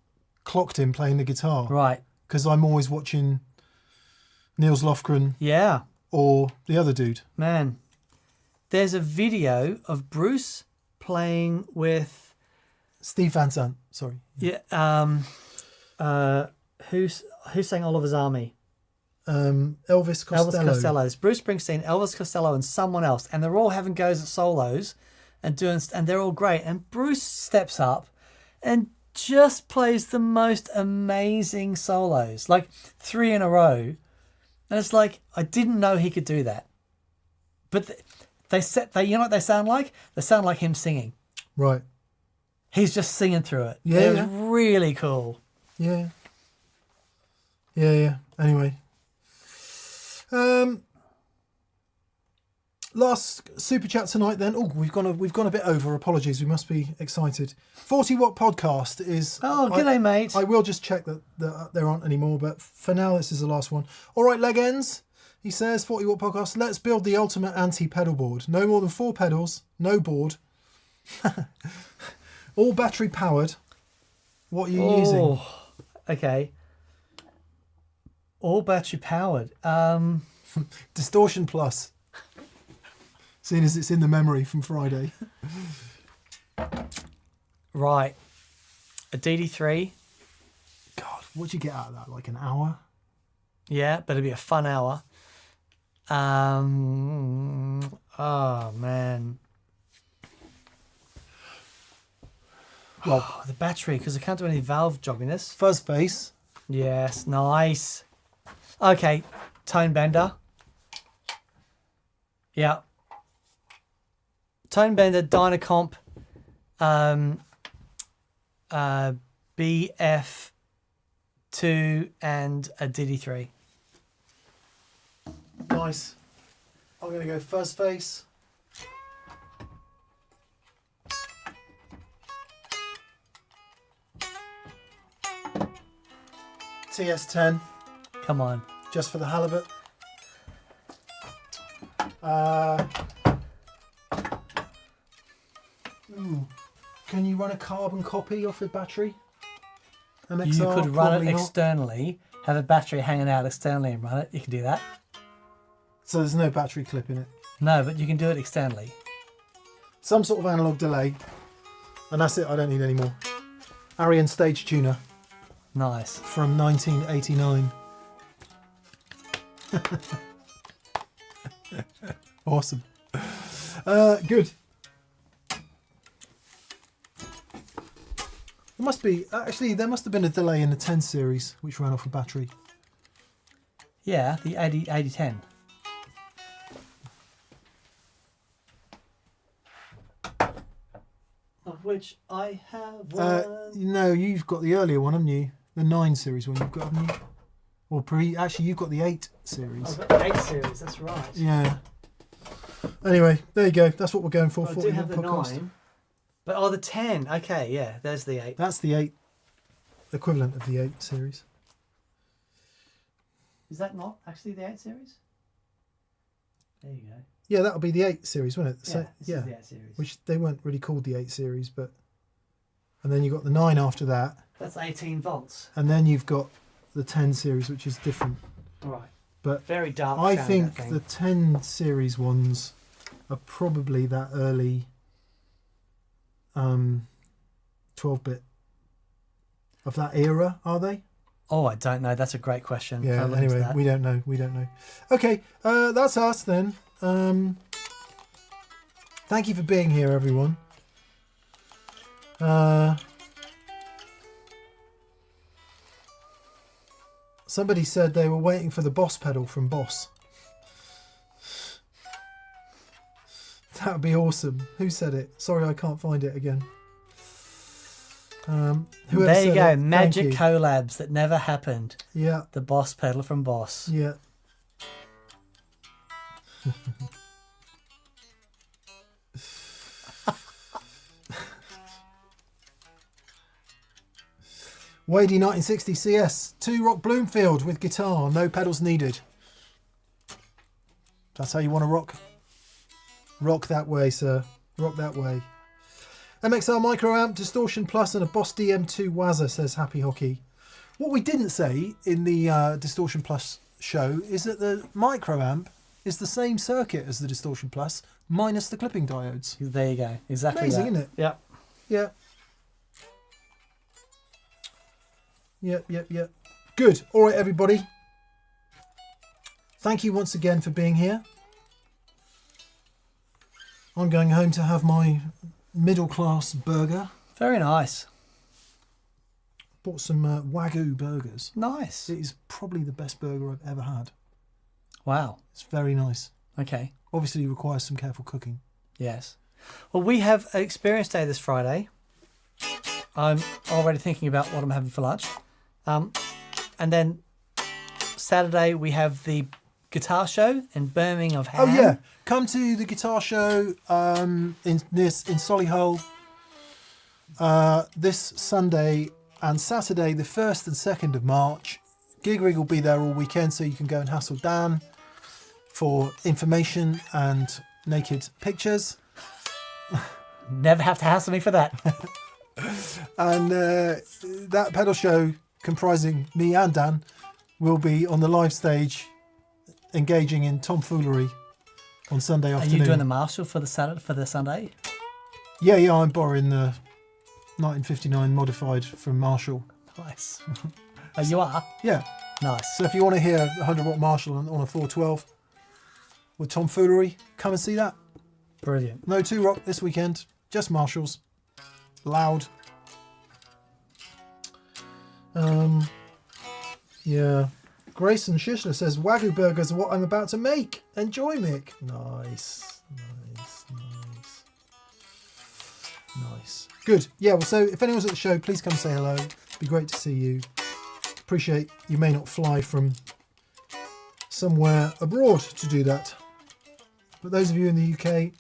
clocked him playing the guitar, Right? because I'm always watching Niels Lofgren Yeah, or the other dude. man. There's a video of Bruce playing with Steve Van Zandt, sorry. who's sang Oliver's Army? Elvis Costello. Elvis Costello. It's Bruce Springsteen, Elvis Costello, and someone else, and they're all having goes at solos, and they're all great. And Bruce steps up and just plays the most amazing solos, like 3 in a row. And it's like, I didn't know he could do that. But you know what they sound like? They sound like him singing. Right. He's just singing through it. Yeah, It was yeah. really cool. Yeah. Anyway. Last super chat tonight then. Oh, we've gone a bit over. Apologies. We must be excited. 40 Watt Podcast is... Oh, g'day, mate. I will just check that there aren't any more, but for now this is the last one. All right, leg ends. He says, 40 Watt Podcast, let's build the ultimate anti-pedal board. No more than 4 pedals, no board. All battery powered. What are you using? Okay. All battery powered. Distortion Plus. Seeing as it's in the memory from Friday. Right. A DD3. God, what'd you get out of that? Like an hour? Yeah, but it'd be a fun hour. Oh, man. Well, the battery, because I can't do any valve jobbiness. Fuzz face. Yes, nice. Okay, Tone Bender. Yeah. Tone Bender, Dynacomp, BF2, and a DD3. Nice. I'm going to go fuzz face. TS10, Come on. just for the halibut. Can you run a carbon copy off the battery? MXR, You could run it probably not. externally, have a battery hanging out externally and run it. You can do that. So there's no battery clip in it. No, but you can do it externally. Some sort of analog delay. And that's it, I don't need any more. Arian Stage Tuner Nice. from 1989. Awesome. Good. There must be, actually, there must have been a delay in the 10 series, which ran off a battery. Yeah, the 8010. Of which I have one. No, you've got the earlier one, haven't you? The 9 series one you've got, haven't you? Or actually, you've got the 8 series. I've got the 8 series, that's right. Yeah. Anyway, there you go. That's what we're going for. I 40 do have the podcast. 9. But the 10. Okay, yeah, there's the 8. That's the 8 equivalent of the 8 series. Is that not actually the 8 series? There you go. Yeah, that'll be the 8 series, won't it? Yeah, this is the 8 series. Which they weren't really called the 8 series, but... And then you've got the 9 after that. That's 18 volts. And then you've got the 10 series, which is different. All right. But Very dark I sound, think that thing. the 10 series ones are probably that early 12 12-bit of that era, are they? Oh, I don't know. That's a great question. Yeah, I'll look into anyway, that. we don't know. Okay, that's us then. Thank you for being here, everyone. Somebody said they were waiting for the boss pedal from Boss. That would be awesome. Who said it? Sorry, I can't find it again. Whoever There you said go. it, Magic thank you. collabs that never happened. Yeah, The Boss pedal from Boss. yeah. Wadey 1960 CS, 2 Rock Bloomfield with guitar, no pedals needed. That's how you want to rock. Rock that way, sir. Rock that way. MXR microamp, distortion plus, and a Boss DM2 Wazza, says Happy Hockey. What we didn't say in the distortion plus show is that the microamp is the same circuit as the distortion plus, minus the clipping diodes. There you go. Exactly Amazing, that. isn't it? Yep. Yeah. Yep. Good. All right, everybody. Thank you once again for being here. I'm going home to have my middle class burger. Very nice. Bought some Wagyu burgers. Nice. It is probably the best burger I've ever had. Wow. It's very nice. Okay. Obviously, it requires some careful cooking. Yes. Well, we have an experience day this Friday. I'm already thinking about what I'm having for lunch. And then Saturday we have the guitar show in Birmingham of Ham. Oh yeah, come to the guitar show in Solihull this Sunday and Saturday, the 1st and 2nd of March. Gig Rig will be there all weekend, so you can go and hassle Dan for information and naked pictures. Never have to hassle me for that. And that pedal show, comprising me and Dan, will be on the live stage engaging in tomfoolery on Sunday Are afternoon. you doing the Marshall for the Sunday? Yeah, I'm borrowing the 1959 modified from Marshall. Nice. Oh, you are? Yeah, Nice. so if you want to hear a 100 watt Marshall on a 412 with tomfoolery, come and see that. Brilliant. No 2 Rock this weekend, just Marshalls. Loud. Yeah. Grayson Shishler says Wagyu burgers are what I'm about to make. Enjoy, Mick. Nice. Good. Yeah, well, so if anyone's at the show, please come say hello. Be great to see you. Appreciate you may not fly from somewhere abroad to do that. But those of you in the UK,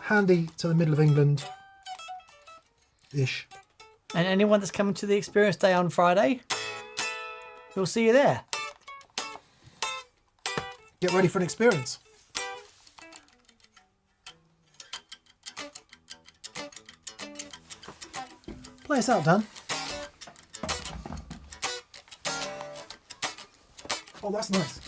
handy to the middle of England-ish. And anyone that's coming to the experience day on Friday, we'll see you there. Get ready for an experience. Play us out, Dan. Oh, that's nice.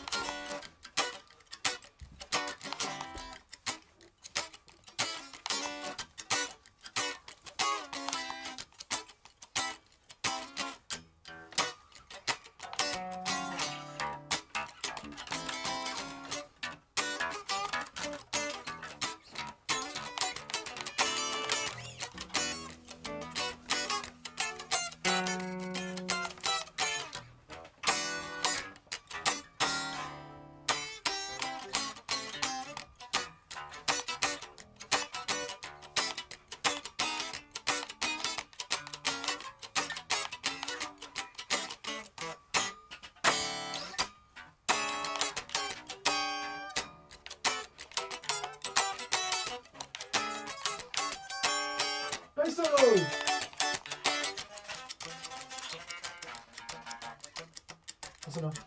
Peso! That's enough.